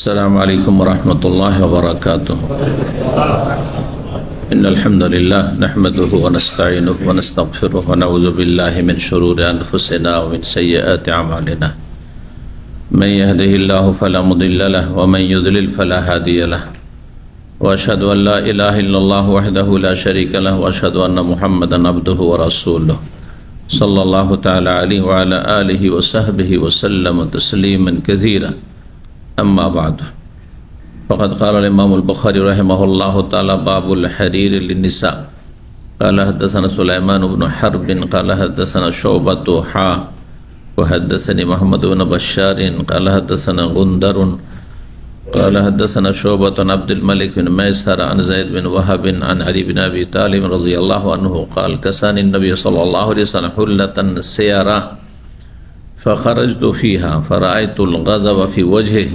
السلام عليكم ورحمة الله وبركاته. إن الحمد لله نحمده ونستعينه ونستغفره ونعوذ بالله من شرور أنفسنا ومن سيئات أعمالنا. من يهده الله فلا مضل له ومن يضلل فلا هادي له. وأشهد أن لا إله إلا الله وحده لا شريك له وأشهد أن محمدا عبده ورسوله صلى الله تعالى عليه وعلى آله وصحبه وسلم تسليما كثيرا. أما بعد فقد قال الإمام البخاري رحمه الله تعالى باب الحرير للنساء. قال حدثنا سليمان بن حرب قال حدثنا شعبة وحدثني محمد بن بشار قال حدثنا غندر قال حدثنا شعبة عن عبد الملك بن ميسر عن زيد بن وهب عن علي بن أبي طالب رضي الله عنه قال كساني النبي صلى الله عليه وسلم حلة سيارة فخرجت فيها فرأيت الغضب في وجهه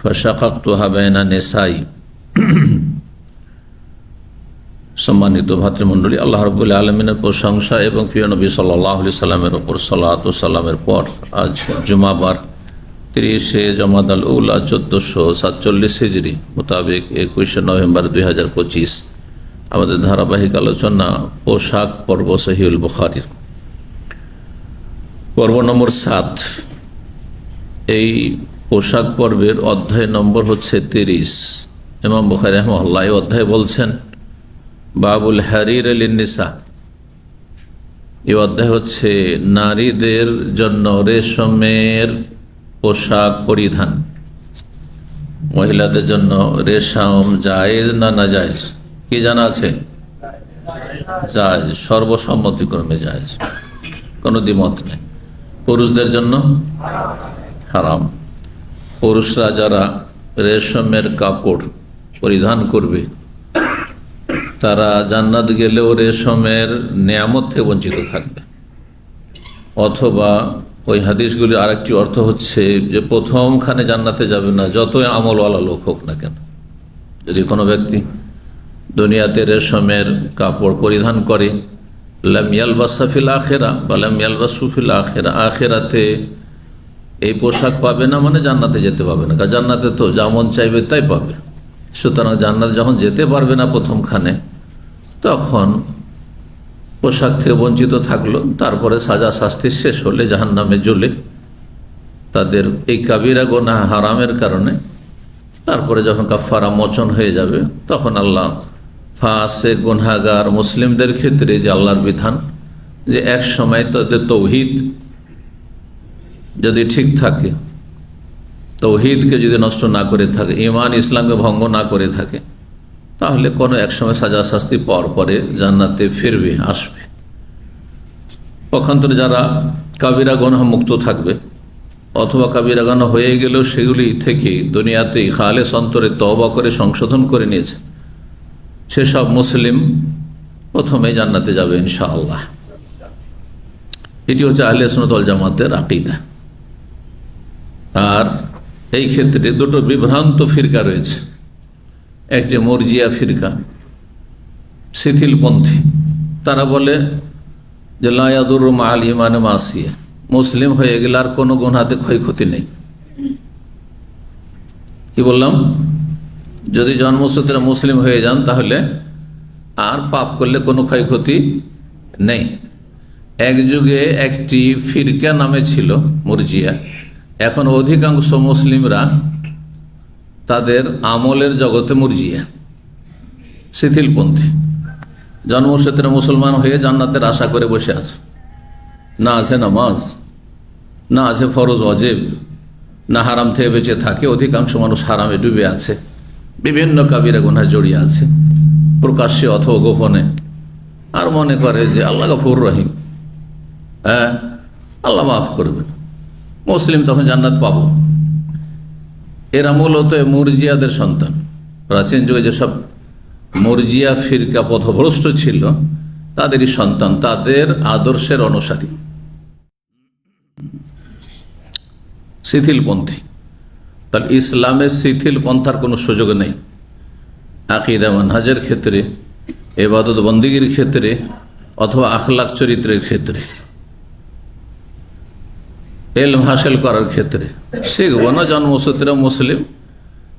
فشققتها بين نسائي. সম্মানিত ভাতৃমণ্ডলী, আল্লাহ রাব্বুল আলামিনের প্রশংসা এবং প্রিয় নবী সাল্লাল্লাহু আলাইহি সাল্লামের উপর সালাত ও সালামের পর আজ জুমাবার 30 জমাদাল উলা 1447 হিজরি মোতাবেক 21 নভেম্বর 2025 আমাদের ধারাবাহিক আলোচনা পোশাক পর্ব সহিহুল বুখারীর পর্ব নম্বর 7। এই পোশাক পর্বের অধ্যায় নম্বর হচ্ছে 30। ইমাম বুখারী রাহিমাহুল্লাহ এই অধ্যায় বলছেন বাবুল হারির লিন্নিসা। এই অধ্যায় হচ্ছে নারীদের জন্য রেশমের পোশাক পরিধান। মহিলাদের জন্য রেশম জায়েজ না নাজায়েজ কি জানা আছে? জায়েজ, সর্বসম্মতিক্রমে জায়েজ, কোনো দ্বিমত নেই। পুরুষদের জন্য হারাম। পুরুষরা যারা রেশমের কাপড় পরিধান করবে তারা জান্নাত গেলেও রেশমের নিয়ামত থেকে বঞ্চিত থাকবে। অথবা ওই হাদিসগুলির আরেকটি অর্থ হচ্ছে যে প্রথমখানে জান্নাতে যাবে না যতই আমলওয়ালা লোক হোক না কেন। যদি কোনো ব্যক্তি দুনিয়াতে রেশমের কাপড় পরিধান করে লাম ইয়ালবাসা ফিল আখিরা বা লাম ইয়ালবাসু ফিল আখিরা, আখিরাতে এই পোশাক পাবে না, মানে জান্নাতে যেতে পাবে না। কারণ জান্নাতে তো যেমন চাইবে তাই পাবে। সুতরাং জান্নাতে যখন যেতে পারবে না প্রথমখানে, তখন পোশাক থেকে বঞ্চিত থাকলো। তারপরে সাজা শাস্তি শেষ হলে জাহান্নামে জ্বলে তাদের এই কাবিরা গুনাহ হারামের কারণে তারপরে যখন কাফারা মোচন হয়ে যাবে তখন আল্লাহ ফাসে গুনাহগার মুসলিমদের ক্ষেত্রে যে আল্লাহর বিধান যে এক সময় তাদের তৌহিদ যদি ঠিক থাকে, তৌহিদকে যদি নষ্ট না করে থাকে, ঈমান ইসলামকে ভঙ্গ না করে থাকে, তাহলে কোনো এক সময় সাজা শাস্তি পাওয়ার পরে জান্নাতে ফিরবে, আসবে। পক্ষান্তরে যারা কাবিরা গুনাহ মুক্ত থাকবে অথবা কাবিরা গুনাহ হয়ে গেলেও সেগুলি থেকে দুনিয়াতেই খালেস অন্তরে তওবা করে সংশোধন করে নিয়েছে, সেসব মুসলিম প্রথমে জান্নাতে যাবে ইনশাআল্লাহ। এটি হচ্ছে আহলে সুন্নাত ওয়াল জামাতের আকীদা। আর এই ক্ষেত্রে দুটো বিভ্রান্ত ফিরকা রয়েছে। একটি মুরজিয়া ফিরকা, শিথিলপন্থী। তারা বলে যে লা ইয়াদুররু মাআল ঈমানি মাসিয়া, মুসলিম হয়ে গেলে আর কোনো গুনাহতে ক্ষয়ক্ষতি নেই। কি বললাম? যদি জন্মসূত্রে মুসলিম হয়ে যান তাহলে আর পাপ করলে কোনো ক্ষয়ক্ষতি নেই। এক যুগে একটি ফিরকা নামে ছিল মুরজিয়া। এখন অধিকাংশ মুসলিমরা তাদের আমলের জগতে মুরজিয়া, শিথিলপন্থী। জন্মসূত্রে মুসলমান হয়ে জান্নাতের আশা করে বসে আছে। না আছে নামাজ, না আছে ফরজ ওয়াজিব, না হারাম থেকে বেঁচে থাকে। অধিকাংশ মানুষ হারামে ডুবে আছে, বিভিন্ন কাবিরা গুনাহ জড়িয়ে আছে, প্রকাশ্যে অথবা গোপনে। আর মনে করে যে আল্লাহ গফুর রহিম, হ্যাঁ আল্লাহ মাফ করবেন, মুসলিম তখন জান্নাত পাবো। এরা মূলত মুরজিয়াদের সন্তান। প্রাচীন যুগে যেসব মুরজিয়া ফিরকা পথভ্রষ্ট ছিল তাদেরই সন্তান, তাদের আদর্শের অনুসারী, শিথিলপন্থী। তাহলে ইসলামের শিথিল পন্থার কোনো সুযোগ নেই। আকীদা মানহাজের ক্ষেত্রে, ইবাদত বন্দেগীর ক্ষেত্রে অথবা আখলাক চরিত্রের ক্ষেত্রে। এলম হাসিল করার ক্ষেত্রে শিখবো না জন্মসূত্রে মুসলিম,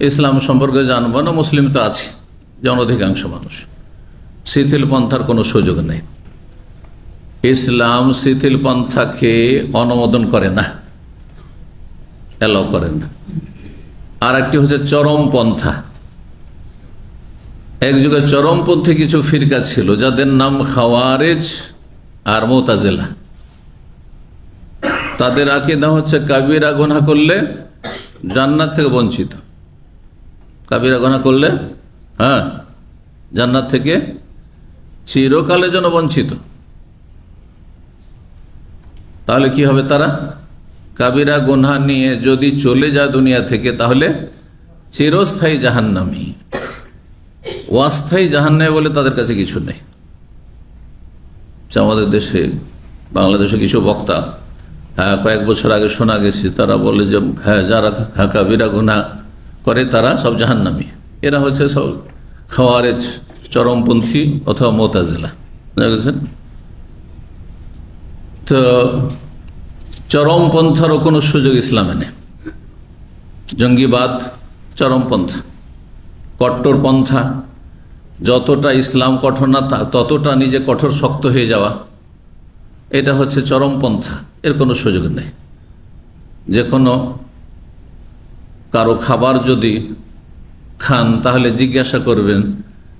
ইসলাম সম্পর্কে জানবো না, মুসলিম তো আছে যেমন অধিকাংশ মানুষ। শিথিল পন্থার কোনো সুযোগ নেই। ইসলাম শিথিল পন্থাকে অনুমোদন করে না, এলাও করে না। আর একটি হচ্ছে চরম পন্থা। এক যুগে চরমপন্থী কিছু ফিরকা ছিল যাদের নাম খাওয়ারেজ আর মুতাজিলা। তাদের আকীদা হচ্ছে কাবিরা গুনাহ করলে জান্নাত থেকে বঞ্চিত, কাবিরা গুনাহ করলে জান্নাত থেকে চিরকালের জন্য বঞ্চিত। তাহলে কি হবে? তারা কাবিরা গুনাহ নিয়ে যদি চলে যায় দুনিয়া থেকে তাহলে চিরস্থায়ী জাহান্নামী। অস্থায়ী জাহান্নামী বলে তাদের কাছে কিছু নেই। আমাদের দেশে, বাংলাদেশে কিছু বক্তা কয়েক বছর আগে শোনা গেছে, তারা বলে যে যারা কাবিরা গুনাহ করে তারা সব জাহান্নামী। এরা হচ্ছে সব খাওয়ারেজ, চরমপন্থী অথবা মুতাজিলা, বুঝেছেন? তো চরমপন্থারও কোনো সুযোগ ইসলামে নেই। জঙ্গিবাদ চরমপন্থা, কট্টরপন্থা। যতটা ইসলাম কঠোর না ততটা নিজে কঠোর শক্ত হয়ে যাওয়া, এটা হচ্ছে চরমপন্থা। এর কোনো সুযোগ নেই। যে কোনো কারো খাবার যদি খান তাহলে জিজ্ঞাসা করবেন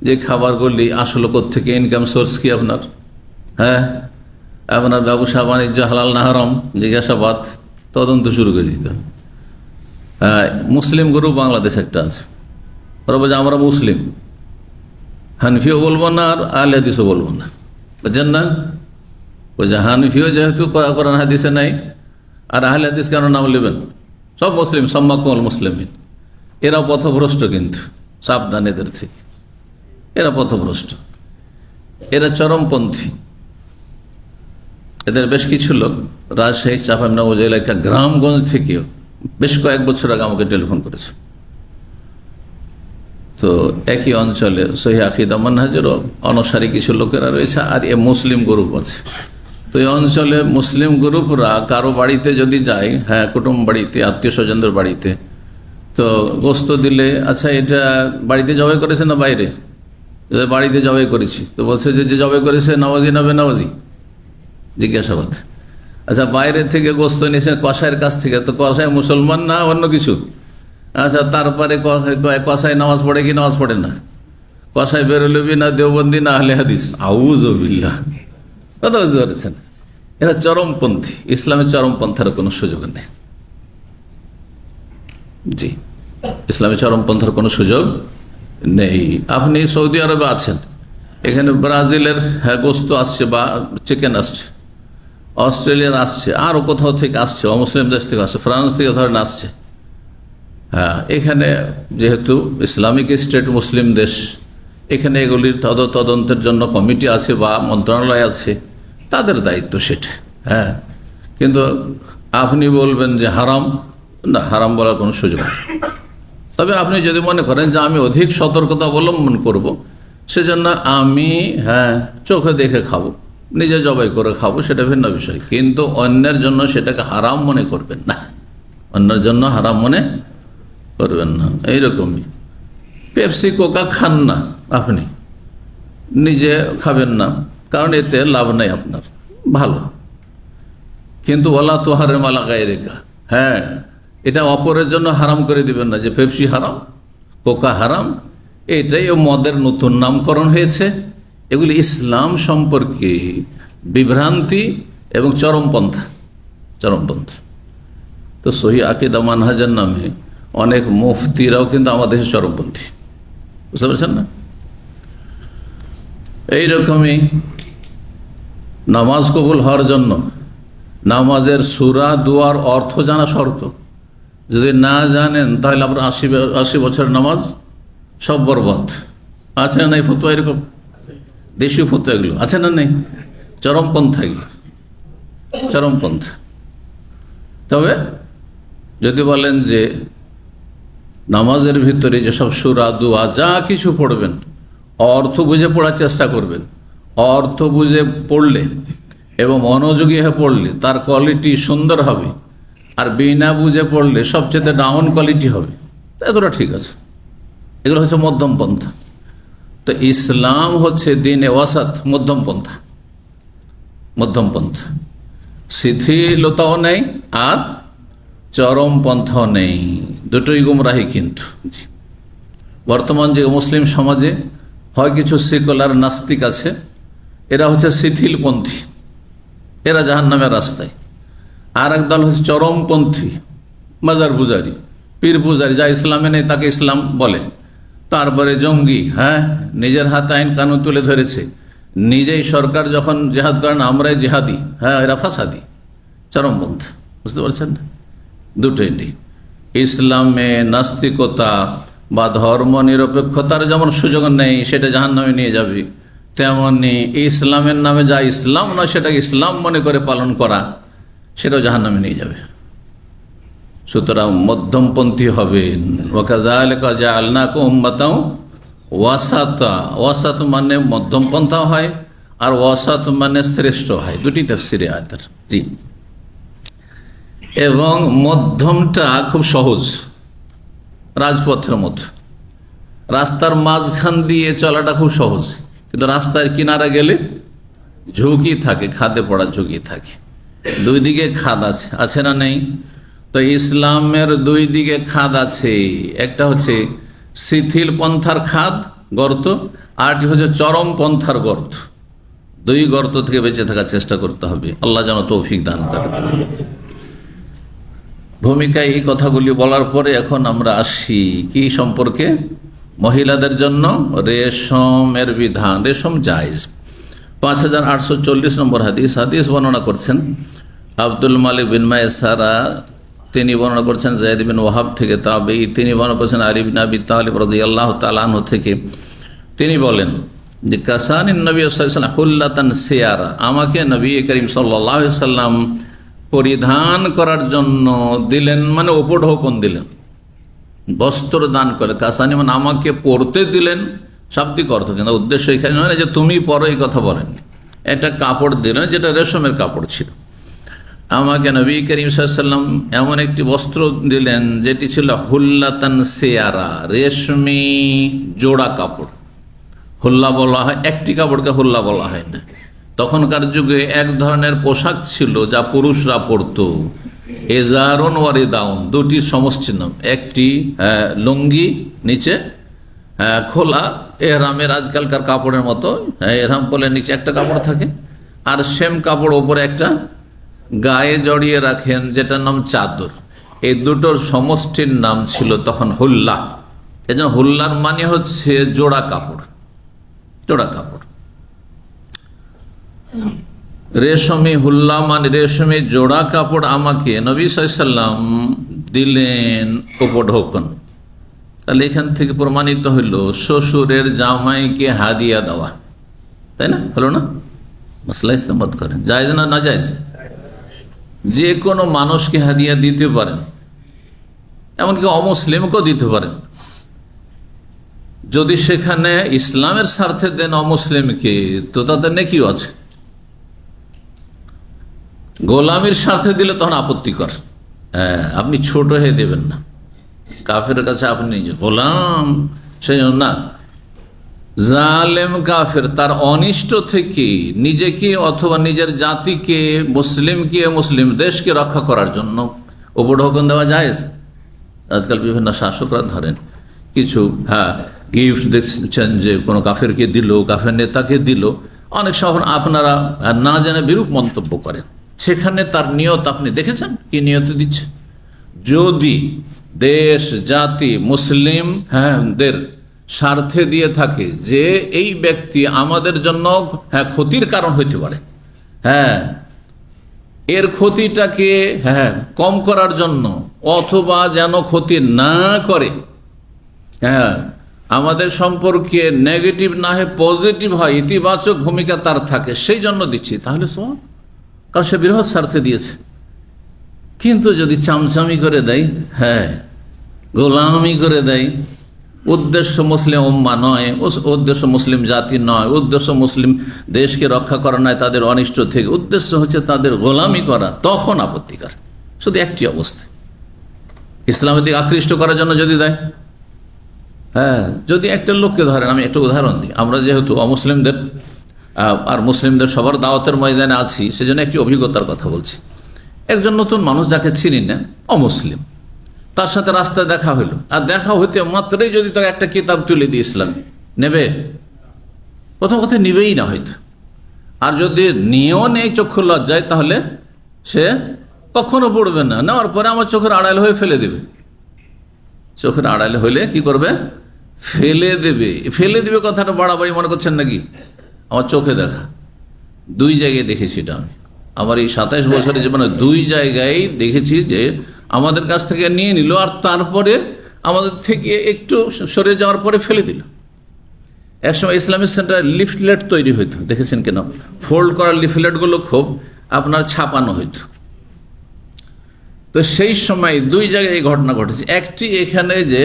যে খাবারগুলি আসলে কোত্থেকে, ইনকাম সোর্স কি আপনার, আপনার ব্যবসা বাণিজ্য হালাল না হারাম, জিজ্ঞাসাবাদ, তদন্ত শুরু করে দিতে হবে। মুসলিম গ্রুপ বাংলাদেশ একটা আছে, ওরা বলছে আমরা মুসলিম, হানফিও বলবো না আর আহলে হাদিসও বলবো না, বুঝছেন না? বলছে হানফিও যেহেতু কোরআন হাদিসে নাই, আর আহলে হাদিস কেন নাম নেবেন? সব মুসলিম, সম্মাকুল মুসলিমিন। এরা পথভ্রষ্ট, কিন্তু সাবধান এদের থেকে, এরা পথভ্রষ্ট, এরা চরমপন্থী। এদের বেশ কিছু লোক রাজশাহী, চাঁপাইনবাবগঞ্জ এলাকা, গ্রামগঞ্জ থেকেও বেশ কয়েক বছর আগে আমাকে টেলিফোন করেছে। তো একই অঞ্চলে সহিহ আকীদা মানহাজেরও অনুসারী কিছু লোকেরা রয়েছে, আর এ মুসলিম গ্রুপ আছে। তো এই অঞ্চলে মুসলিম গ্রুপরা কারো বাড়িতে যদি যায়, কুটুম বাড়িতে, আত্মীয় স্বজনদের বাড়িতে, তো গোস্ত দিলে, আচ্ছা এটা বাড়িতে জবাই করেছে না বাইরে? বাড়িতে জবাই করেছি। তো বলছে যে জবাই করেছে নামাজি না বেনামাজি, জিজ্ঞাসাবাদ। আচ্ছা বাইরে থেকে গোস্ত নিয়েছে কসাইয়ের কাছ থেকে, তো কসাই মুসলমান না অন্য কিছু? আচ্ছা তারপরে কসাই নামাজ পড়ে কি নামাজ পড়ে না? কসাই বেরোলবি না দেওবন্দি না আহলে হাদিস? আউযুবিল্লাহ। কথা বুঝতে পারছেন? এরা চরমপন্থী। ইসলামের চরমপন্থার কোনো সুযোগ নেই। জি, ইসলামের চরমপন্থার কোনো সুযোগ নেই। আপনি সৌদি আরবে আছেন, এখানে ব্রাজিলের গোস্ত আসছে বা চিকেন আসছে, অস্ট্রেলিয়ার আসছে, আরও কোথাও থেকে আসছে, অমুসলিম দেশ থেকে আসছে, ফ্রান্স থেকে ধরেন আসছে। এখানে যেহেতু ইসলামিক স্টেট, মুসলিম দেশ, এখানে এগুলির তদন্তের জন্য কমিটি আছে বা মন্ত্রণালয় আছে, তাদের দায়িত্ব সেটা। কিন্তু আপনি বলবেন যে হারাম, না, হারাম বলার কোনো সুযোগ নেই। তবে আপনি যদি মনে করেন যে আমি অধিক সতর্কতা অবলম্বন করব, সেজন্য আমি চোখে দেখে খাবো, নিজে জবাই করে খাবো, সেটা ভিন্ন বিষয়। কিন্তু অন্যের জন্য সেটাকে হারাম মনে করবেন না, অন্যের জন্য হারাম মনে করবেন না। এইরকমই পেপসি, কোকা খান না, আপনি নিজে খাবেন না, কারণ এতে লাভ নাই আপনার, ভালো। কিন্তু ওয়ালা তোহারে মালা গায়ে রেখা, এটা অপরের জন্য হারাম করে দিবেন না যে পেপসি হারাম, কোকা হারাম। এটাই মদের নতুন নামকরণ হয়েছে। এগুলি ইসলাম সম্পর্কে বিভ্রান্তি এবং চরমপন্থা, চরমপন্থা। তো সহিহ আকীদা মানহাজের নামে অনেক মুফতিরাও কিন্তু আমাদের দেশে চরমপন্থী, বুঝতে পারছেন না? এইরকমই নামাজ কবুল হওয়ার জন্য নামাজের সূরা, দুয়ার অর্থ জানা শর্ত। যদি না জানেন তাহলে আপনার 80 বছরের নামাজ সব বরবাদ। আছে না নাই ফতোয়া? এরকম দেশীয় ফতোয়া এগুলো আছে না নেই? চরমপন্থা এগুলো, চরমপন্থা। তবে যদি বলেন যে নামাজের ভিতরে যেসব সূরা, দুয়া যা কিছু পড়বেন অর্থ বুঝে পড়ার চেষ্টা করবেন। অর্থ বুঝে পড়লে এবং মনোযোগী হয়ে পড়লে তার কোয়ালিটি সুন্দর হবে, আর বিনা বুঝে পড়লে সবচেয়ে ডাউন কোয়ালিটি হবে। এতটা ঠিক আছে। এগুলো হচ্ছে মধ্যম পন্থা। তো ইসলাম হচ্ছে দিনে ওয়াসাত, মধ্যম পন্থা। মধ্যম পন্থা, শিথিলতাও নেই আর চরম পন্থাও নেই, দুটোই গুমরাহি। কিন্তু বর্তমান যে মুসলিম সমাজে হয় কিছু সেকুলার নাস্তিক আছে, এরা হচ্ছে শিথিলপন্থী, এরা জাহান্নামের রাস্তায়। আর এক দল হচ্ছে চরমপন্থী, মাজার পূজারি, পীর পূজারি, যা ইসলামে নেই তাকে ইসলাম বলে। তারপরে জঙ্গি, হ্যাঁ, নিজের হাতে আইন কানুন তুলে ধরেছে, নিজেই সরকার যখন জেহাদ করেন আমরাই জেহাদি, হ্যাঁ, এরা ফাসাদি, চরমপন্থী। বুঝতে পারছেন? দুটোই নেই। ইসলামে নাস্তিকতা বা ধর্ম নিরপেক্ষতার যেমন সুযোগ নেই, সেটা জাহান্নামে নিয়ে যাবে, তেমনি ইসলামের নামে যা ইসলাম নয় সেটাকে ইসলাম মনে করে পালন করা, সেটাও জাহান্নামে নিয়ে যাবে। সুতরাং মধ্যমপন্থী হবেন। ওয়াকাযালিকা জাআলনাকুম উম্মাতাও ওয়াসাতা। ওয়াসাত মানে মধ্যম পন্থা হয়, আর ওয়াসাত মানে শ্রেষ্ঠ হয়। দুটি তাফসীরে আয়াতের। জি, এবং মধ্যমটা খুব সহজ, রাজপথের মতো, রাস্তার মাঝখান দিয়ে চলাটা খুব সহজ, কিন্তু রাস্তার কিনারা গেলে ঝুঁকি থাকে, খাদে পড়ার ঝুঁকি থাকে। দুই দিকে খাদ আছে, আছে না নেই? তো ইসলামের দুই দিকে খাদ আছে। একটা হচ্ছে শিথিল পন্থার খাদ, গর্ত, আরটি হচ্ছে চরম পন্থার গর্ত। দুই গর্ত থেকে বেঁচে থাকার চেষ্টা করতে হবে। আল্লাহ যেন তৌফিক দান করে। ভূমিকায় এই কথাগুলি বলার পরে এখন আমরা আসি কি সম্পর্কে? মহিলাদের জন্য রেশমের বিধান, রেশম জায়েজ। 5840 নম্বর হাদিস। হাদিস বর্ণনা করছেন আব্দুল মালিক বিন মায়সারা, তিনি বর্ণনা করছেন যায়েদ বিন ওয়াহাব থেকে তাবেঈ, তিনি বর্ণনা করছেন আলী বিন আবি তালিব রাদিয়াল্লাহু তাআলা আনহু থেকে। তিনি বলেন যে কাসানিন নবী সাল্লাল্লাহু আলাইহি ওয়াসাল্লাম হুল্লাতান সিয়ারা, আমাকে নবী করিম সাল্লাল্লাহু আলাইহি ওয়াসাল্লাম পরিধান করার জন্য দিলেন, মানে উপঢৌকন দিলেন, বস্ত্র দান করে। কাসানি মানে আমাকে পরতে দিলেন, শাব্দিক অর্থ, কিন্তু উদ্দেশ্য এখানে নয় যে তুমি পরো, এই কথা বলেন। একটা কাপড় দিলেন যেটা রেশমের কাপড় ছিল। আমাকে নবী করিম সাল্লাল্লাহু আলাইহি ওয়াসাল্লাম এমন একটি বস্ত্র দিলেন যেটি ছিল হুল্লাতান সিয়ারা, রেশমি জোড়া কাপড়। হুল্লা বলা হয়, একটি কাপড়কে হুল্লা বলা হয় না। তখনকার যুগে এক ধরনের পোশাক ছিল যা পুরুষরা পরত, এজারুন ওয়ারিদাউন, দুটি সমষ্টির নাম। একটি লুঙ্গি, নিচে খোলা, এহরামের আজকালকার কাপড়ের মতো, এহরাম পরলে নিচে একটা কাপড় থাকে, আর সেম কাপড় ওপরে একটা গায়ে জড়িয়ে রাখেন, যেটার নাম চাদর। এই দুটোর সমষ্টির নাম ছিল তখন হুল্লা। এই জন্য হুল্লার মানে হচ্ছে জোড়া কাপড়, জোড়া কাপড়। রেশমি হুল্লা মানে রেশমি জোড়া কাপড় আমাকে নবী সাল্লাল্লাহু আলাইহি ওয়াসাল্লাম দিলেন উপঢৌকন। তাহলে এখান থেকে প্রমাণিত হইল শ্বশুরের জামাইকে হাদিয়া দেওয়া, তাই না? হলো না? মাসলা ইস্তেমাত করেন, জায়েজ না না জায়েজ? যে কোনো মানুষকে হাদিয়া দিতে পারেন, এমনকি অমুসলিমকেও দিতে পারেন, যদি সেখানে ইসলামের স্বার্থে দেন অমুসলিমকে, তো তাদের নেকিও আছে। গোলামির স্বার্থে দিলে তখন আপত্তিকর। আপনি ছোট হয়ে দেবেন না, কাফের কাছে আপনি নিজে গোলাম, সেই জন্য না। জালেম কাফের তার অনিষ্ট থেকে নিজেকে অথবা নিজের জাতিকে, মুসলিমকে, মুসলিম দেশকে রক্ষা করার জন্য উপঢৌকন দেওয়া যায়। আজকাল বিভিন্ন শাসকরা ধরেন কিছু গিফট দেখছেন যে কোনো কাফেরকে দিল, কাফের নেতাকে দিল, অনেক সময় আপনারা না জেনে বিরূপ মন্তব্য করেন। সেখানে তার নিয়ত আপনি দেখেছেন কি নিয়ত দিচ্ছে? যদি দেশ, জাতি, মুসলিম দের স্বার্থে দিয়ে থাকে যে এই ব্যক্তি আমাদের জন্য ক্ষতির কারণ হইতে পারে, এর ক্ষতিটাকে কম করার জন্য, অথবা যেন ক্ষতি না করে, আমাদের সম্পর্কে নেগেটিভ না হয় পজিটিভ হয়, ইতিবাচক ভূমিকা তার থাকে, সেই জন্য দিচ্ছি, তাহলে সব, কারণ সে বৃহৎ স্বার্থে দিয়েছে। কিন্তু যদি চামচামি করে দেয়, গোলামি করে দেয়, উদ্দেশ্য মুসলিম উম্মা নয়, উদ্দেশ্য মুসলিম জাতি নয়, উদ্দেশ্য মুসলিম দেশকে রক্ষা করা নয় তাদের অনিষ্ট থেকে, উদ্দেশ্য হচ্ছে তাদের গোলামি করা, তখন আপত্তিকর। শুধু একটি অবস্থায়, ইসলামের দিকে আকৃষ্ট করার জন্য যদি দেয়। হ্যাঁ, যদি একটা লোককে ধরেন, আমি একটা উদাহরণ দিই, আমরা যেহেতু অমুসলিমদের আর মুসলিমদের সবার দাওয়াতের ময়দানে আছি, সেজন্য একটি অভিজ্ঞতার কথা বলছি। একজন নতুন মানুষ যাকে চিনি না, অমুসলিম, তার সাথে রাস্তায় দেখা হইলো, আর দেখা হইতে মাত্রই যদি তাকে একটা কিতাব তুলে দিই ইসলাম, নেবে? প্রথম কথা নিবেই না হয়তো। আর যদি নিয়েও নেই চক্ষু লজ্জায়, তাহলে সে কখনো পড়বে না। নেওয়ার পরে আমার চোখের আড়াল হয়ে ফেলে দেবে। চোখের আড়াল হইলে কি করবে? ফেলে দেবে। ফেলে দেবে কথাটা বাড়াবাড়ি মনে করছেন নাকি? আমার চোখে দেখা, দুই জায়গায় দেখেছি এটা। আমি আমার এই 27 বছরের জীবনে 2 জায়গায় দেখেছি যে আমাদের কাছ থেকে নিয়ে নিল, আর তারপরে আমাদের থেকে একটু সরে যাওয়ার পরে ফেলে দিল। একসময় ইসলামিক সেন্টারে লিফলেট তৈরি হইতো, দেখেছেন কেন? ফোল্ড করা লিফলেটগুলো খুব আপনার ছাপানো হইতো। তো সেই সময় 2 জায়গায় এই ঘটনা ঘটেছে। একটি এখানে যে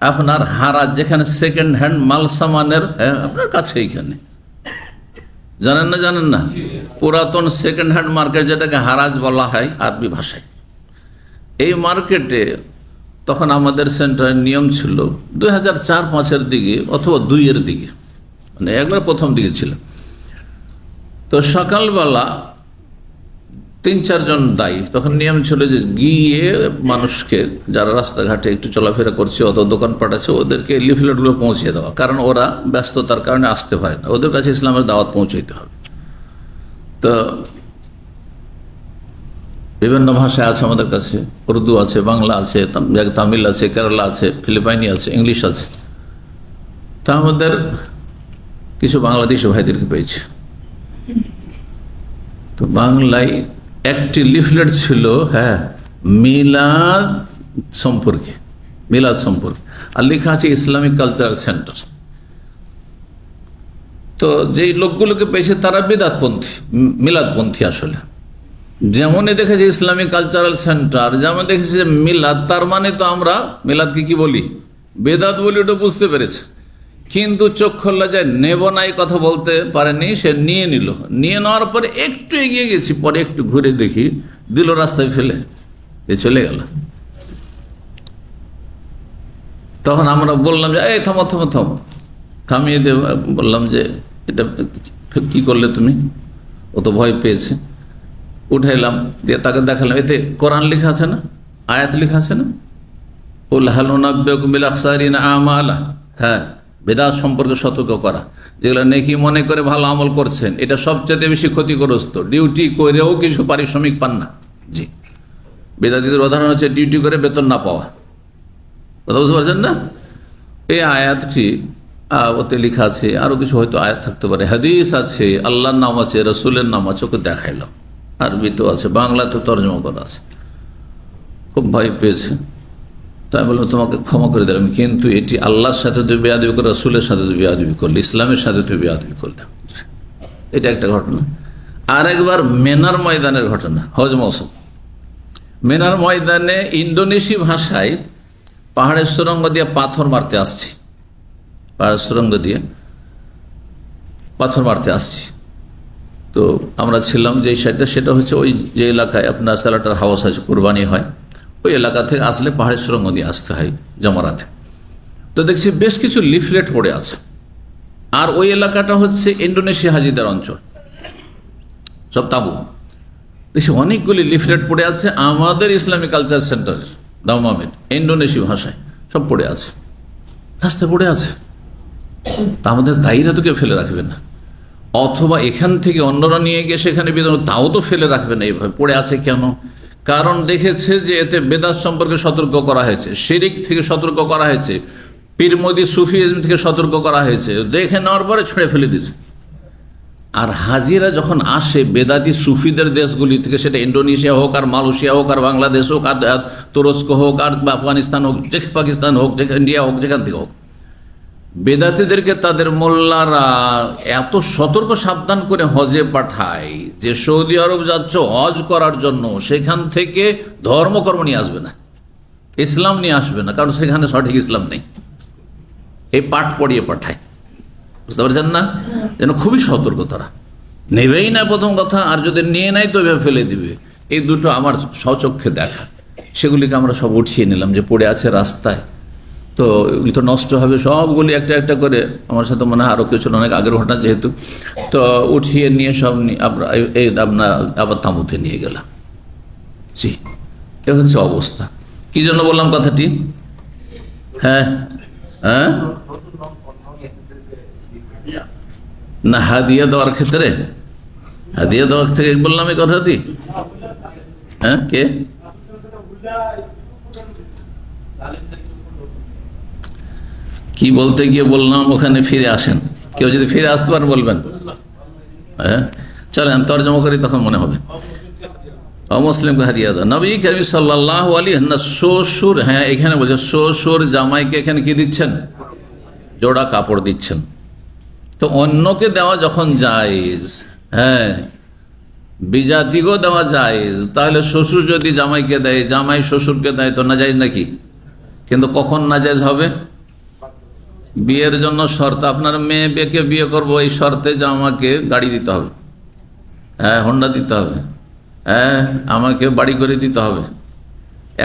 আপনার হারাজ, যেখানে সেকেন্ড হ্যান্ড মাল সামানের, আপনার কাছে এইখানে, জানেন না? জানেন না? পুরাতন সেকেন্ড হ্যান্ড মার্কেট, যেটাকে হারাজ বলা হয় আরবি ভাষায়। এই মার্কেটে তখন আমাদের সেন্টারের নিয়ম ছিল 2004-05 দিকে অথবা 2 দিকে, মানে একবার প্রথম দিকে ছিল। তো সকালবেলা 3-4 জন দায়ী, তখন নিয়ম ছিল যে গিয়ে মানুষকে, যারা রাস্তাঘাটে একটু চলাফেরা করছে অথবা দোকানপাট আছে, ওদেরকে লিফলেটগুলো পৌঁছে দেওয়া, কারণ ওরা ব্যস্ততার কারণে আসতে পারে না, ওদের কাছে ইসলামের দাওয়াত পৌঁছাইতে হবে। তো বিভিন্ন ভাষায় আছে আমাদের কাছে, উর্দু আছে, বাংলা আছে, তামিল আছে, কেরালা আছে, ফিলিপাইনি আছে, ইংলিশ আছে। তা আমাদের কিছু বাংলাদেশি ভাইদেরকে পেয়েছে। তো বাংলায় একটি লিফলেট ছিল, হ্যাঁ, মিলাদ সম্পর্কে, মিলাদ সম্পর্কে, আর লেখা আছে ইসলামিক কালচারাল সেন্টার। তো যেই লোকগুলোকে পেয়েছে তারা বেদাতপন্থী, মিলাদপন্থী। আসলে যেমনই দেখেছে ইসলামিক কালচারাল সেন্টার, যেমন দেখেছে মিলাদ, তার মানে তো আমরা মিলাদকে কি বলি? বেদাত বলি। ওটা বুঝতে পেরেছে, কিন্তু চক্ষু লজ্জায় নেব না এই কথা বলতে পারেনি। সে নিয়ে নিল, নিয়ে নেওয়ার পরে একটু এগিয়ে গেছি, পরে একটু ঘুরে দেখি দিল রাস্তায় ফেলে, এ চলে গেল। তখন আমরা বললাম যে এই থামো থামো থামো, থামিয়ে দিয়ে বললাম যে এটা কি করলে তুমি? ও তো ভয় পেয়েছে। উঠাইলাম, দিয়ে তাকে দেখালাম, এতে কোরআন লেখা আছে না, আয়াত লেখা আছে না, কুল হাল উনাব্বিউকুম বিল আখসারিনা আমালা। হ্যাঁ, বেদাত সম্পর্কে সতর্ক করা, যেগুলো নেকি মনে করে ভালো আমল করছেন, এটা সবচেয়ে বেশি ক্ষতিগ্রস্ত। ডিউটি করেও কিছু পারিশ্রমিক পান না। জি, বেদাতীদের উদাহরণ হচ্ছে ডিউটি করে বেতন না পাওয়া। কথা বুঝতে পারছেন না? এই আয়াতটি ওতে লেখা আছে, আরো কিছু হয়তো আয়াত থাকতে পারে, হাদিস আছে, আল্লাহর নাম আছে, রসুলের নাম আছে, ওকে দেখাইল, আরবিতেও আছে, বাংলাতে তর্জমা করা আছে। খুব ভয় পেয়েছে, তাই বললাম তোমাকে ক্ষমা করে দিলাম, কিন্তু এটি আল্লাহর সাথে তুই বেয়াদবি করলে, রসুলের সাথে তুই বেয়াদবি করলে, ইসলামের সাথে তুই বেয়াদবি করলে। এটা একটা ঘটনা। আর একবার মেনার ময়দানের ঘটনা, হজ মৌসুম। মেনার ময়দানে ইন্দোনেশীয় ভাষায় পাহাড়ের সুরঙ্গ দিয়ে পাথর মারতে আসছি, পাহাড়ের সুরঙ্গ দিয়ে পাথর মারতে আসছি। তো আমরা ছিলাম যে সাইডটা, সেটা হচ্ছে ওই যে এলাকায় আপনার স্যালাটার হাউস আছে, কোরবানি হয়, ওই এলাকা থেকে আসলে পাহাড়ের সুরঙ্গ দিয়ে আসতে হয় জমারাতে। তো দেখছি বেশ কিছু লিফলেট পড়ে আছে, আর ওই এলাকাটা হচ্ছে ইন্দোনেশিয়া হাজিদের অঞ্চল, সব তাবু। দেখছি অনেকগুলি লিফলেট পড়ে আছে আমাদের ইসলামিক কালচার সেন্টার দামামের, ইন্দোনেশীয় ভাষায় সব পড়ে আছে, রাস্তায় পড়ে আছে। তা আমাদের দায়ীরা তো কেউ ফেলে রাখবে না, অথবা এখান থেকে অন্যরা নিয়ে গিয়ে সেখানে বিধান, তাও তো ফেলে রাখবে না। এইভাবে পড়ে আছে কেন? কারণ দেখেছে যে এতে বেদাত সম্পর্কে সতর্ক করা হয়েছে, শিরিক থেকে সতর্ক করা হয়েছে, পীরমদি সুফিজম থেকে সতর্ক করা হয়েছে। দেখে নেওয়ার পরে ছুঁড়ে ফেলে দিয়েছে। আর হাজিরা যখন আসে বেদাতি সুফিদের দেশগুলি থেকে, সেটা ইন্দোনেশিয়া হোক, আর মালয়েশিয়া হোক, আর বাংলাদেশ হোক, আর তুরস্ক হোক, আর আফগানিস্তান হোক, পাকিস্তান হোক, ইন্ডিয়া হোক, যেখান থেকে হোক, বেদাতিদেরকে তাদের মোল্লারা এত সতর্ক সাবধান করে হজে পাঠায় যে সৌদি আরব যাচ্ছ হজ করার জন্য, সেখান থেকে ধর্মকর্ম নিয়ে আসবে না, ইসলাম নিয়ে আসবে না, কারণ সেখানে সঠিক ইসলাম নেই। এই পাঠ পড়িয়ে পাঠায়, বুঝতে পারছেন না? যেন খুবই সতর্ক, তারা নেবেই না প্রথম কথা, আর যদি নিয়ে নেয় তো ফেলে দিবে। এই দুটো আমার স্বচক্ষে দেখা। সেগুলিকে আমরা সব উঠিয়ে নিলাম যে পড়ে আছে রাস্তায়, তো এগুলি তো নষ্ট হবে, সবগুলি একটা একটা করে, আমার সাথে মনে হয় আরও কিছু অনেক আগের ঘটনা যেহেতু, তো উঠিয়ে নিয়ে সব আপনার আবার তাঁবুতে নিয়ে গেলাম। জি, এ হচ্ছে অবস্থা। কি জন্য বললাম কথাটি? হ্যাঁ হ্যাঁ, না হাদিয়া দেওয়ার ক্ষেত্রে, হাদিয়া দেওয়ার থেকে বললাম এই কথাটি। হ্যাঁ, কে কি বলতে গিয়ে বললাম? ওখানে ফিরে আসেন, কেউ যদি ফিরে আসতে পারেন বলবেন। হ্যাঁ, চলেন তর্জমা করি, তখন মনে হবে। অমুসলিমকে হাদিয়া দাও, নবী করিম সাল্লাল্লাহু আলাইহি ওয়াসাল্লাম শ্বশুর, হ্যাঁ এখানে বলছে শ্বশুর জামাইকে এখানে কি দিচ্ছেন? জোড়া কাপড় দিচ্ছেন। তো অন্যকে দেওয়া যখন জায়েজ, হ্যাঁ বিজাতিকেও দেওয়া জায়েজ, তাহলে শ্বশুর যদি জামাইকে দেয়, জামাই শ্বশুরকে দেয়, তো নাজায়েজ নাকি? কিন্তু কখন নাজায়েজ হবে? বিয়ের জন্য শর্ত, আপনার মেয়ে বেকে বিয়ে করবো, এই শর্তে যে আমাকে গাড়ি দিতে হবে, হ্যাঁ হোন্ডা দিতে হবে, হ্যাঁ আমাকে বাড়ি করে দিতে হবে।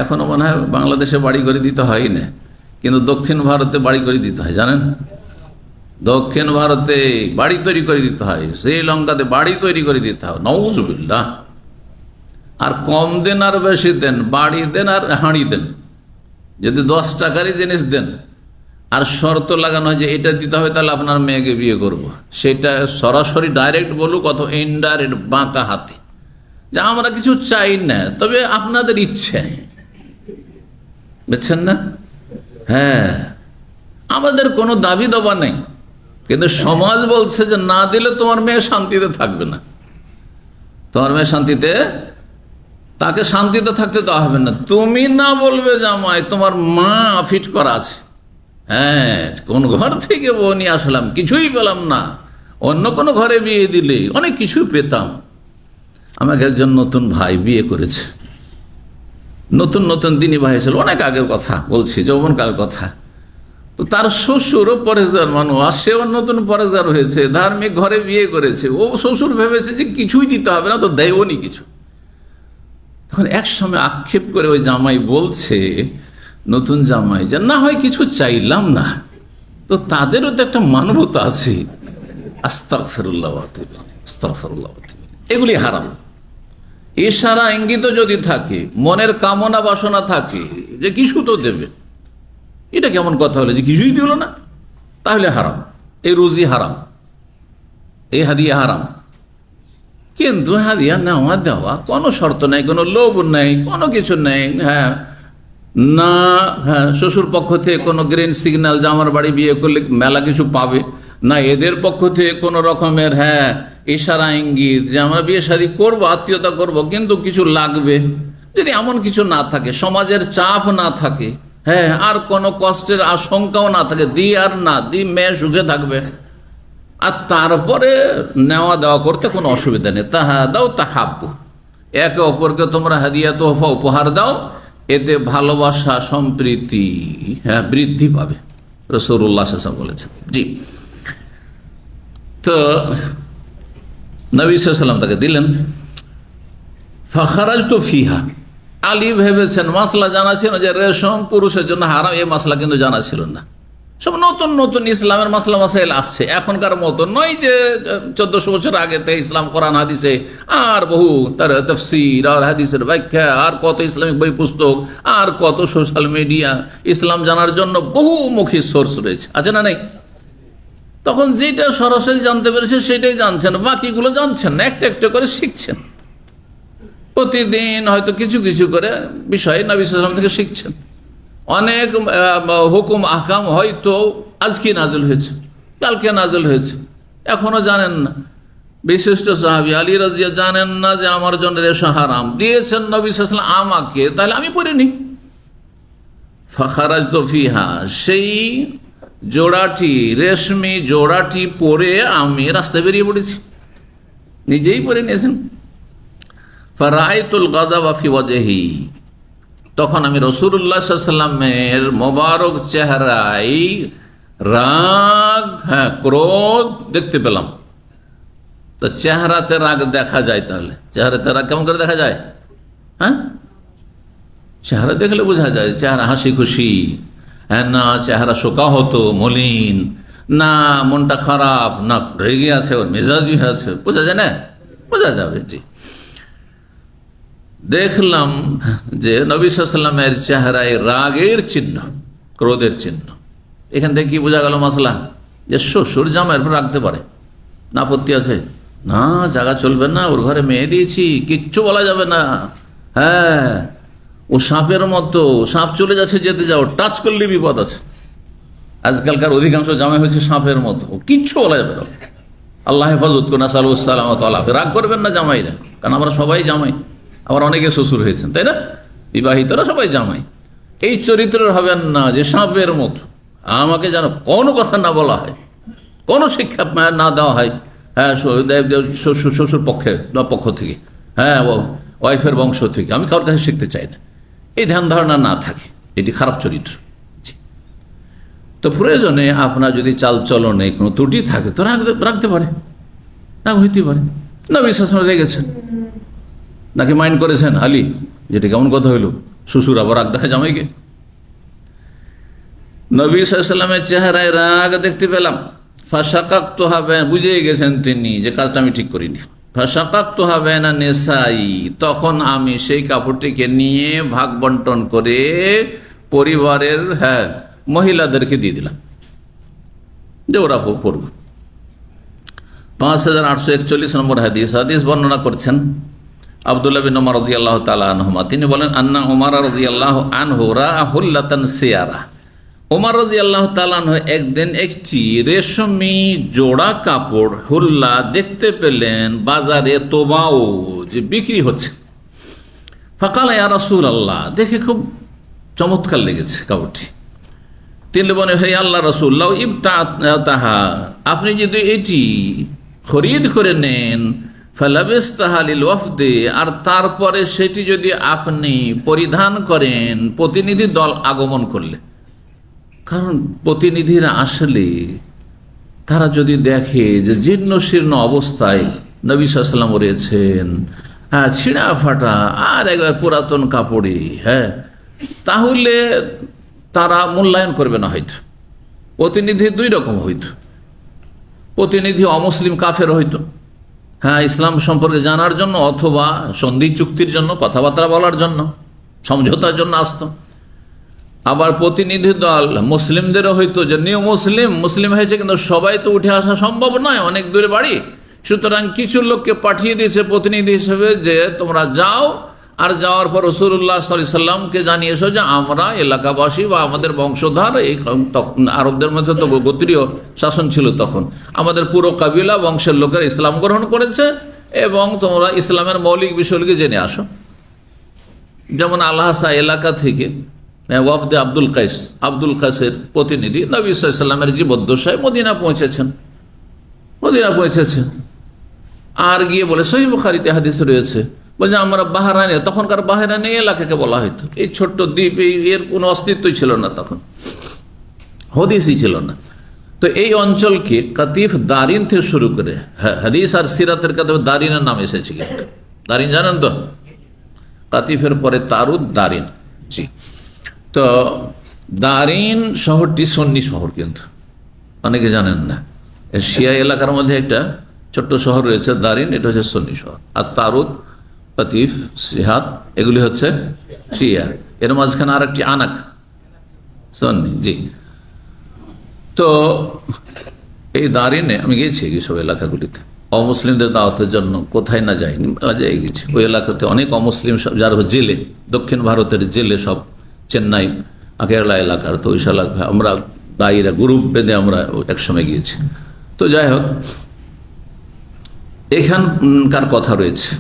এখনো মনে হয় বাংলাদেশে বাড়ি করে দিতে হয় না, কিন্তু দক্ষিণ ভারতে বাড়ি করে দিতে হয়, জানেন? দক্ষিণ ভারতে বাড়ি তৈরি করে দিতে হয়, শ্রীলঙ্কাতে বাড়ি তৈরি করে দিতে হয়। নাউজুবিল্লাহ। আর কম দেন আর বেশি দেন, বাড়ি দেন আর হাঁড়ি দেন, যদি 10 টাকারই জিনিস দেন আর শর্ত লাগানো হয় যে এটা দিতে হবে, তাহলে আপনার মেয়েকে বিয়ে করব, সেটা সরাসরি ডাইরেক্ট বলুক অথবা ইনডাইরেক্ট বাঁকা হাতে, যে আমরা কিছু চাই না, তবে আপনাদের ইচ্ছে, বুঝছেন না? হ্যাঁ, আমাদের কোনো দাবি দাবা নেই, কিন্তু সমাজ বলছে যে না দিলে তোমার মেয়ে শান্তিতে থাকবে না, তোমার মেয়ে শান্তিতে, তাকে শান্তিতে থাকতে দেওয়া হবে না। তুমি না বলবে জামাই তোমার মা ফিট করা আছে, হ্যাঁ কোন ঘর থেকে বউ নিয়ে আসলাম, কিছুই পেলাম না, অন্য কোনো ঘরে বিয়ে দিলে অনেক কিছু পেতাম। আমাকে একজন নতুন ভাই বিয়ে করেছে, নতুন নতুন দিনই ভাই ছিল, অনেক আগের কথা বলছি, যৌবনকালের কথা। তো তার শ্বশুরও পরেশগার মানুষ, আর সেও নতুন পরেশগার হয়েছে, ধার্মিক ঘরে বিয়ে করেছে। ও শ্বশুর ভেবেছে যে কিছুই দিতে হবে না, তো দেয়ও নি কিছু। তখন এক সময় আক্ষেপ করে ওই জামাই বলছে, নতুন জামাই, যে না হয় কিছু চাইলাম না, তো তাদেরও তো একটা মানবতা আছে। আস্তাগফিরুল্লাহ ওয়া আতুবু ইলাইহি, আস্তাগফিরুল্লাহ ওয়া আতুবু ইলাইহি। এগুলি হারাম। ইশারা ইঙ্গিত যদি থাকে, মনের কামনা বাসনা থাকে যে কিছু তো দেবে, এটা কেমন কথা হলো যে কিছুই দিল না, তাহলে হারাম, এই রুজি হারাম, এই হাদিয়া হারাম। কিন্তু হাদিয়া নেওয়া দেওয়া কোনো শর্ত নেই, কোনো লোভ নেই, কোনো কিছু নেই। হ্যাঁ না, হ্যাঁ শ্বশুর পক্ষ থেকে কোনো গ্রিন সিগন্যাল যে আমার বাড়ি বিয়ে করলে মেলা কিছু পাবে না, এদের পক্ষ থেকে কোনো রকমের হ্যাঁ ইশারা ইঙ্গিত যে আমরা বিয়ে শাদী করবো, আত্মীয়তা করব, কিন্তু কিছু লাগবে, যদি এমন কিছু না থাকে, সমাজের চাপ না থাকে, হ্যাঁ আর কোনো কষ্টের আশঙ্কাও না থাকে, দি আর না দি মেয়ে সুখে থাকবে, আর তারপরে নেওয়া দেওয়া করতে কোনো অসুবিধা নেই। তাহা দাও তাহাব্বু, একে অপরকে তোমরা হাদিয়া তোহফা উপহার দাও, এতে ভালোবাসা সম্প্রীতি হ্যাঁ বৃদ্ধি পাবে, রাসূলুল্লাহ সাল্লাল্লাহু আলাইহি ওয়াসাল্লাম বলেছেন। জি, তো নবী সাল্লাল্লাহু আলাইহি ওয়াসাল্লাম তাকে দিলেন। ফাখারাজতু ফিহা, আলী ভেবেছেন, মাসলা জানা ছিল যে রেশম পুরুষের জন্য হারাম, এই মাসলা কিন্তু জানা ছিল না। সব নতুন নতুন ইসলামের মাসলা মাসাইল আসছে, এখনকার মতো নয় যে 1400 বছর আগে থেকে ইসলাম কোরআন হাদিসে আর বহু তার তাফসীর আর হাদিসের ব্যাখ্যা আর কত ইসলামিক বই পুস্তক আর কত সোশ্যাল মিডিয়া, ইসলাম জানার জন্য বহুমুখী সোর্স রয়েছে, আছে না নেই? তখন যেটা সরাসরি জানতে পেরেছে সেটাই জানছেন, বাকিগুলো জানছেন না, একটা একটা করে শিখছেন। প্রতিদিন হয়তো কিছু কিছু করে বিষয় নবী সাল্লাল্লাহু আলাইহি ওয়াসাল্লাম থেকে শিখছেন। অনেক হুকুম আহকাম হয়তো আজকে নাজিল হয়েছে, কালকে নাজিল হয়েছে, এখনো জানেন না। বিশিষ্ট সাহাবী আলী রাদিয়াল্লাহু জানেন না যে আমার জন্য রেশম হারাম, দিয়েছেন নবী সাল্লাল্লাহু আলাইহি ওয়াসাল্লাম আমাকে, তাহলে আমি পরে নি। ফাখারাজতু ফিহা, সেই জোড়াটি, রেশমি জোড়াটি পরে আমি রাস্তায় বেরিয়ে পড়েছি, নিজেই পরে নিয়েছেন। ফারাআইতুল গাযাবা ফি ওয়াজহি, তখন আমি রাসূলুল্লাহ সাল্লাল্লাহু আলাইহি ওয়াসাল্লামের মোবারক চেহারায় রাগ, হ্যাঁ ক্রোধ দেখতে পেলাম। তো চেহারাতে রাগ দেখা যায়, তাহলে চেহারাতে রাগ কেমন করে দেখা যায়? হ্যাঁ, চেহারা দেখলে বোঝা যায় চেহারা হাসি খুশি, হ্যাঁ, না চেহারা শোকাহত মলিন, না মনটা খারাপ, না রেগে আছে, ওর মেজাজি আছে, বোঝা যায় না? বোঝা যাবে। জি, দেখলাম যে নবী সাল্লাল্লাহু আলাইহি ওয়াসাল্লামের চেহারায় রাগের চিহ্ন, ক্রোধের চিহ্ন। এখান থেকে কি বোঝা গেল মাসলা? যে শ্বশুর জামাইয়ের উপর রাখতে পারে, না আপত্তি আছে? না, জায়গা চলবে না, ওর ঘরে মেয়ে দিয়েছি, কিচ্ছু বলা যাবে না। হ্যাঁ, ও সাপের মতো, সাপ চলে যাচ্ছে, যেতে যাও, টাচ করলে বিপদ আছে। আজকালকার অধিকাংশ জামাই হয়েছে সাপের মতো, কিচ্ছু বলা যাবে না। আল্লাহ হেফাজত করুন, সালামত আল্লাহ। রাগ করবেন না জামাইরা, কারণ আমরা সবাই জামাই, আবার অনেকে শ্বশুর হয়েছেন, তাই না? বিবাহিতরা সবাই জামাই। এই চরিত্রের হবেন না যে সাপের মতো। আমাকে যেন কোনো কথা না বলা হয়, কোনো শিক্ষা না দেওয়া হয়, হ্যাঁ, শ্বশুর পক্ষ থেকে, হ্যাঁ, ওয়াইফের বংশ থেকে, আমি কারোর কাছে শিখতে চাই না, এই ধ্যান ধারণা না থাকে, এটি খারাপ চরিত্র। তো প্রয়োজনে আপনার যদি চাল চলনে কোনো ত্রুটি থাকে তো রাখতে পারে, না হইতে পারে। না বিশ্বাস রেগেছেন নাকি মাইন্ড করেছেন আলী, যেটা কেমন কথা হইল, শ্বশুর আবার রাগ দেখা জামাইকে। নবী সাল্লাল্লাহু আলাইহি ওয়াসাল্লামের চেহারায় রাগ দেখতে পেলাম। ফাশাকাকতু হাবেন, বুঝে গেছেন তিনি যে কাজটা আমি ঠিক করিনি। ফাশাকাকতু হাবেনা নিসাই, তখন আমি সেই কাপড়টিকে নিয়ে ভাগ বন্টন করে পরিবারের, হ্যাঁ, মহিলাদেরকে দিয়ে দিলাম যে ওরা পড়ব। 5841 নম্বর হাদিস বর্ণনা করছেন আব্দুল্লাহ বিন উমর রাদিয়াল্লাহু তাআলা আনহুমা। তিনি বলেন, আন্না উমর রাদিয়াল্লাহু আনহু রাআ হুল্লাতান সিয়ারা। উমর রাদিয়াল্লাহু তাআলা আনহু একদিন একটি রেশমি জোড়া কাপড়, হুল্লা, দেখতে পেলেন বাজারে, তোবাও, যে বিক্রি হচ্ছে। ফাকালা ইয়া রাসূলুল্লাহ, দেখে খুব চমৎকার লেগেছে কাপড়টি। তিনি বলে, হে আল্লাহ রাসূল, লাউ ইবতাআতাহা, আপনি যদি এটি খরিদ করে নেন, ফালাবিসতাহা লিল ওয়াফদে, আর তারপরে সেটি যদি আপনি পরিধান করেন প্রতিনিধি দল আগমন করলে। কারণ প্রতিনিধিরা আসলে তারা যদি দেখে যে জীর্ণ শীর্ণ অবস্থায় নবী সাল্লাল্লাহু আলাইহি ওয়াসাল্লাম রয়েছেন, হ্যাঁ, ছিঁড়া ফাটা আর একবার পুরাতন কাপড়ে, হ্যাঁ, তাহলে তারা মূল্যায়ন করবে না। হয়তো প্রতিনিধি দুই রকম হইত, প্রতিনিধি অমুসলিম কাফের হইতো, হ্যাঁ, ইসলাম সম্পর্কে জানার জন্য অথবা সন্ধি চুক্তির জন্য, কথাবার্তা বলার জন্য, সমঝোতার জন্য আসতো। আবার প্রতিনিধি দল মুসলিমদেরও হইতো, যে নিউ মুসলিম হয়েছে, কিন্তু সবাই তো উঠে আসা সম্ভব নয়, অনেক দূরে বাড়ি, সুতরাং কিছু লোককে পাঠিয়ে দিয়েছে প্রতিনিধি হিসেবে যে তোমরা যাও, আর যাওয়ার পর রাসূলুল্লাহ সাল্লাল্লাহু আলাইহি ওয়াসাল্লামকে জানিয়ে এসো যে আমরা এলাকাবাসী বা আমাদের বংশধর, এই আরবদের মধ্যে তো গোত্রীয় শাসন ছিল তখন, আমাদের পুরো কাবিলা বংশের লোকেরা ইসলাম গ্রহণ করেছে, এবং তোমরা ইসলামের মৌলিক বিষয়গুলি জেনে আসো। যেমন আল-হাসা এলাকা থেকে ওয়াফদে আব্দুল কাইসের প্রতিনিধি নবী সাল্লাল্লাহু আলাইহি ওয়াসাল্লামের জীবদ্দশায় মদিনা পৌঁছেছেন। আর গিয়ে বলে, সহিহ বুখারীতে হাদিস রয়েছে, বলছে আমরা বাহরাইনে, তখনকার বাহরাইনে এলাকাকে বলা হয়তো, এই ছোট্ট দ্বীপ, এর কোনো অস্তিত্বই ছিল না তখন, হদিসই ছিল না। তো এই অঞ্চলকে কাতিফ দারিন থেকে শুরু করে, হাদিস আর সিরাতের কাতাবে দারিনের নাম এসেছে। কিন্তু দারিন জানেন তো, কাতিফের পরে তারুদ, দারিন। জি, তো দারিন শহরটি সুন্নি শহর, কিন্তু অনেকে জানেন না। শিয়া এলাকার মধ্যে একটা ছোট্ট শহর রয়েছে দারিন, এটা হচ্ছে সুন্নি শহর। আর তারুদ, কাতিফ, সিহাত, এগুলি হচ্ছে শিয়া। এর মাঝখানে আর একটি আনাক, সুন্নি। জি, তো এই দারিনে আমি গিয়েছি সব এলাকাগুলিতে অমুসলিমদের দাওয়াতের জন্য, কোথায় না যাইনি, যাই গেছি। ওই এলাকাতে অনেক অমুসলিম, যারা জেলে, দক্ষিণ ভারতের জেলে সব, চেন্নাই, কেরালা এলাকার, তো ওই এলাকা আমরা দায়ীরা গ্রুপ বেঁধে আমরা একসময় গিয়েছি। তো যাই হোক, এখানকার কথা রয়েছে।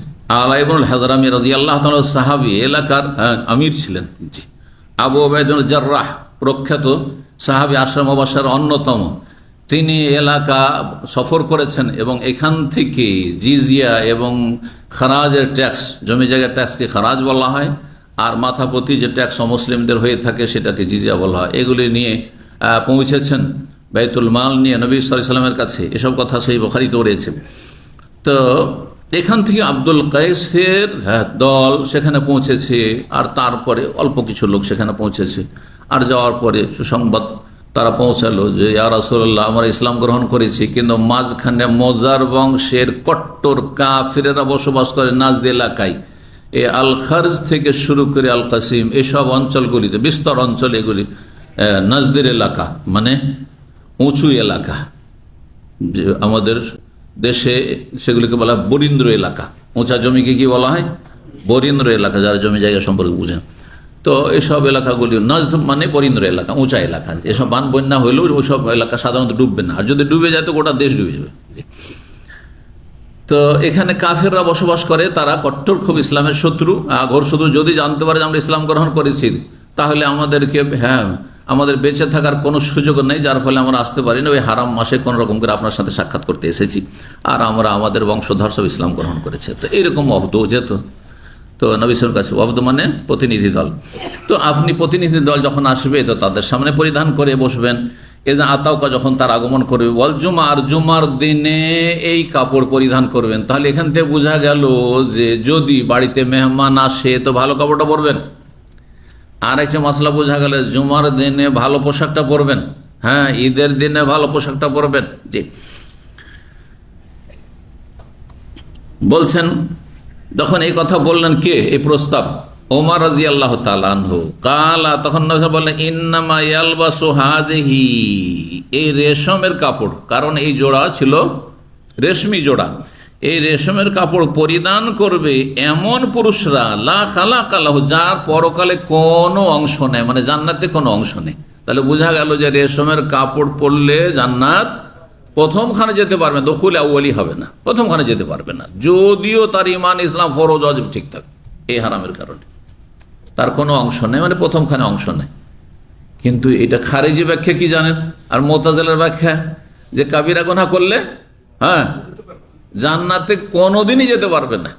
আলা ইবনুল হাযরামী রাদিয়াল্লাহু তাআলা সাহাবী, এলাকার আমির ছিলেন। জি, আবু উবাইদা বিন জাররাহ, প্রখ্যাত সাহাবী, আশরা মুবাশশার অন্যতম। তিনি এলাকা সফর করেছেন এবং এখান থেকে জিজিয়া এবং খারাজের ট্যাক্স, জমি জায়গার ট্যাক্সকে খারাজ বলা হয়, আর মাথাপতি যে ট্যাক্স মুসলিমদের হয়ে থাকে সেটাকে জিজিয়া বলা হয়। এগুলি নিয়ে পৌঁছেছেন বাইতুল মাল নিয়ে নবী সাল্লাল্লাহু আলাইহি ওয়াসাল্লামের কাছে। এসব কথা সহিহ বুখারীতে রয়েছে। তো এখান থেকে আব্দুল কায়েসের দল সেখানে পৌঁছেছে, আর তারপরে অল্প কিছু লোক সেখানে পৌঁছেছে। আর যাওয়ার পরে সুসংবাদ তারা পৌঁছালো যে ইয়া রাসূলুল্লাহ, আমরা ইসলাম গ্রহণ করেছি, কিন্তু মাঝখানে মোজার বংশের কট্টর কাফিরেরা বসবাস করে নাজদ এলাকায়। এই আল খারজ থেকে শুরু করে আল কাসিম এসব অঞ্চলগুলিতে, বিস্তর অঞ্চল এগুলি নাজদের এলাকা, মানে উঁচু এলাকা। যে আমাদের দেশে সেগুলিকে বলা হয় বরিন্দ্র এলাকা। উঁচা জমিকে কি বলা হয়? বরিন্দ্র এলাকা, যারা জমি জায়গা সম্পর্কে বুঝেন। তো এসব এলাকাগুলি নাজদ মানে বরিন্দ্র এলাকা, উঁচা এলাকা। এসব বান বন্যা হইলেও ওইসব এলাকা সাধারণত ডুববে না, আর যদি ডুবে যায় তো গোটা দেশ ডুবে যাবে। তো এখানে কাফেররা বসবাস করে, তারা কট্টর খুব ইসলামের শত্রু, ঘোর শত্রু। যদি জানতে পারে যে আমরা ইসলাম গ্রহণ করেছি, তাহলে আমাদেরকে আমাদের বেঁচে থাকার কোনো সুযোগ নেই, যার ফলে আমরা আসতে পারি না। ওই হারাম মাসে কোনো রকম করে আপনার সাথে সাক্ষাৎ করতে এসেছি, আর আমরা আমাদের বংশধর সব ইসলাম গ্রহণ করেছে। তো এইরকম অবধ যেত। তো নবী সাল্লাল্লাহু আলাইহি ওয়াসাল্লাম, ওয়াফদ মানে প্রতিনিধি দল। তো আপনি প্রতিনিধি দল যখন আসবে তো তাদের সামনে পরিধান করে বসবেন। এদা আতাউকা, যখন তার আগমন করবে, ওয়াল জুমা, আর জুমার দিনে এই কাপড় পরিধান করবেন। তাহলে এখান থেকে বোঝা গেল যে যদি বাড়িতে মেহমান আসে তো ভালো কাপড়টা পরবেন। আর একটা মশলা বোঝা গেল, জুমার দিনে ভালো পোশাকটা পরবেন, ঈদের দিনে ভালো পোশাকটা পরবেন। জি, বলছেন যখন এই কথা বললেন, কে এই প্রস্তাব? ওমর রাদিয়াল্লাহু তাআলা আনহু। কালা, তখন নবী বললেন, ইন্নামা ইয়ালবাসু হাযিহি, এই রেশমের কাপড়, কারণ এই জোড়া ছিল রেশমি জোড়া, এই রেশমের কাপড় পরিধান করবে এমন পুরুষরা, লা খালাকা লাহু, যার পরকালে কোনো অংশ নেই, মানে জান্নাতে কোনো অংশ নেই। তাহলে বোঝা গেল যে রেশমের কাপড় পরলে জান্নাত প্রথমখানে যেতে পারবে, দখুল আউয়ালি হবে না, প্রথমখানে যেতে পারবে না, যদিও তার ইমান ইসলাম ফরজ ওয়াজিব ঠিক থাকে। এই হারামের কারণে তার কোনো অংশ নেই, মানে প্রথমখানে অংশ নেই। কিন্তু এটা খারিজি ব্যাখ্যা কি জানেন? আর মুতাজিলার ব্যাখ্যা যে কাবিরা গুনাহ করলে জান্নাতে কোনোদিনই যেতে পারবে না।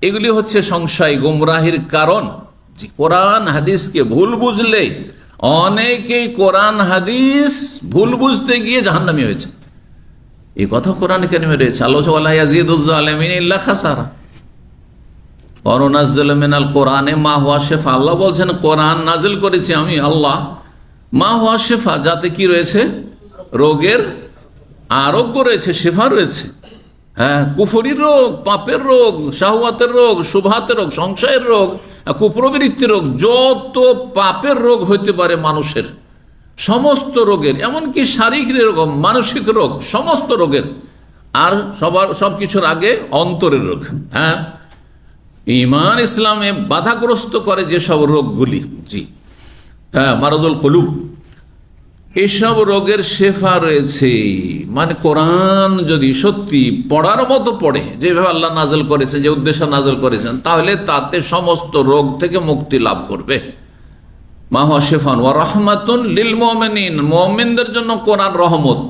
এগুলি হচ্ছে সংশয় গুমরাহির কারণ। যে কোরআন হাদিসকে ভুল বুঝলে অনেকেই কোরআন হাদিস ভুল বুঝতে গিয়ে জাহান্নামী হয়েছে। এই কথা কোরআন কারিমে রয়েছে। আল্লাহ ওয়ালা ইয়াজিদুজ জালিমিন ইল্লা খাসারা ওয়া নুনাজ্জিলু মিনাল কোরআনে মা হুয়া শিফা। আল্লাহ বলছেন কোরআন নাজিল করেছি আমি আল্লাহ, মা হুয়া শিফা, যাতে কি রয়েছে? রোগের আরোগ্য রয়েছে, শিফা রয়েছে। কুফরির রোগ, পাপের রোগ, শাহওয়াতের রোগ, শুবহাতের রোগ, সংশয়ের রোগ, কুপ্রবৃত্তির রোগ, যত পাপের রোগ হইতে পারে মানুষের, সমস্ত রোগের, এমনকি শারীরিক রোগ, মানসিক রোগ, সমস্ত রোগের, আর সবকিছুর আগে অন্তরের রোগ। ঈমান ইসলামে বাধাগ্রস্ত করে যেসব রোগগুলি, জি, মারাদুল কুলুব, এসব রোগের শেফা রয়েছে। মানে কোরআন যদি সত্যি পড়ার মতো পড়ে, যেভাবে আল্লাহ নাজেল করেছেন, যে উদ্দেশ্য নাজেল করেছেন, তাহলে তাতে সমস্ত রোগ থেকে মুক্তি লাভ করবে। মা হুয়া শিফান ওয়া রাহমাতুন লিল মুমিনিন, মুমিনদের জন্য কোরআন রহমত।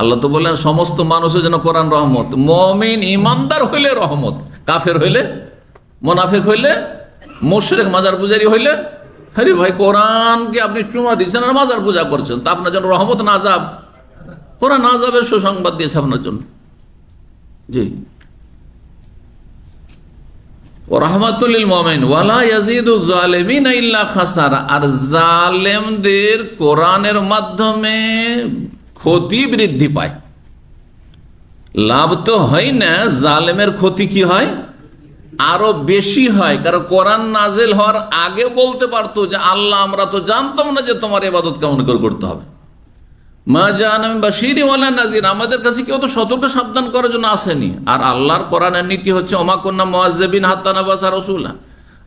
আল্লাহ তো বললেন সমস্ত মানুষের জন্য কোরআন রহমত। মুমিন ইমানদার হইলে রহমত, কাফের হইলে, মুনাফিক হইলে, মুশরিক মাজার পূজারী হইলে, আরে ভাই কোরআনকে আপনি চুমা দিচ্ছেন আর মাজার পূজা করছেন, তা আপনার জন্য রহমত না আযাব? কোরআন আযাবের সুসংবাদ দিয়েছে আপনার জন্য। জি, রাহমাতুল লিল মুমিনিন ওয়ালা ইয়াজিদু যালিমিনা ইল্লা খাসারা। আর জালেমদের কোরআনের মাধ্যমে ক্ষতি বৃদ্ধি পায়, লাভ তো হয় না, জালেমের ক্ষতি কি হয়? আরো বেশি হয়। কারণ কোরআন নাজিল হওয়ার আগে বলতে পারতো যে আল্লাহ, আমরা তো জানতাম না যে তোমার ইবাদত কেমন করে করতে হবে। মা জাআনা মিন বাশীরিন ওয়ালা নাযীর, আমাদের কাছে কেউ তো সতর্ক সাবধান করার জন্য আসেনি। আর আল্লাহর কোরআনের নীতি হচ্ছে ওমা কুন্না মুআযযিবিন হাত্তা নাবাসা রাসূলা,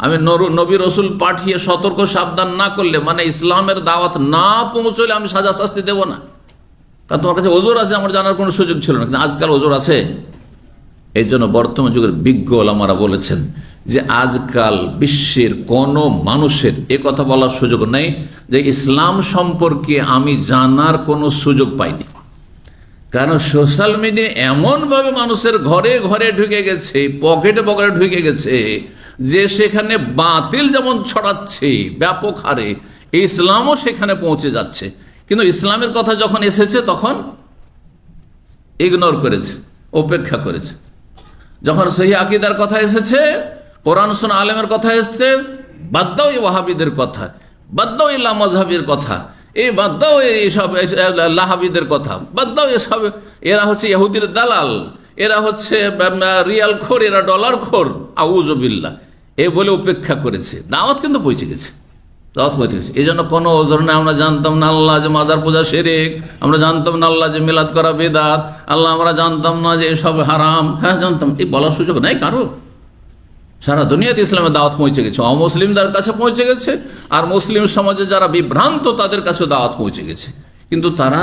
আমি নবী রসুল পাঠিয়ে সতর্ক সাবধান না করলে, মানে ইসলামের দাওয়াত না পৌঁছলে আমি সাজা শাস্তি দেব না। কারণ তোমার কাছে ওজোর আছে, আমার জানার কোনো সুযোগ ছিল না, কিন্তু আজকাল ওজোর আছে। এই জন্য বর্তমান যুগের বিজ্ঞ ওলামারা বলেছেন যে আজকাল বিশ্বের কোনো মানুষের এ কথা বলার সুযোগ নেই যে ইসলাম সম্পর্কে আমি জানার কোনো সুযোগ পাইনি। কারণ সোশ্যাল মিডিয়া এমনভাবে মানুষের ঘরে ঘরে ঢুকে গেছে, পকেটে পকেটে ঢুকে গেছে, যে সেখানে বাতিল যেমন ছড়াচ্ছে ব্যাপক হারে, ইসলামও সেখানে পৌঁছে যাচ্ছে। কিন্তু ইসলামের কথা যখন এসেছে তখন ইগনোর করেছে, উপেক্ষা করেছে। যখন সহি আকীদার কথা এসেছে, কোরআন সুন্নাহ আলেমের কথা এসেছে, বাদ দাও এই ওয়াহাবিদের কথা, বাদ দাও এই লামাযহাবির কথা, এই বাদ দাও এইসব লাহাবিদের কথা, বাদ দাও এসব, এরা হচ্ছে ইহুদির দালাল, এরা হচ্ছে রিয়াল খোর, এরা ডলার খোর, আউযু বিল্লাহ, এ বলে উপেক্ষা করেছে। দাওয়াত কিন্তু পৌঁছে গেছে, দাওয়াত পৌঁছে গেছে। এই জন্য কোনো ওজর নেই। আমরা জানতাম না আল্লাহ যে মাজার পূজা শিরক, আমরা জানতাম না আল্লাহ যে মিলাদ করা বেদাত, আল্লাহ আমরা জানতাম না যে এসব হারাম। হ্যাঁ জানতাম, এই বলার সুযোগ নেই কারো। সারা দুনিয়াতে ইসলামের দাওয়াত পৌঁছে গেছে, অমুসলিমদের কাছে পৌঁছে গেছে, আর মুসলিম সমাজে যারা বিভ্রান্ত তাদের কাছে দাওয়াত পৌঁছে গেছে, কিন্তু তারা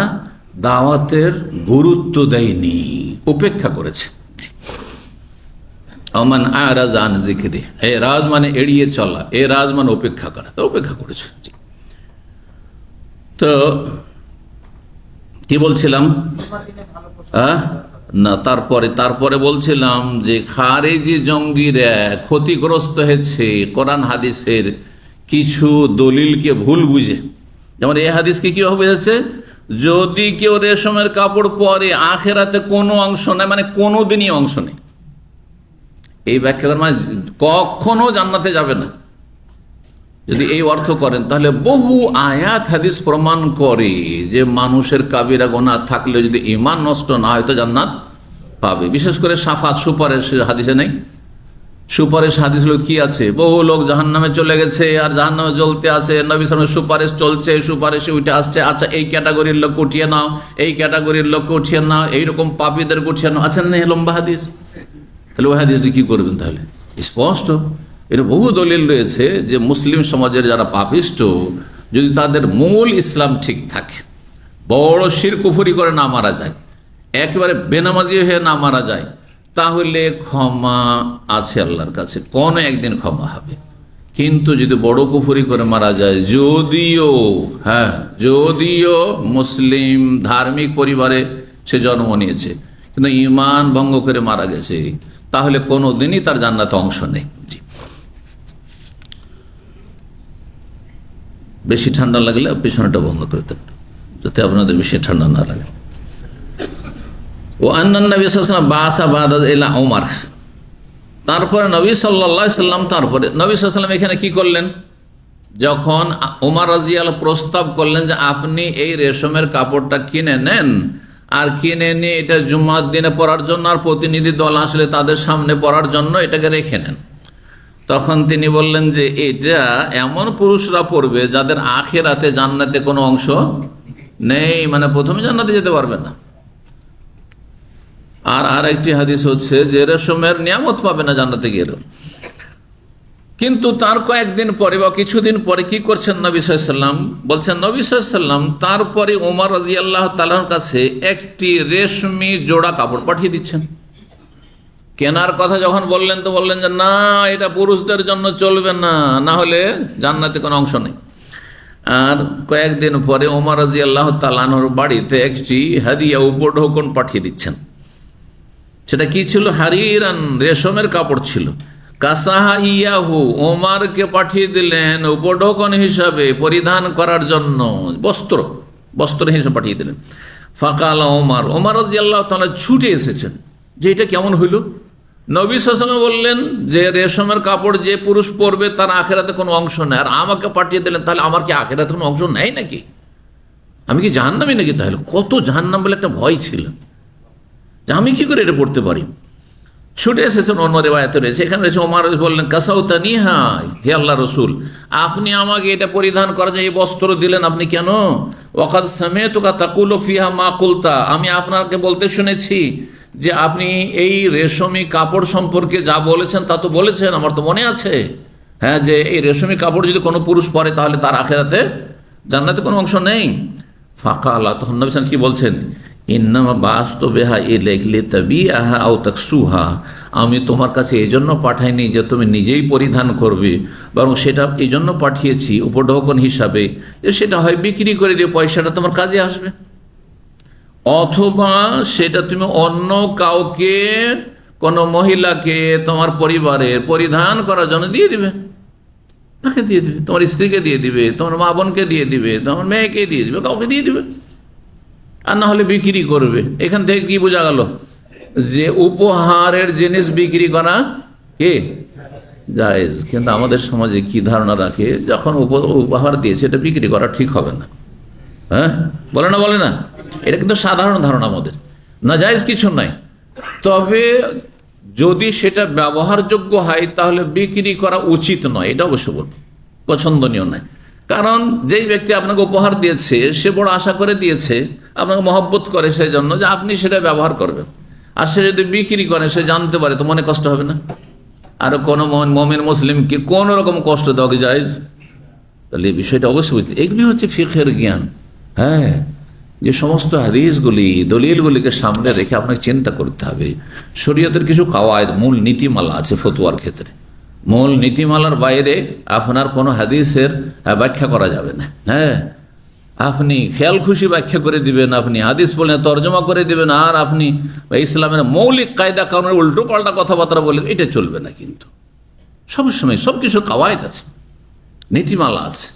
দাওয়াতের গুরুত্ব দেয়নি, উপেক্ষা করেছে। আমান আরাযা আন যিকরি, এরাজ মানে এড়িয়ে চলা, এরাজ মানে উপেক্ষা করা, তো উপেক্ষা করেছে। তো কি বলছিলাম না, তারপরে বলছিলাম যে খারেজি জঙ্গিরা ক্ষতিগ্রস্ত হয়েছে কোরআন হাদিসের কিছু দলিলকে ভুল বুঝে। যেমন এই হাদিসকে কিভাবে বুঝেছে, যদি কেউ রেশমের কাপড় পরে আখেরাতে কোনো অংশ নেই, মানে কোনো দিনই অংশ নেই, এই ব্যাখ্যা মানে কখনো জান্নাতে যাবে না। যদি এই অর্থ করেন তাহলে বহু আয়াত হাদিস প্রমাণ করে যে মানুষের কাবিরা গুনাহ থাকলে যদি ঈমান নষ্ট না হয় তো জান্নাত পাবে। বিশেষ করে শাফাত, সুপারিশ হাদিসে নেই? সুপারিশ হাদিসগুলো কি আছে? বহু লোক জাহান্নামে চলে গেছে আর জাহান্নামে জ্বলতে আছে, নবী সাল্লাল্লাহু আলাইহি ওয়াসাল্লামের সুপারিশ চলছে, সুপারিশে উঠে আসছে, আচ্ছা এই ক্যাটাগরির লোক উঠিয়ে নাও, এই ক্যাটাগরির লোক উঠিয়ে নাও, এইরকম পাপীদের উঠিয়ে নাও, আছেন না লম্বা হাদিস? তাহলে ওই হাদিসটি কি করবেন? তাহলে স্পষ্ট এর বহু দলিল রয়েছে যে মুসলিম সমাজের যারা পাপিষ্ট, যদি তাদের মূল ইসলাম ঠিক থাকে, বড় শিরক কুফরি করে না মারা যায়, একেবারে বেনামাজি হয়ে না মারা যায়, তাহলে ক্ষমা আছে আল্লাহর কাছে, কোন একদিন ক্ষমা হবে। কিন্তু যদি বড় কুফরি করে মারা যায়, যদিও মুসলিম ধার্মিক পরিবারে সে জন্ম নিয়েছে, কিন্তু ঈমান ভঙ্গ করে মারা গেছে, তাহলে কোনোদিনই তার জান্নাতে অংশ নেই। বেশি ঠান্ডা লাগলে পিছনেটা বন্ধ করে দেন, যাতে আপনাদের বেশি ঠান্ডা না লাগে। ও আন্নান নবী সাল্লাল্লাহু আলাইহি ওয়াসাল্লাম বাসা বাদা ইলা উমর, তারপরে নবী সাল্লাল্লাহু আলাইহি ওয়াসাল্লাম, তারপরে নবী সাল্লাল্লাহু আলাইহি ওয়াসাল্লাম এখানে কি করলেন, যখন উমর রাদিয়াল্লাহু প্রস্তাব করলেন যে আপনি এই রেশমের কাপড়টা কিনে নেন, আর কিনে নিয়ে এটা জুম্মার দিনে পরার জন্য, আর প্রতিনিধি দল আসলে তাদের সামনে পরার জন্য এটাকে রেখে নেন, তখন তিনি বললেন যে এটা এমন পুরুষরা পড়বে যাদের আখিরাতে জান্নাতে কোনো অংশ নেই, মানে প্রথমে জান্নাতে যেতে পারবে না। আর একটি হাদিস হচ্ছে যে রেশমের নিয়ামত পাবে না জান্নাতে গিয়ে। কিন্তু তার কয়েকদিন পরে বা কিছুদিন পরে কি করছেন নবী সাল্লাল্লাহু আলাইহি ওয়াসাল্লাম, বলছেন নবী সাল্লাল্লাহু আলাইহি ওয়াসাল্লাম তারপরে ওমর রাদিয়াল্লাহু তাআলার কাছে একটি রেশমি জোড়া কাপড় পাঠিয়ে দিচ্ছেন। কেনার কথা যখন বললেন তো বললেন যে না, এটা পুরুষদের জন্য চলবে না, না হলে জান্নাতে কোনো অংশ নেই। আর কয়েকদিন পরে ওমর রাদিয়াল্লাহু তাআলার বাড়িতে একটি হাদিয়া উপঢৌকন পাঠিয়ে দিচ্ছেন। সেটা কি ছিল? হারিরান, রেশমের কাপড় ছিল। কাসাহা ইয়াহু, ওমরকে পাঠিয়ে দিলেন উপঢৌকন হিসাবে, পরিধান করার জন্য, বস্ত্র হিসেবে পাঠিয়ে দিলেন। ফাকাল ওমর রাদিয়াল্লাহু তাআলা ছুটে এসেছেন যে এটা কেমন হইল। নবী সাল্লাল্লাহু আলাইহি ওয়াসাল্লাম বললেন যে রেশমের কাপড় যে পুরুষ পরবে তার আখিরাতে কোনো অংশ নেই, আর আমাকে পাঠিয়ে দিলেন, তাহলে আমার কি আখিরাতে কোনো অংশ নেই নাকি? আমি কি জাহান্নামী নাকি? তাহলে কত জাহান্নাম বলে একটা ভয় ছিল যে আমি কি করে এটা পড়তে পারি। ছুটে এসেছেন, অন্য রিওয়ায়াতে রয়েছে, এখানে রয়েছে ওমর বললেন কাসাউতানি, হাই হে আল্লাহ রসুল, আপনি আমাকে এটা পরিধান করার জন্য এই বস্ত্র দিলেন, আপনি কেন? ওয়াকাদ সামি'তুকা তাকুলু ফিহা মা কুলতা, আমি আপনাকে বলতে শুনেছি যে আপনি এই রেশমি কাপড় সম্পর্কে যা বলেছেন তা তো বলেছেন, আমার তো মনে আছে, হ্যাঁ, যে এই রেশমি কাপড় যদি কোনো পুরুষ পরে তাহলে তার আখিরাতে জান্নাতে কোনো অংশ নেই। ফাকালা, তখন নবী সাল্লাল্লাহু আলাইহি ওয়াসাল্লাম কি বলছেন? ইন্নামা বাস্তু বেহা ইলাইকা লিতাবিআহা আও তাকসুহা, আমি তোমার কাছে এই জন্য পাঠাইনি যে তুমি নিজেই পরিধান করবে, বরং সেটা এই জন্য পাঠিয়েছি উপঢৌকন হিসাবে যে সেটা হয় বিক্রি করে দিয়ে পয়সাটা তোমার কাজে আসবে, অথবা সেটা তুমি অন্য কাউকে, কোনো মহিলাকে তোমার পরিবারের পরিধান করার জন্য দিয়ে দিবে, তাকে দিয়ে দিবে, তোমার স্ত্রীকে দিয়ে দিবে, তোমার মা বোনকে দিয়ে দিবে, তোমার মেয়েকে দিয়ে দিবে, কাউকে দিয়ে দিবে, আর না হলে বিক্রি করবে। এখান থেকে কি বোঝা গেল? যে উপহারের জিনিস বিক্রি করা কি জায়েজ, কিন্তু আমাদের সমাজে কি ধারণা রাখে, যখন উপহার দিয়েছে এটা বিক্রি করা ঠিক হবে না। হ্যাঁ, বলে না, এটা কিন্তু সাধারণ ধারণা আমাদের। না, জায়েজ কিছু নাই, তবে যদি সেটা ব্যবহারযোগ্য হয় তাহলে বিক্রি করা উচিত নয়, এটা অবশ্য বলবো, পছন্দনীয় নয়। কারণ যেই ব্যক্তি আপনাকে উপহার দিয়েছে সে বড় আশা করে দিয়েছে, আপনাকে মহব্বত করে সেই জন্য যে আপনি সেটা ব্যবহার করবেন, আর সে যদি বিক্রি করে সে জানতে পারে তো মনে কষ্ট হবে না? আর কোনো মুমিন মুসলিমকে কোন রকম কষ্ট দেওয়া কি জায়েজ? তাহলে এই বিষয়টা অবশ্যই বুঝতে, এগুলি হচ্ছে ফিকহের জ্ঞান। হ্যাঁ, যে সমস্ত হাদিসগুলি দলিলগুলিকে সামনে রেখে আপনাকে চিন্তা করতে হবে। শরীয়তের কিছু কাওয়ায়েদ, মূল নীতিমালা আছে ফতোয়ার ক্ষেত্রে। মূল নীতিমালার বাইরে আপনার কোনো হাদিসের ব্যাখ্যা করা যাবে না। হ্যাঁ, আপনি খেয়াল খুশি ব্যাখ্যা করে দিবেন, আপনি হাদিস বলে তর্জমা করে দিবেন, আর আপনি ইসলামের মৌলিক কায়দা কানুনের উল্টো পাল্টা কথাবার্তা বললেন, এটা চলবে না। কিন্তু সবসময় সব কিছু কাওয়ায়েদ আছে, নীতিমালা আছে।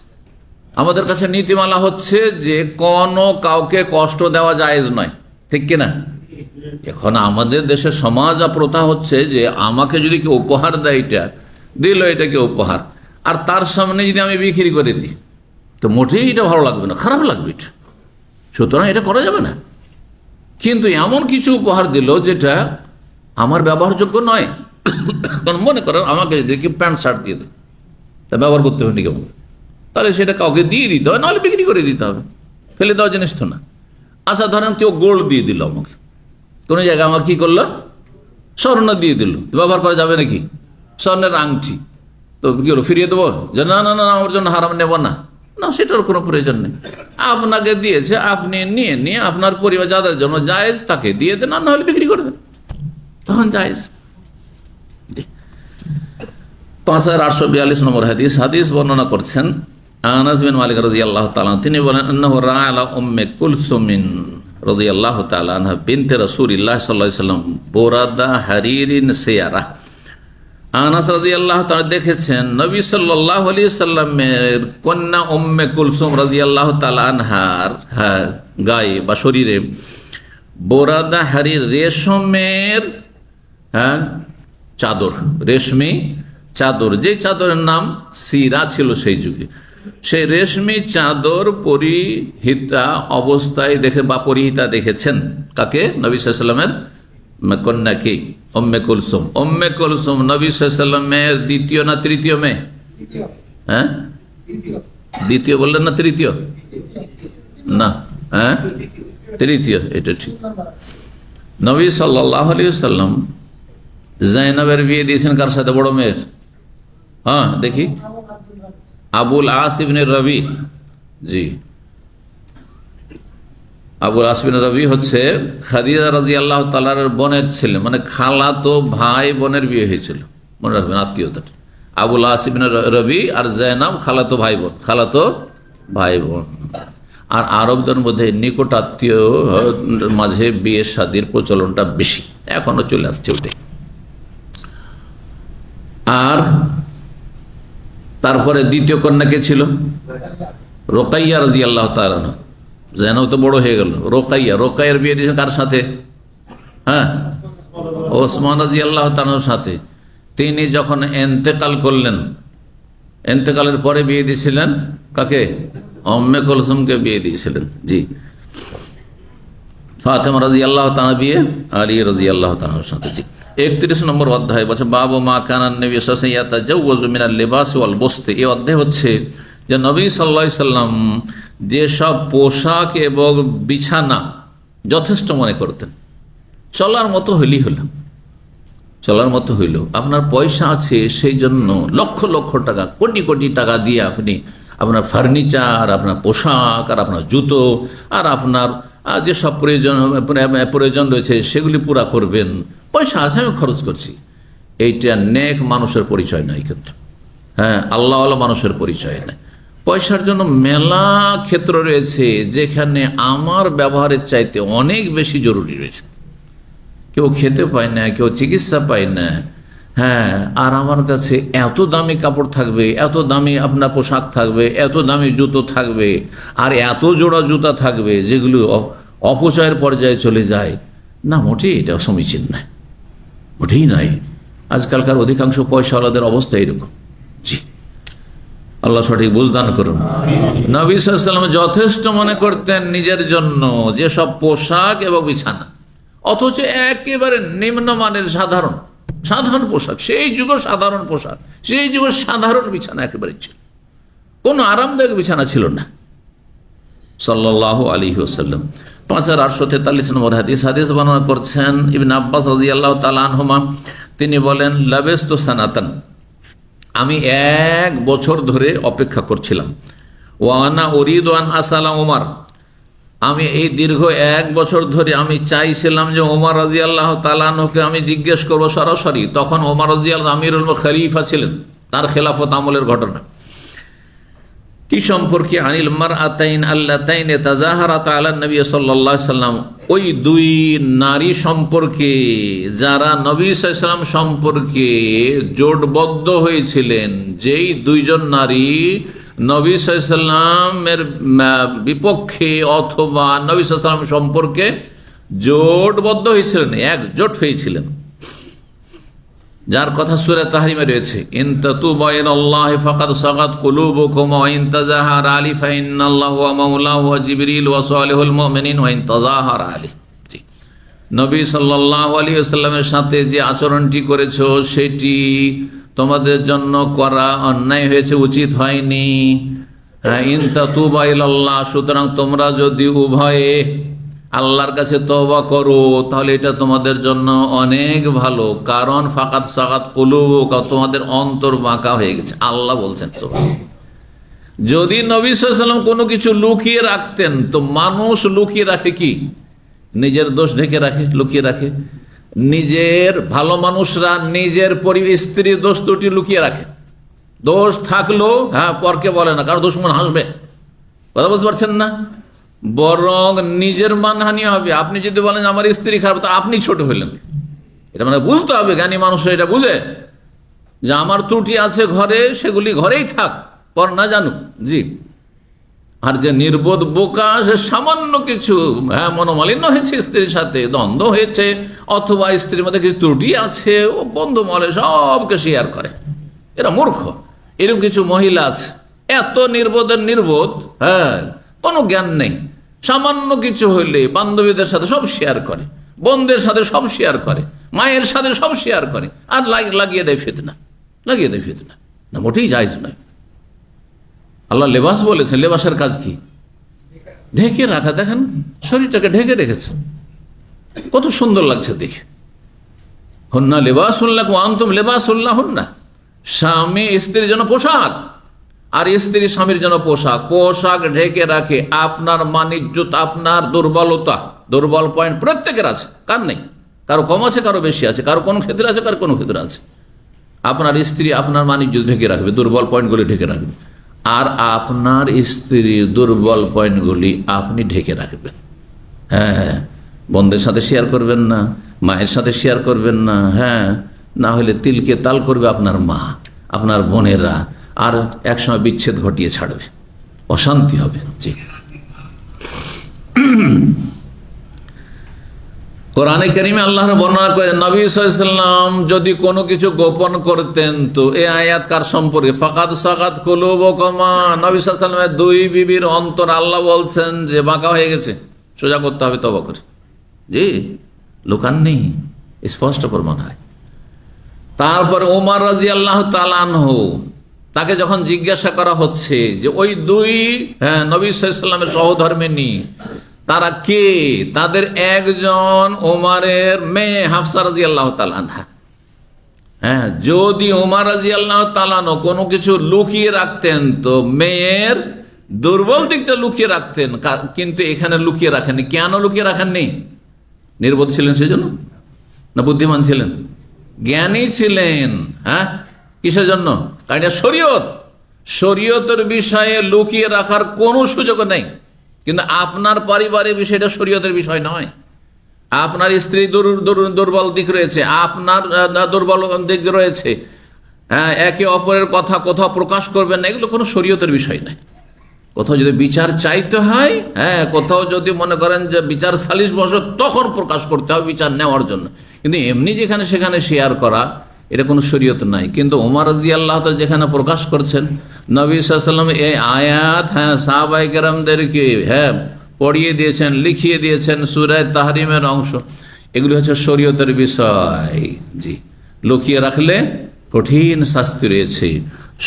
আমাদের কাছে নীতিমালা হচ্ছে যে কোনো কাউকে কষ্ট দেওয়া জায়েজ নয়, ঠিক কিনা? এখন আমাদের দেশের সমাজ আর প্রথা হচ্ছে যে আমাকে যদি কেউ উপহার দেয়, এটা দিল, এটাকে উপহার, আর তার সামনে যদি আমি বিক্রি করে দিই তো মোটেই এটা ভালো লাগবে না, খারাপ লাগবে এটা, সুতরাং এটা করা যাবে না। কিন্তু এমন কিছু উপহার দিল যেটা আমার ব্যবহারযোগ্য নয়, কারণ মনে করেন আমাকে যদি কি প্যান্ট শার্ট দিয়ে দেয়, তা ব্যবহার করতে হবে কেমন, তাহলে সেটা কাউকে দিয়ে দিতে হবে, নাহলে বিক্রি করে দিতে হবে, ফেলে দেওয়া জিনিস তো না। আচ্ছা, ধরেন কেউ গোল্ড দিয়ে দিল আমাকে, কোনো জায়গায় আমার কি করলো, স্বর্ণ দিয়ে দিল, ব্যবহার করা যাবে নাকি? স্বর্ণের আংটি, তো কি হলো, ফিরিয়ে দেবো যে না না না আমার জন্য হারাম নেব না? না, সেটার কোনো প্রয়োজন নেই। আপনাকে দিয়েছে, আপনি নিয়ে নিয়ে আপনার পরিবার যাদের জন্য জায়েজ তাকে দিয়ে দেন, আর না হলে বিক্রি করে দেন, তখন জায়েজ। 5842 নম্বর হাদিস। হাদিস বর্ণনা করছেন আনাস বিন মালিক রাদিয়াল্লাহু তাআলা, তিনি বলেন আন্নাহু রাআ আলা উম্মে কুলসুমিন রাদিয়াল্লাহু তাআলা আনহা বিনতে রাসূলিল্লাহ সাল্লাল্লাহু আলাইহি ওয়াসাল্লাম বুরাদা হারিরিন সিয়ারা। আনাস রাদিয়াল্লাহু তাআলা দেখেছেন নবী সাল্লাল্লাহু আলাইহি সাল্লামের কন্যা উম্মে কুলসুম রাদিয়াল্লাহু তাআলা আনহার গায়ে বা শরীরে বোরাদা হারির, রেশমের চাদর, রেশমি চাদর, যে চাদরের নাম সিরা ছিল সেই যুগে, সেই রেশমি চাদর পরিহিতা অবস্থায় দেখে বা পরিহিতা দেখেছেন। কাকে? নবী সাল্লাল্লাহু আলাইহি সাল্লামের কন্যাকে উম্মে কুলসুম। উম্মে কুলসুম নবী সাল্লাল্লাহু আলাইহি সাল্লামের দ্বিতীয় না তৃতীয় মেয়ে? হ্যাঁ, দ্বিতীয় বললেন না তৃতীয়? না, হ্যাঁ তৃতীয়, এটা ঠিক। নবী সাল্লাল্লাহু আলাইহি সাল্লাম জাইনাবের বিয়ে দিয়েছেন কার সাথে? বড় মেয়ের, হ্যাঁ দেখি, আবুল আস ইবনে রবি। জি, আবুল আস ইবনে রবি হচ্ছে খাদিজা রাদিয়াল্লাহু তাআলার বোনের ছেলে, মানে খালাতো ভাই বোনের বিয়ে হয়েছিল, মনে রাখবেন আত্মীয়তা। আবুল আস ইবনে রবি আর জাইনাব খালাতো ভাই বোন, খালাতো ভাই বোন। আর আরবদের মধ্যে নিকট আত্মীয় মাঝে বিয়ে শাদীর প্রচলনটা বেশি, এখনো চলে আসছে ওটাই। আর তারপরে দ্বিতীয় কন্যা কে ছিল? রোকাইয়া রাদিয়াল্লাহু তাআলা। জাইনাব তো বড় হয়ে গেল। রোকাইয়া, রোকাইয়ার বিয়ে দিয়েছেন কার সাথে? হ্যাঁ, ওসমান রাদিয়াল্লাহু তাআলার সাথে। তিনি যখন ইন্তেকাল করলেন, ইন্তেকালের পরে বিয়ে দিয়েছিলেন কাকে? উম্মে কুলসুমকে বিয়ে দিয়েছিলেন। জি, ফাতেমা রাদিয়াল্লাহু তাআলা বিয়ে আলী রাদিয়াল্লাহু তাআলার সাথে। জি, 31 নম্বর অধ্যায় বলছে বাবু মা কানান নবী সাল্লাল্লাহু আলাইহি ওয়াসাল্লাম ইয়াতাজাওয়াজু মিনাল লিবাস ওয়াল বস্তি। এই অধ্যায় হচ্ছে যে নবী সাল্লাল্লাহু আলাইহি ওয়াসাল্লাম যেসব পোশাক এবং বিছানা যথেষ্ট মনে করতেন, চলার মতো হইলেই হলো, চলার মতো হইল। আপনার পয়সা আছে সেই জন্য লক্ষ লক্ষ টাকা, কোটি কোটি টাকা দিয়ে আপনি আপনার ফার্নিচার, আপনার পোশাক, আর আপনার জুতো, আর আপনার যেসব প্রয়োজন রয়েছে সেগুলি পুরা করবেন। পয়সা আছে, আমি খরচ করছি, এইটা নেক মানুষের পরিচয় নয়। কিন্তু হ্যাঁ, আল্লাহওয়ালা মানুষের পরিচয় নয়। পয়সার জন্য মেলা ক্ষেত্র রয়েছে যেখানে আমার ব্যবহারের চাইতে অনেক বেশি জরুরি রয়েছে। কেউ খেতে পায় না, কেউ চিকিৎসা পায় না। হ্যাঁ, আর আমার কাছে এত দামি কাপড় থাকবে, এত দামি আপনার পোশাক থাকবে, এত দামি জুতো থাকবে, আর এত জোড়া জুতা থাকবে যেগুলো অপচয়ের পর্যায়ে চলে যায়, না, মোটেই এটা সমীচীন নয়, মোটেই নয়। আজকালকার অধিকাংশ পয়সাওয়ালাদের অবস্থা এরকম। জি, আল্লাহ সঠিক বুঝদান করুন। নবী সাল্লাল্লাহু আলাইহি ওয়াসাল্লাম যথেষ্ট মনে করতেন নিজের জন্য যেসব পোশাক এবং বিছানা, অথচ একেবারে নিম্নমানের সাধারণ পোশাক, সেই যুগে সাধারণ পোশাক, সেই যুগে সাধারণ বিছানা একেবারে ছিল, কোনো আরামদায়ক বিছানা ছিল না সাল্লাল্লাহু আলাইহি ওয়াসাল্লাম। 5843 নম্বর হাদিস বর্ণনা করছেন ইবনে আব্বাস রাদিয়াল্লাহু তাআলা আনহুমা, তিনি বলেন, লাবিস্তু সানাতান, আমি 1 বছর ধরে অপেক্ষা করছিলাম, ওয়া আনা উরিদু আন আসালা উমর, আমি এই দীর্ঘ 1 বছর ধরে আমি চাইছিলাম যে ওমর রাদিয়াল্লাহু তাআলা আনহুকে আমি জিজ্ঞেস করব সরাসরি। তখন ওমর রাদিয়াল্লাহু আমিরুল খলিফা ছিলেন, তার খেলাফত আমলের ঘটনা কি সম্পর্কে, আনিল মারআতাইন আল্লাতাইন তাযাহারাত আলা নবী সাল্লাল্লাহু আলাইহি ওয়াসাল্লাম, ওই 2 নারী সম্পর্কে যারা নবী সাল্লাল্লাহু আলাইহি ওয়াসাল্লাম সম্পর্কে জোটবদ্ধ হয়েছিলেন, যেই 2 জন নারী নবী সাল্লাল্লাহু আলাইহি ওয়াসাল্লামের বিপক্ষে অথবা নবী সাল্লাল্লাহু আলাইহি ওয়াসাল্লাম সম্পর্কে জোটবদ্ধ হয়েছিলেন, একজোট হয়েছিলেন, যার কথা সূরা তাহরিমে রয়েছে, ইন তাতুবা ইলাল্লাহি ফাকাদ সাগাত কুলুবুকুম ওয়া ইন তাযাহারা আলি ফা ইন্নাল্লাহু ওয়া মাওলাহু ওয়া জিবরিল ওয়া সালিহুল মুমিনিন ওয়া ইন তাযাহারা আলি। নবী সাল্লাল্লাহু আলাইহি ওয়াসাল্লামের সাথে যে আচরণটি করেছো সেটি তোমাদের জন্য করা অন্যায় হয়েছে, উচিত হয়নি। ইন তাতুবা ইলাল্লাহ, সুতরাং তোমরা যদি উভয়ে আল্লাহর কাছে তওবা করো তাহলে এটা তোমাদের জন্য অনেক ভালো, কারণ ফাকাত সাগাত কুলুবুকা, তোমাদের অন্তর বাঁকা হয়ে গেছে, আল্লাহ বলছেন। যদি নবী সাল্লাল্লাহু আলাইহি ওয়াসাল্লাম কোনো কিছু লুকিয়ে রাখতেন, তো মানুষ লুকিয়ে রাখে কি? নিজের দোষ ঢেকে রাখে, লুকিয়ে রাখে। নিজের ভালো মানুষরা নিজের স্ত্রীর দোষ দুটি লুকিয়ে রাখে, দোষ থাকলো পরকে বলে না, কারণ দুশমন হাসবে, কথা বুঝতে পারছেন না? বরং নিজের মানহানি হবে। আপনি যদি বলেন আমার স্ত্রী খারাপ, তো আপনি ছোট হইলেন, এটা মানে বুঝতে হবে। জ্ঞানী মানুষ এটা বুঝে যে আমার ত্রুটি আছে ঘরে, সেগুলি ঘরেই থাক, পর না জানুক। জি, আর যে নির্বোধ বোকা, সে সামান্য কিছু মনোমালিন্য হয়েছে, স্ত্রীর সাথে দ্বন্দ্ব হয়েছে, অথবা স্ত্রীর মধ্যে কিছু ত্রুটি আছে, ও বন্ধু মহলে সবকে শেয়ার করে, এরা মূর্খ। এরকম কিছু মহিলা আছে এত নির্বোধের নির্বোধ, কোনো জ্ঞান নেই, সামান্য কিছু হইলে বান্ধবীদের সাথে সব শেয়ার করে, বোনদের সাথে সব শেয়ার করে, মায়ের সাথে সব শেয়ার করে, আর লাগিয়ে দেয় ফিতনা, না, মোটেই জায়েজ নয়। আল্লাহ লেবাস বলেছেন, লেবাসের কাজ কি? ঢেকে রাখা। দেখেন শরীরটাকে ঢেকে রেখেছে, কত সুন্দর লাগছে দেখে। হুন্না লেবাসুল্লাহ ওয়া আনতুম লেবাসুল্লাহুন্না, স্বামী স্ত্রীর জন্য পোশাক, আর স্ত্রী স্বামীর জন্য পোশাক। পোশাক ঢেকে রাখে আপনার মানিজ্যত, আপনার দুর্বলতা, দুর্বল পয়েন্ট প্রত্যেকের আছে, কার নেই? কারো কম আছে, কারো বেশি আছে, কারো কোনো ক্ষেত্রে আছে, কারো কোনো ক্ষেত্রে আছে। আপনার স্ত্রী আপনার মানিজ্য ঢেকে রাখবে, দুর্বল পয়েন্টগুলি ঢেকে রাখবে, আর আপনার স্ত্রীর দুর্বল পয়েন্টগুলি আপনি ঢেকে রাখবেন। বোনদের সাথে শেয়ার করবেন না, মায়ের সাথে শেয়ার করবেন না, না হলে তিলকে তাল করবে আপনার মা, আপনার বোনেরা, আর একসময় বিচ্ছেদ ঘটিয়ে ছাড়বে, অশান্তি হবে। জি, কোরআনে কারিমে আল্লাহর বর্ণনা করে, নবী সাল্লাল্লাহু আলাইহি ওয়াসাল্লাম যদি কোনো কিছু গোপন করতেন, তো এই আয়াত কার সম্পর্কে? ফাকাদ সাগাত কুলুবুকুমা, নবী সাল্লাল্লাহু আলাইহি ওয়াসাল্লামের 2 বিবির অন্তর আল্লাহ বলছেন যে বাঁকা হয়ে গেছে, সোজা করতে হবে তওবা করে। জি, লুকান নেই, স্পষ্ট প্রমাণ হয়। তারপরে ওমর রাদিয়াল্লাহু তাআলা আনহু, তাকে যখন জিজ্ঞাসা করা হচ্ছে যে ওই 2 নবী সাল্লাল্লাহু আলাইহি ওয়াসাল্লামের সহধর্মিণী তারা কে, তাদের একজন ওমরের মেয়ে হাফসা রাদিয়াল্লাহু তাআলা আনহা। যদি ওমর রাদিয়াল্লাহু তাআলা আনহু কোনো কিছু লুকিয়ে রাখতেন, তো মেয়ের দুর্বল দিকটা লুকিয়ে রাখতেন, কিন্তু এখানে লুকিয়ে রাখেননি। কেন লুকিয়ে রাখেননি? নির্বোধ ছিলেন সেজন্য, না বুদ্ধিমান ছিলেন? জ্ঞানী ছিলেন। কিসের জন্য? কারণ এটা শরীয়তের বিষয়ে লুকিয়ে রাখার কোনো সুযোগ নেই। কিন্তু আপনার পারিবারিক বিষয়টা শরীয়তের বিষয় নয়। আপনার স্ত্রী দুর্বল দিক রয়েছে, আপনার দুর্বল দিক রয়েছে, একে অপরের কথা কোথাও প্রকাশ করবেন না, এগুলো কোনো শরীয়তের বিষয় নয়। কোথাও যদি বিচার চাইতে হয়, হ্যাঁ, কোথাও যদি মনে করেন যে বিচার সালিশ বসে, তখন প্রকাশ করতে হবে বিচার নেওয়ার জন্য। কিন্তু এমনি যেখানে সেখানে শেয়ার করা, এটা কোনো শরীয়ত নাই। কিন্তু ওমর রাদিয়াল্লাহু তাআলা যেখানে প্রকাশ করছেন, নবী সাল্লাল্লাহু আলাইহি ওয়াসাল্লাম এই আয়াত, হ্যাঁ, সাহাবায়ে কেরামদেরকে, হ্যাঁ, পড়িয়ে দিয়েছেন, লিখিয়ে দিয়েছেন, সূরা তাহরিমের অংশ। এগুলি হচ্ছে শরীয়তের বিষয়। জি, লুকিয়ে রাখলে কঠিন শাস্তি রয়েছে।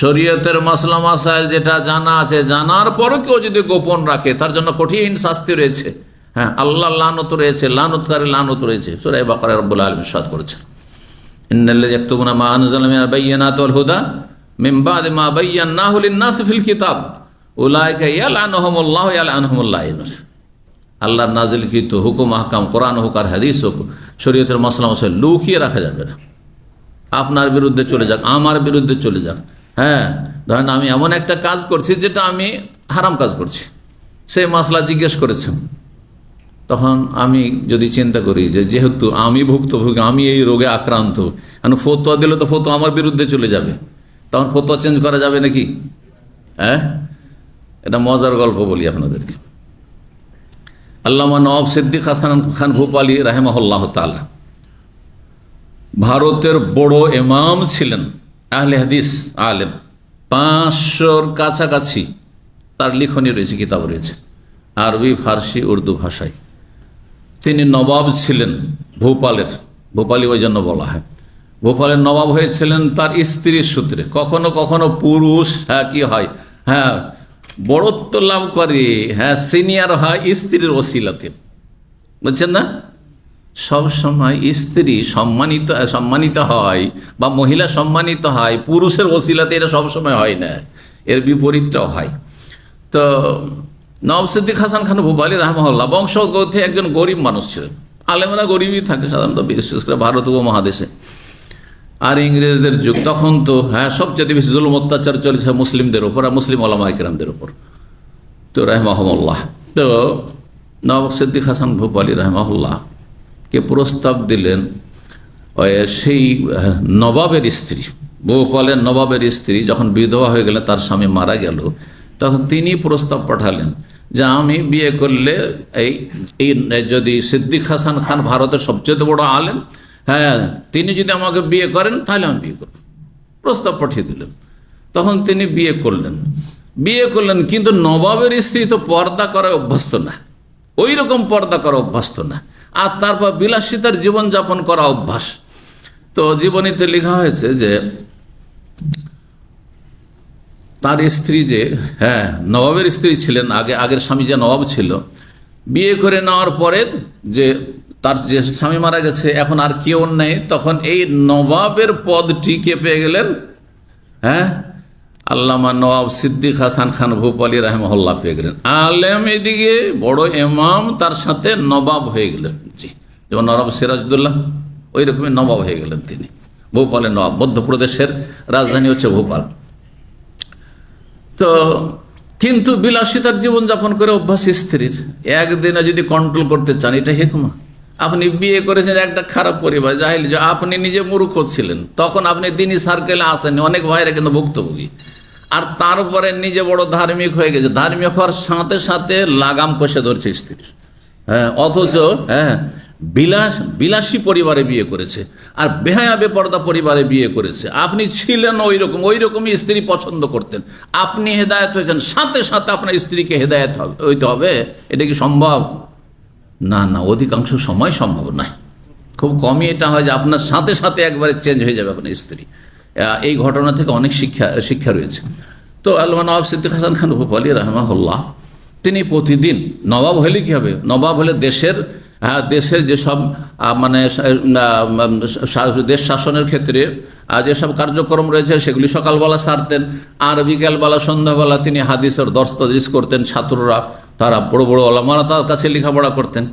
শরীয়তের মাসলা মাসাইল যেটা জানা আছে, জানার পরও কেউ যদি গোপন রাখে, তার জন্য কঠিন শাস্তি রয়েছে। হ্যাঁ, আল্লাহ লানত রয়েছে, লানতকারী লানত রয়েছে। সূরা বাকারা রব্বুল আলামিন ইরশাদ করেছেন, ইন্নাল্লাযীনা ইয়াকতুমুনা মা আনজালনা মিনাল বায়্যিনাতি ওয়াল হুদা মিন বা'দি মা বায়্যানাহু লিন-নাসি ফিল কিতাব উলাইকা ইয়ালআনুহুমুল্লাহু ওয়া ইয়ালআনুহুমুল লাঈনুন। আল্লাহর নাজিলকৃত হুকুম আহকাম, কোরআন হোক আর হাদিস হোক, শরীয়তের মাসলা মাসাইল লুকিয়ে রাখা যাবে না। আপনার বিরুদ্ধে চলে যাক, আমার বিরুদ্ধে চলে যাক। হ্যাঁ, ধরেন আমি এমন একটা কাজ করছি যেটা আমি হারাম কাজ করছি, সেই মাসলা জিজ্ঞেস করেছেন। তখন আমি যদি চিন্তা করি যে যেহেতু আমি ভুক্তভোগী, আমি এই রোগে আক্রান্ত, কারণ ফতোয়া দিলে তো ফতোয়া আমার বিরুদ্ধে চলে যাবে, তখন ফতোয়া চেঞ্জ করা যাবে নাকি? হ্যাঁ, এটা মজার গল্প বলি আপনাদেরকে। আল্লামা নওয়াব সিদ্দিক হাসান খান ভূপালী রাহিমাহুল্লাহ তাআলা ভারতের বড় ইমাম ছিলেন, আহলে হাদিস আলেম, 500-র কাছাকাছি তার লিখনী রয়েছে, কিতাব রয়েছে আরবি, ফার্সি, উর্দু ভাষায়। তিনি নবাব ছিলেন ভোপালের, ভোপালি ওই জন্য বলা হয়। ভোপালের নবাব হয়েছিলেন তার স্ত্রীর সূত্রে। কখনো কখনো পুরুষ, হ্যাঁ, কি হয়, হ্যাঁ, বড়ত্ব লাভ করে, হ্যাঁ, সিনিয়র হয় স্ত্রীর ওসিলাতে, বুঝছেন না? সব সময় স্ত্রী সম্মানিত হয় বা মহিলা সম্মানিত হয় পুরুষের ওসিলাতে, এটা সবসময় হয় না, এর বিপরীতটাও হয়। তো নওয়াব সিদ্দিক হাসান খান ভূপালী রাহমাহুল্লাহ বংশগত একজন গরিব মানুষ ছিলেন। আলেমরা গরিবই থাকে সাধারণত, বিশেষ করে ভারত উপমহাদেশে। আর ইংরেজদের যুগ, তখন তো, হ্যাঁ, সবচেয়ে বেশি জুলুম অত্যাচার চলেছে মুসলিমদের ওপর আর মুসলিম ওলামায়ে কেরামদের ওপর। তো রাহমাহুল্লাহ, তো নওয়াব সিদ্দিক হাসান ভূপালী রাহমাহুল্লাহ কে প্রস্তাব দিলেন সেই নবাবের স্ত্রী, ভোপালের নবাবের স্ত্রী যখন বিধবা হয়ে গেলেন, তার স্বামী মারা গেল, তখন তিনি প্রস্তাব পাঠালেন যে আমি বিয়ে করলে এই যদি সিদ্দিক হাসান খান ভারতের সবচেয়ে বড় আলেম, হ্যাঁ, তিনি যদি আমাকে বিয়ে করেন তাহলে আমি বিয়ে করব। প্রস্তাব পাঠিয়ে দিলেন। তখন তিনি বিয়ে করলেন, কিন্তু নবাবের স্ত্রী তো পর্দা করা অভ্যস্ত না, ওই রকম পর্দা করা অভ্যস্ত না, আর তারপর বিলাসিতার জীবনযাপন করা অভ্যাস। তো জীবনীতে লেখা হয়েছে যে তার স্ত্রী যে, হ্যাঁ, নবাবের স্ত্রী ছিলেন, আগের স্বামী যে নবাব ছিল, বিয়ে করে নেওয়ার পরে যে তার যে স্বামী মারা গেছে, এখন আর কেউ নেই, তখন এই নবাবের পদটি কে পেয়ে গেলেন? হ্যাঁ, আল্লামা নওয়াব সিদ্দিক হাসান খান ভূপালী রাহিমাহুল্লাহ পেয়ে গেলেন। আলেম এদিকে বড় ইমাম, তার সাথে নবাব হয়ে গেলেন। জি, যেমন নবাব সিরাজউদ্দৌলা, ওই রকমই নবাব হয়ে গেলেন তিনি, ভোপালের নবাব। মধ্যপ্রদেশের রাজধানী হচ্ছে ভোপাল। তো কিন্তু বিলাসিতার জীবনযাপন করে অভ্যাস স্ত্রীর, একদিনে যদি কন্ট্রোল করতে চান, এটা হিকমা। আপনি বিয়ে করেছেন একটা খারাপ পরিবার, জাহিল, আপনি নিজে মূর্খ ছিলেন, তখন আপনি দিনী সার্কেলে আসেননি, অনেক ভাইরা কিন্তু ভুক্তভোগী, আর তারপরে নিজে বড় ধার্মিক হয়ে গেছে, ধার্মিক হওয়ার সাথে সাথে লাগাম কষে ধরছে স্ত্রীর। হ্যাঁ, অথচ, হ্যাঁ, বিলাসী পরিবারে বিয়ে করেছে, আর বেহায়া বেপর্দা পরিবারে বিয়ে করেছে। আপনি ছিলেন ওই রকমই স্ত্রী পছন্দ করতেন, আপনি হেদায়েত হয়েছেন, সাথে সাথে আপনার স্ত্রীকে হেদায়েত হইতে হবে। এটা কি সম্ভব? না, অধিকাংশ সময় সম্ভব নয়। খুব কমই এটা হয় যে আপনার সাথে সাথে একবারে চেঞ্জ হয়ে যাবে আপনার স্ত্রী। এই ঘটনা থেকে অনেক শিক্ষা রয়েছে। তো আল্লামা নওয়াব সিদ্দিক হাসান খান ভূপালী রাহিমাহুল্লাহ, তিনি প্রতিদিন, নবাব হলে কি হবে, নবাব হলে দেশের যেসব মানে দেশ শাসনের ক্ষেত্রে যেসব কার্যক্রম রয়েছে সেগুলি সকালবেলা সারতেন, আর বিকেলবেলা সন্ধ্যাবেলা তিনি হাদিসের দর্স তদরিস করতেন। ছাত্ররা, তারা বড় বড় ওলামারা তার কাছে লেখাপড়া করতেন।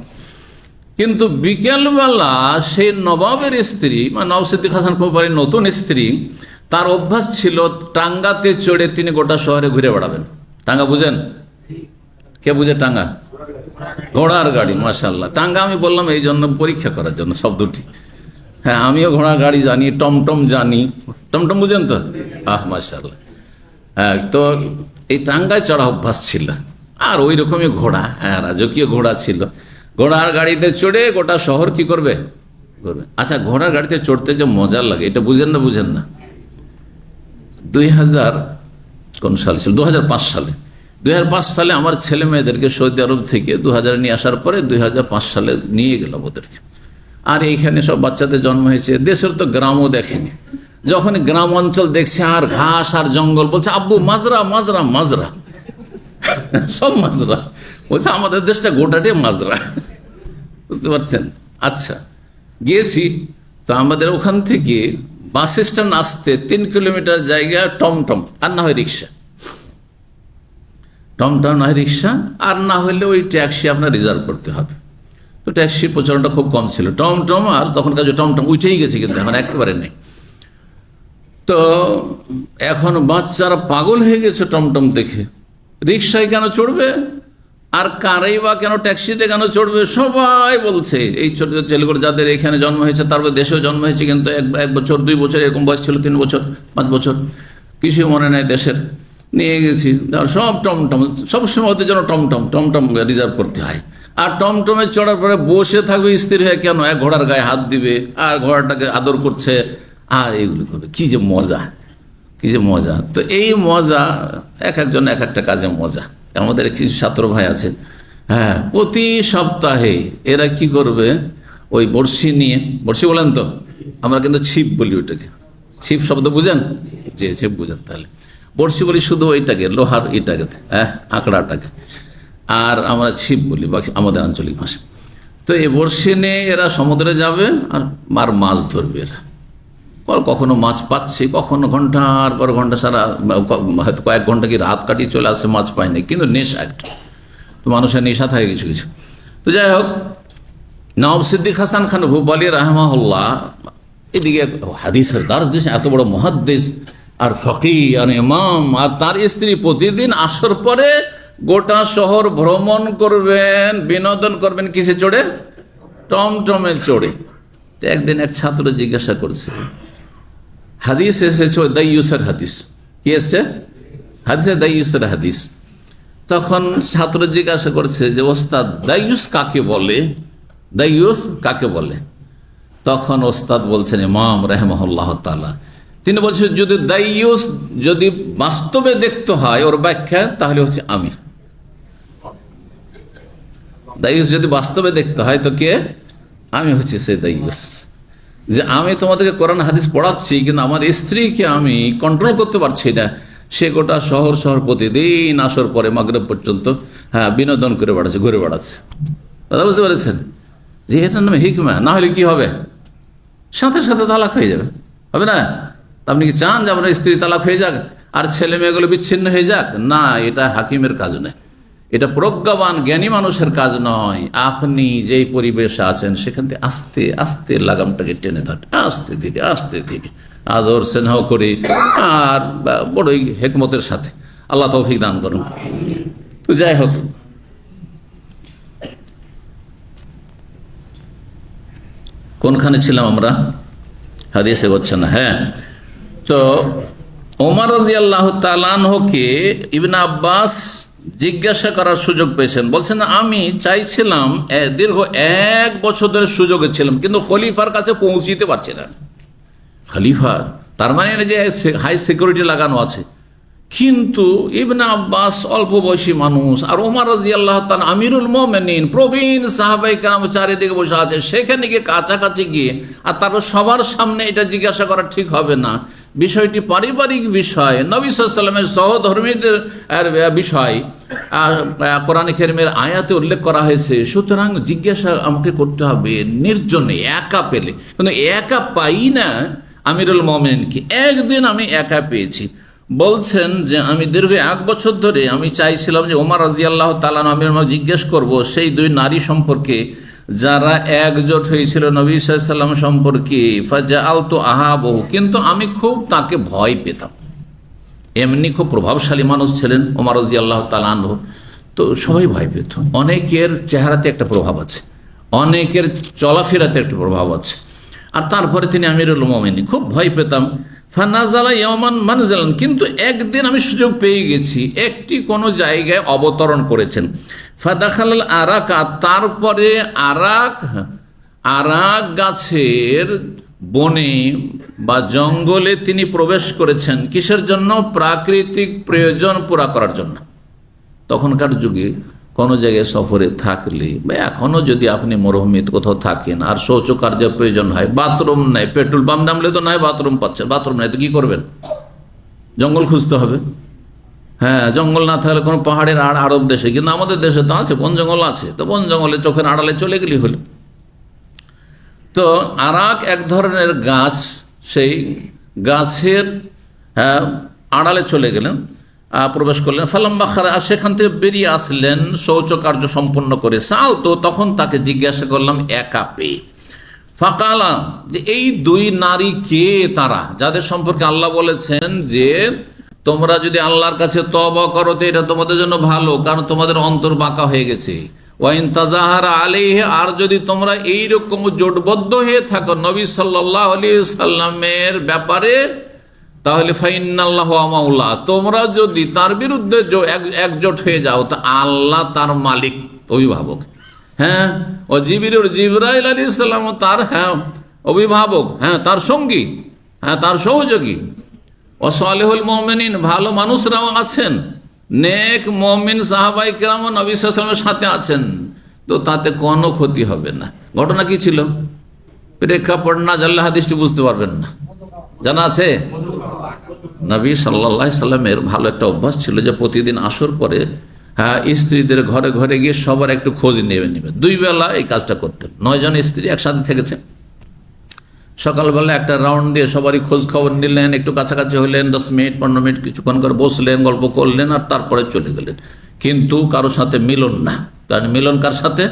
কিন্তু বিকেলবেলা সেই নবাবের স্ত্রী, মানে নওয়াব সিদ্দিক হাসান ভূপালীর নতুন স্ত্রী, তার অভ্যাস ছিল টাঙ্গাতে চড়ে তিনি গোটা শহরে ঘুরে বেড়াবেন। টাঙ্গা বুঝেন? কে বুঝে টাঙ্গা? ঘোড়ার গাড়ি, মাশাআল্লাহ। টাঙ্গা আমি বললাম এই জন্য, পরীক্ষা করার জন্য শব্দটি। হ্যাঁ, আমিও ঘোড়ার গাড়ি জানি, টমটম জানি। টমটম বুঝেন তো? মাশাআল্লাহ। হ্যাঁ, তো এই টাঙ্গায় চড়া অভ্যাস ছিল, আর ওই রকমই ঘোড়া, হ্যাঁ রাজকীয় ঘোড়া ছিল। ঘোড়ার গাড়িতে চড়ে গোটা শহর কি করবে? আচ্ছা, ঘোড়ার গাড়িতে চড়তে যে মজা লাগে এটা বুঝেন না? 2000 কোন সাল ছিল? 2005 সালে আমার ছেলে মেয়েদেরকে সৌদি আরব থেকে 2000 নিয়ে আসার পরে 2005 সালে নিয়ে গেলাম ওদেরকে। আর এইখানে সব বাচ্চাদের জন্ম হয়েছে, দেশের তো গ্রামও দেখেনি। যখন গ্রাম অঞ্চল দেখছে আর ঘাস আর জঙ্গল, বলছে আব্বু মাজরা মাজরা মাজরা, সব মাজরা। বলছে আমাদের দেশটা গোটাটাই মাজরা, বুঝতে পারছেন? আচ্ছা, গিয়েছি তো আমাদের ওখান থেকে বাস স্ট্যান্ড আসতে 3 কিলোমিটার জায়গা টমটম, আর না হয় রিক্সা, টমটম না হয় রিক্সা, আর না হলে ওই ট্যাক্সি আপনার রিজার্ভ করতে হবে। তো ট্যাক্সির প্রচলনটা খুব কম ছিল, টমটম আর তখনকার যে টমটম উঠেই গেছে, কিন্তু এখন একেবারে নেই। তো এখন বাচ্চারা পাগল হয়ে গেছে টমটম দেখে, রিক্সায় কেন চড়বে আর কারেই বা কেন, ট্যাক্সিতে কেন চড়বে? সবাই বলছে এই ছোট ছেলেগুলো যাদের এখানে জন্ম হয়েছে, তারপর দেশেও জন্ম হয়েছে, কিন্তু 1 বছর 2 বছর এরকম বয়স ছিল, 3 বছর 5 বছর, কিছু মনে নেই দেশের। নিয়ে গেছি, সব টমটম, সবসময় ওদের জন্য টমটম রিজার্ভ করতে হয়। আর টমটমে চড়ার পরে বসে থাকবে স্থির হয়ে, কেন? ঘোড়ার গায়ে হাত দিবে আর ঘোড়াটাকে আদর করছে আর এগুলো করবে। কি যে মজা! তো এই মজা একজন এক একটা কাজে মজা। আমাদের কিছু ছাত্র ভাই আছে, হ্যাঁ, প্রতি সপ্তাহে এরা কি করবে, ওই বড়শি নিয়ে, বড়শি বলেন তো, আমরা কিন্তু ছিপ বলি ওইটাকে। ছিপ শব্দ বুঝেন? যে ছিপ বুঝেন, তাহলে বড়শি বলি শুধু ওইটাকে, লোহার ইটাকে, হ্যাঁ, আঁকড়াটাকে, আর আমরা ছিপ বলি বাকি আমাদের আঞ্চলিক ভাষা। তো এই বড়শি নিয়ে এরা সমুদ্রে যাবে আর মাছ ধরবে। এরা কখনো মাছ পাচ্ছে, কখনো ঘন্টার পর ঘন্টা, সারা হয়তো কয়েক ঘন্টা কি রাত কাটিয়ে চলে আসছে, মাছ পায়নি, কিন্তু নেশা একটা, তো মানুষের নেশা থাকে কিছু কিছু। তো যাই হোক, নওয়াব সিদ্দিক হাসান খান ভূপালী রাহমাহুল্লাহ এদিকে হাদিসের দারুস দিয়েছেন, এত বড় মুহাদ্দিস আর ফকি আর ইমাম, আর তার স্ত্রী প্রতিদিন আসর পরে গোটা শহর ভ্রমণ করবেন, বিনোদন করবেন, কিসে চড়ে? টমটমে চড়ে। একদিন এক ছাত্র জিজ্ঞাসা করছে, হাদিস এসেছে দাইয়ুসের হাদিস, কি এসছে? হাদিসে দাইয়ুসের হাদিস। তখন ছাত্র জিজ্ঞাসা করছে যে ওস্তাদ, দাইয়ুস কাকে বলে? তখন ওস্তাদ বলছেন, ইমাম রাহিমাহুল্লাহ তাআলা, তিনি বলছেন যদি দাইয়ুস যদি বাস্তবে দেখতে হয় ওর ব্যাখ্যা, তাহলে হচ্ছে আমি। দাইয়ুস যদি বাস্তবে দেখতে হয় তো কে? আমি হচ্ছে সে দাইয়ুস। যে আমি তোমাদেরকে কোরআন হাদিস পড়াচ্ছি, কিন্তু আমার স্ত্রীকে আমি কন্ট্রোল করতে পারছি না, সে গোটা শহর প্রতিদিন আসর পরে মাগরিব পর্যন্ত, হ্যাঁ, বিনোদন করে বেড়াচ্ছে, ঘুরে বেড়াচ্ছে। দাদা বুঝতে পেরেছেন? যে এটার নামে হিকমা। না হলে কি হবে? সাথে সাথে তালাক হয়ে যাবে, হবে না? আপনি কি চান যে আপনার স্ত্রী তালাক হয়ে যাক আর ছেলে মেয়েগুলো বিচ্ছিন্ন হয়ে যাক? না, এটা হাকিমের কাজ নয়, এটা প্রজ্ঞাবান জ্ঞানী মানুষের কাজ নয়। আপনি যেই পরিবেশে আছেন সেখান থেকে আস্তে আস্তে লাগামটাকে টেনে ধরে, আস্তে ধীরে আদর স্নেহ করে, আর বড়ই হেকমতের সাথে। আল্লাহ তৌফিক দান করুন। তো যাই হোক, কোনখানে ছিলাম আমরা? হাদিসে হচ্ছে না, হ্যাঁ। তো ওমর রাদিয়াল্লাহু তাআলা আনহুকে ইবনে আব্বাস জিজ্ঞাসা করার সুযোগ পেয়েছেন, বলছেন আমি চাইছিলাম, দীর্ঘ 1 বছর ধরে সুযোগে ছিলাম, কিন্তু খলিফার কাছে পৌঁছিতে পারছি না। খলিফা তার মানে যে হাই সিকিউরিটি লাগানো আছে, কিন্তু ইবনে আব্বাস অল্প বয়সী মানুষ, আর ওমর রাদিয়াল্লাহু তাআলা আমিরুল মুমিনিন, প্রবীণ সাহাবায়ে কেরাম চারিদিকে বসে আছে, সেখানে গিয়ে কাছাকাছি গিয়ে আর তারপর সবার সামনে এটা জিজ্ঞাসা করা ঠিক হবে না। বিষয়টি পারিবারিক বিষয়, নবী সাল্লাল্লাহু আলাইহি ওয়াসাল্লামের সহধর্মীদের বিষয়, কোরআন কারীমের আয়াতে উল্লেখ করা হয়েছে, সুতরাং জিজ্ঞাসা আমাকে করতে হবে নির্জনে, একা পেলে। কিন্তু একা পাই না আমিরুল মুমিনিনকে, একদিন আমি একা পেয়েছি। বলছেন যে আমি দীর্ঘ 1 বছর ধরে আমি চাইছিলাম যে ওমর রাদিয়াল্লাহু তাআলা আমি জিজ্ঞেস করব সেই 2 নারী সম্পর্কে যারা একজোট হয়েছিল নবী সাল্লাল্লাহু আলাইহি ওয়াসাল্লাম সম্পর্কে, ফাজআলতু আহাবহু, কিন্তু আমি খুব তাকে ভয় পেতাম। এমনি খুব প্রভাবশালী মানুষ ছিলেন ওমর রাদিয়াল্লাহু তাআলা আনহু, তো সবাই ভয় পেত। অনেকের চেহারাতে একটা প্রভাব আছে, অনেকের চলাফেরাতে একটা প্রভাব আছে, আর তারপরে তিনি আমিরুল মুমিনিন, খুব ভয় পেতাম। ফানাজালা ইয়ামান মানজালান, কিন্তু একদিন আমি সুযোগ পেয়ে গেছি, একটি কোনো জায়গায় অবতরণ করেছেন। ফাদাখালাল আরাকা, তারপরে আরাক গাছের বনে বা জঙ্গলে তিনি প্রবেশ করেছেন। কিসের জন্য? প্রাকৃতিক প্রয়োজন পুরা করার জন্য। তখনকার যুগে কোনো জায়গায় সফরে থাকলে বা এখনো যদি আপনি মরুভূমিতে কোথাও থাকেন আর শৌচকার্যের প্রয়োজন হয়, বাথরুম নাই, পেট্রোল পাম্প নামলে তো নাই বাথরুম পাচ্ছেন, বাথরুম নাই তো কি করবেন? জঙ্গল খুঁজতে হবে। হ্যাঁ, জঙ্গল না থাকলে কোনো পাহাড়ের আরব দেশে, কিন্তু আমাদের দেশে তো আছে, বন জঙ্গল আছে, তো বন জঙ্গলে চোখের আড়ালে চলে গেলি হলো। তো আরাক এক ধরনের গাছ, সেই গাছের আড়ালে চলে গেলেন, প্রবেশ করলেন। ফালাম্মা খারা, সেখান থেকে বেরিয়ে আসলেন শৌচ কার্য সম্পন্ন করে। সাল তো, তখন তাকে জিজ্ঞাসা করলাম একা পেয়ে। ফাকালা, যে এই দুই নারী কে তারা, যাদের সম্পর্কে আল্লাহ বলেছেন যে তোমরা যদি আল্লাহর কাছে তওবা করো তো এটা তোমাদের জন্য ভালো, কারণ তোমাদের অন্তর বাঁকা হয়ে গেছে। ওয়াইন তাজাহারা আলাইহি, আর যদি তোমরা এইরকম জোটবদ্ধ হয়ে থাকো নবী সাল্লাল্লাহু আলাইহি সাল্লামের ব্যাপারে, তাহলে ফাইন্নাল্লাহু মাওলা, তোমরা যদি তার বিরুদ্ধে একজোট হয়ে যাও তা আল্লাহ তার মালিক, অভিভাবক। হ্যাঁ, ও জিবরাইল আলাইহিস সালাম তার অভিভাবক, তার সঙ্গী, তার সহযোগী। ও সালেহুল মুমিনিন, ভালো মানুষরাও আছেন, নেক মুমিন সাহাবায়ে কেরাম নবী সাল্লাল্লাহু আলাইহি ওয়াসাল্লামের সাথে আছেন, তো তাতে কোনো ক্ষতি হবে না। ঘটনা কি ছিল? প্রেক্ষাপট না জানলে হাদিসটি বুঝতে পারবেন না। জানা আছে? নবী সাল্লাল্লাহু আলাইহি সাল্লামের ভালো একটা অভ্যাস ছিল যে প্রতিদিন আসর পরে স্ত্রীদের ঘরে ঘরে গিয়ে সবার একটু খোঁজ নেবেন। 2 বেলা এই কাজটা করতেন। 9 জন স্ত্রী একসাথে থেকেছে। সকালবেলা একটা রাউন্ড দিয়ে সবারই খোঁজ খবর নিলেন, একটু কাছাকাছি হলেন, 10 মিনিট 15 মিনিট কিছুক্ষণ করে বসলেন, গল্প করলেন, আর তারপরে চলে গেলেন। কিন্তু কারোর সাথে মিলন না, কারণ মিলন কার সাথে?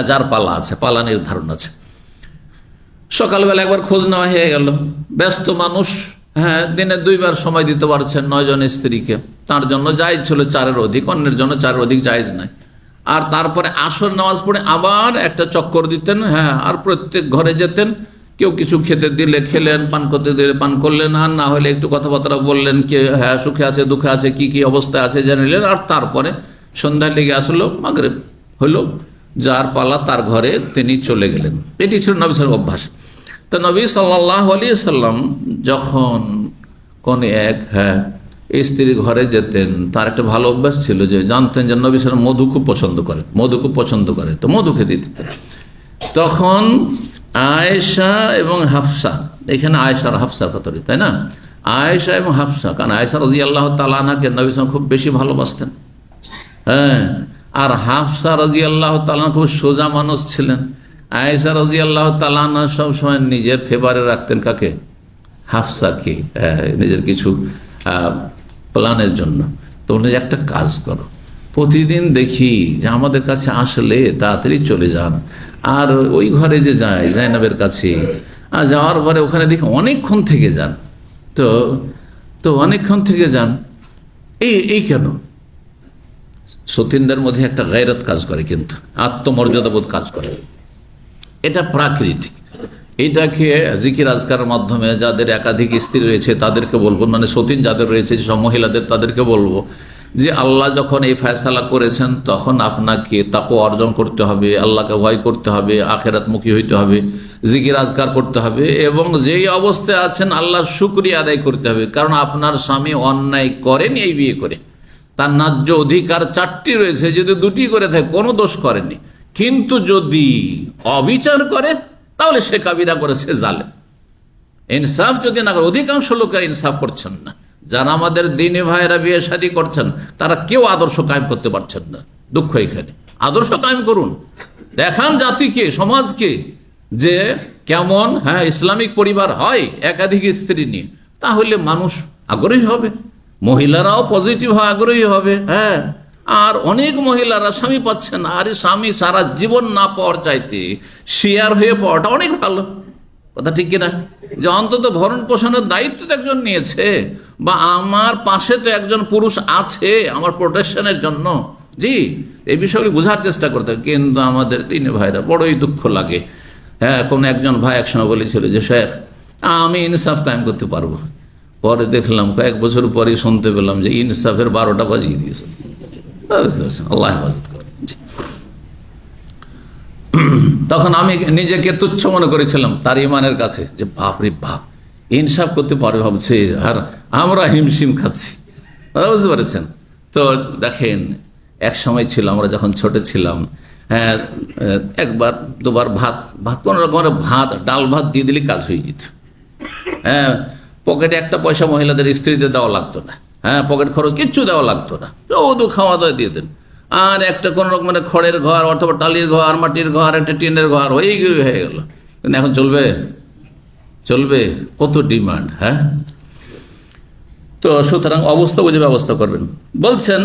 যার পালা আছে, পালা নির্ধারণ আছে। সকালবেলা একবার খোঁজ নেওয়া হয়ে গেল। ব্যস্ত মানুষ, দিনে 2 বার সময় দিতে পারছেন 9 জন স্ত্রীকে, তার জন্য জায়েজ ছিল 4-এর অধিক, অন্যের জন্য 4-এর অধিক জায়েজ নাই। আর তারপরে আসর নামাজ পড়ে আবার একটা চক্কর দিতেন, আর প্রত্যেক ঘরে যেতেন, কেউ কিছু খেতে দিলে খেলেন, পান করতে দিলে পান করলেন, আর না হলে একটু কথাবার্তা বললেন, কে সুখে আছে দুঃখে আছে, কি কি অবস্থায় আছে জানিলেন। আর তারপরে সন্ধ্যায় লেগে আসলো, মাগরিব হলো, যার পালা তার ঘরে তিনি চলে গেলেন। এটি ছিল নবী সাল্লাল্লাহু আলাইহি ওয়াসাল্লাম অভ্যাস। তো নবী সাল্লাল্লাহু আলাইহি ওয়াসাল্লাম যখন কোন এক স্ত্রীর ঘরে যেতেন, তার একটা ভালো অভ্যাস ছিল যে জানতেন যে নবী সাল্লাল্লাহু মধু খুব পছন্দ করে, তো মধু খেতে দিতেন। তখন আয়েশা এবং হাফসা, এখানে আয়েশা আর হাফসার কথা, তাই না? আয়েশা এবং হাফসা, কারণ আয়েশা রাদিয়াল্লাহু তাআলা আনহাকে নবী সাল্লাল্লাহু খুব বেশি ভালোবাসতেন। আর হাফসা রাদিয়াল্লাহু তাআলা খুব সোজা মানুষ ছিলেন। আয়েশা রাদিয়াল্লাহু তাআলা সবসময় নিজের ফেভারে রাখতেন কাকে? হাফসাকে, নিজের কিছু প্ল্যানের জন্য। তো উনি একটা কাজ করো, প্রতিদিন দেখি যে আমাদের কাছে আসলে তাড়াতাড়ি চলে যান, আর ওই ঘরে যে যায় জাইনাবের কাছে, যাওয়ার পরে ওখানে দেখি অনেকক্ষণ থেকে যান, তো অনেকক্ষণ থেকে যান, এই কেন? সতীনদের মধ্যে একটা গায়রত কাজ করে, কিন্তু আত্মমর্যাদাবোধ কাজ করে। এটা প্রাকৃতিক। এইটাকে জিকির আজকারের মাধ্যমে যাদের একাধিক স্ত্রী রয়েছে তাদেরকে বলবো, মানে সতীন যাদের রয়েছে সব মহিলাদের, তাদেরকে বলবো যে আল্লাহ যখন এই ফয়সালা করেছেন তখন আপনাকে তাকওয়া অর্জন করতে হবে, আল্লাহকে ভয় করতে হবে, আখিরাতমুখী হইতে হবে, জিকির আজকার করতে হবে, এবং যেই অবস্থায় আছেন আল্লাহর শুকরিয়া আদায় করতে হবে। কারণ আপনার স্বামী অন্যায় করেনি এই বিয়ে করে, তার ন্যায্য অধিকার 4টি রয়েছে, যদি 2টি করে থাকে কোনো দোষ করেনি। কিন্তু যদি অবিচার করে তাহলে সে কাবিরা করেছে, জালেম। ইনসাফ যদি না করে, অধিকাংশ লোকের ইনসাফ করছেন না। যারা আমাদের দ্বীনি ভাইরা বিয়ে শাদী করছেন তারা কেউ আদর্শ কায়েম করতে পারছেন না। দুঃখ এখানে। আদর্শ কায়েম করুন, দেখান জাতিকে, সমাজকে যে কেমন ইসলামিক পরিবার হয় একাধিক স্ত্রী নিয়ে, তাহলে মানুষ আগ্রহী হবে, মহিলারাও পজিটিভ হয়, আগ্রহী হবে। আর অনেক মহিলারা স্বামী পাচ্ছেন, আর স্বামী সারা জীবন না পাওয়ার চাইতে শেয়ার হয়ে পাওয়াটা অনেক ভালো কথা, ঠিক কিনা? যে অন্তত ভরণ পোষণের দায়িত্ব তো একজন নিয়েছে, বা আমার পাশে তো একজন পুরুষ আছে আমার প্রোটেকশনের জন্য। জি, এই বিষয়গুলি বোঝার চেষ্টা করতে হবে। কিন্তু আমাদের দ্বীনি ভাইরা বড়ই দুঃখ লাগে। কোন একজন ভাই একসময় বলেছিল যে শেখ, আমি ইনসাফ কায়েম করতে পারবো, পরে দেখলাম কয়েক বছর পরে শুনতে পেলাম যে ইনসাফের 12টা বাজিয়ে দিয়েছে। বুঝতে পারছেন, আল্লাহ হেফাজত করে। তখন আমি নিজেকে তুচ্ছ মনে করেছিলাম তার ইমানের কাছে, যে বাপ রে বাপ, ইনসাফ করতে পারে ভাবছে, আর আমরা হিমশিম খাচ্ছি। বুঝতে পারছেন? তো দেখেন, এক সময় ছিল আমরা যখন ছোট ছিলাম, হ্যাঁ, একবার দুবার ভাত কোন রকমের ভাত, ডাল ভাত দিয়ে দিলে কাজ হয়ে যেত। হ্যাঁ, পকেটে একটা পয়সা মহিলাদের স্ত্রীদের দেওয়া লাগতো না। হ্যাঁ, পকেট খরচ কিচ্ছু দেওয়া লাগতো না, শুধু খাওয়া দাওয়া দিয়ে দেন। আর একটা কোন রকমের খড়ের ঘর অথবা টালির ঘর, মাটির ঘর, একটা টিনের ঘর হয়ে গেল। কিন্তু এখন চলবে কত ডিমান্ড। হ্যাঁ, তো সুতরাং অবস্থা বুঝে ব্যবস্থা করবেন। বলছেন,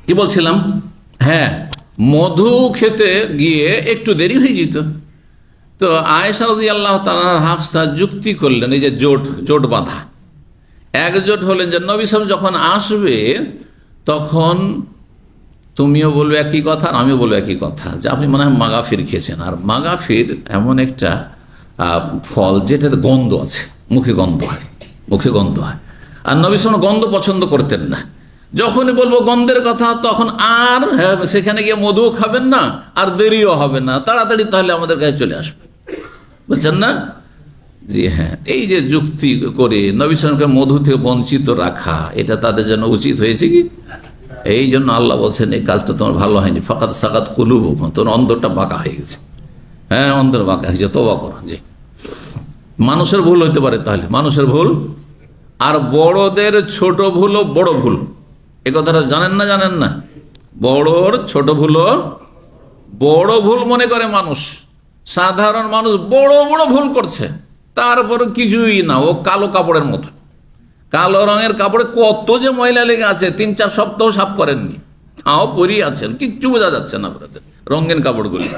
কি বলছিলাম, হ্যাঁ, মধু খেতে গিয়ে একটু দেরি হয়ে যেত। তো আয়েশা রাদিয়াল্লাহু তাআলা হাফসা যুক্তি করলেন, এই যে জোট বাঁধা, একজোট হলেন যে নবী সাল্লাল্লাহু আলাইহি ওয়াসাল্লাম যখন আসবে তখন তুমিও বলবে একই কথা আর আমিও বলবো একই কথা, যে আপনি মনে হয় মাগাফির খেয়েছেন। আর মাগাফির এমন একটা ফল যেটাতে গন্ধ আছে, মুখে গন্ধ হয়। আর নবী সাল্লাল্লাহু আলাইহি ওয়াসাল্লাম গন্ধ পছন্দ করতেন না। যখনই বলবো গন্ধের কথা তখন আর সেখানে গিয়ে মধুও খাবেন না, আর দেরিও হবে না, তাড়াতাড়ি তাহলে আমাদের কাছে চলে আসবে। বুঝছেন না? জি হ্যাঁ, এই যে যুক্তি করে নবী সাল্লাল্লাহু আলাইহি ওয়াসাল্লামকে মধু থেকে বঞ্চিত রাখা, এটা তাদের জন্য উচিত হয়েছে কি? এই জন্য আল্লাহ বলছেন এই কাজটা তোমার ভালো হয়নি, ফাকাত সাকাত কুলুবুকুম, তোমার অন্তরটা বাঁকা হয়ে গেছে। হ্যাঁ, অন্তর বাঁকা হয়েছে, তওবা করো। জি, মানুষের ভুল হইতে পারে, তাহলে মানুষের ভুল, আর বড়দের ছোট ভুলও বড় ভুল। এ কথাটা জানেন না? বড়র ছোট ভুলও বড় ভুল মনে করে মানুষ। সাধারণ মানুষ বড় বড় ভুল করছে, তারপরে কিছুই না, ও কালো কাপড়ের মতো। কালো রঙের কাপড়ে কত যে ময়লা লেগে আছে, 3-4 সপ্তাহ সাফ করেননি, তাও পরিয়ে আছেন, কিচ্ছু বোঝা যাচ্ছে না আপনাদের রঙিন কাপড়গুলি।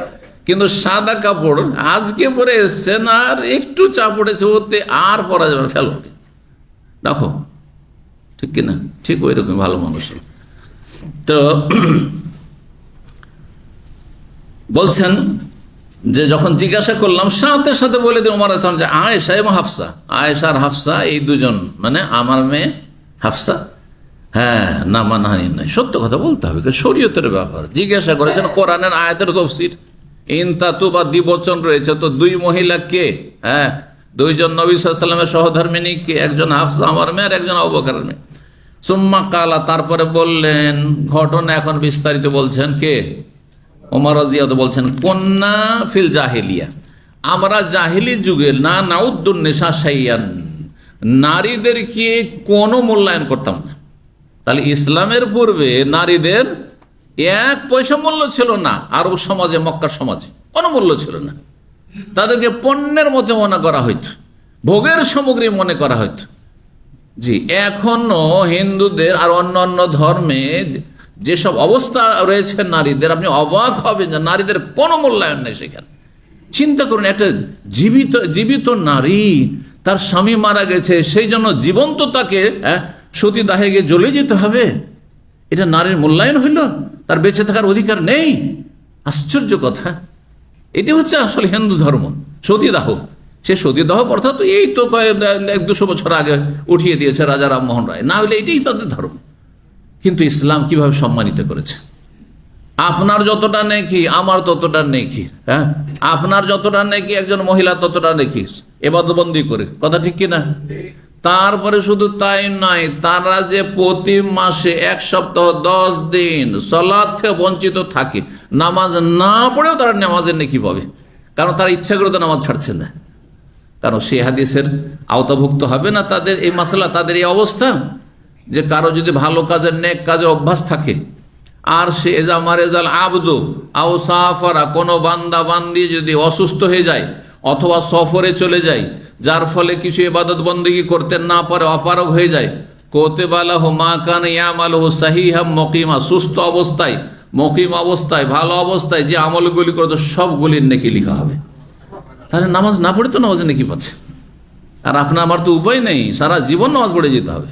কিন্তু সাদা কাপড় আজকে পরে এসছেন, আর একটু চা পড়েছে ওতে, আর পরা যাবে, ফেলো, দেখো, ঠিক কিনা? ঠিক ওই রকম ভালো মানুষ। তো বলছেন যে যখন জিজ্ঞাসা করলাম সাথে সাথে বলে দিন ওমর যে আয়েশা এবং হাফসা, আয়েশা আর হাফসা এই দুজন, মানে আমার মেয়ে হাফসা। হ্যাঁ, না মানহানি নাই, সত্য কথা বলতে হবে, শরীয়তের ব্যাপার। জিজ্ঞাসা করেছেন কোরআনের আয়াতের তফসির, ইনতাতু বা দ্বিবচন রয়েছে, তো দুই মহিলা কে? হ্যাঁ, দুইজন নবী সাল্লাল্লাহু আলাইহি ওয়াসাল্লামের সহধর্মিনী কে? একজন হাফসা আমার মেয়ে আর একজন আবু বকরের মেয়ে। সুম্মা কালা, তারপরে বললেন, ঘটনা এখন বিস্তারিত বলছেন কে? ওমর রাদিয়াল্লাহু বলছেন, কন্যা ফিল জাহিলিয়া, আমরা জাহিলি যুগে না নাউদ্দুন নিসা শাইয়ান, নারীদেরকে কোনো মূল্যায়ন করতাম না। তাহলে ইসলামের পূর্বে নারীদের 1 পয়সা মূল্য ছিল না। আরব সমাজে, মক্কা সমাজে কোনো মূল্য ছিল না। তাদেরকে পণ্যের মধ্যে মনে করা হইত, ভোগের সামগ্রী মনে করা হইত। জি, এখনো হিন্দুদের আর অন্য ধর্মে যেসব অবস্থা রয়েছে নারীদের, আপনি অবাক হবেন যে নারীদের কোনো মূল্যায়ন নেই সেখানে। চিন্তা করুন, একটা জীবিত নারী, তার স্বামী মারা গেছে, সেই জন্য জীবন্ত তাকে সতীদাহে গিয়ে জ্বলে যেতে হবে, এটা নারীর মূল্যায়ন হইল? তার বেঁচে থাকার অধিকার নেই? আশ্চর্য কথা। এটি হচ্ছে আসলে হিন্দু ধর্ম, সতীদাহ। সে সতীদাহ প্রথা তো এই তো 100-200 বছর আগে উঠিয়ে দিয়েছে রাজা রামমোহন রায়, না হলে এটাই তাদের ধর্ম। কিন্তু ইসলাম কিভাবে সম্মানিত করেছে, আপনার যতটা নেকি আমার ততটা নেকি। হ্যাঁ, আপনার যতটা নেকি একজন মহিলা ততটা নেকি ইবাদতবন্দি করে, কথা ঠিক কিনা? তারপরে শুধু তাই নয়, তারা যে প্রতি মাসে 1 সপ্তাহ 10 দিন সালাত থেকে বঞ্চিত থাকে, নামাজ না পড়েও তারা নামাজের নেকি পাবে, কারণ তারা ইচ্ছা করে তো নামাজ ছাড়ছে না। কারণ সেই হাদিসের আওতাভুক্ত হবে না তাদের এই মাসলা, তাদের এই অবস্থা, যে কারো যদি ভালো কাজের নেক কাজের অভ্যাস থাকে, আর সে এজামারেজাল আবদু আও সাফারা, কোনো বান্দা বান্দি যদি অসুস্থ হয়ে যায় অথবা সফরে চলে যায়, যার ফলে কিছু ইবাদত বন্দেগী করতে না পারে, অপারগ হয়ে যায়, কোতেবালাহু মা কান ইয়ামালহু সাহিহাম মুকিমা, সুস্থ অবস্থায়, মুকিম অবস্থায়, ভালো অবস্থায় যে আমলগুলি করতো সবগুলির নেকি লেখা হবে। তাহলে নামাজ না পড়ে তো নামাজ নেকি পাচ্ছে। আর আপনার আমার তো উপায় নেই, সারা জীবন নামাজ পড়ে যেতে হবে,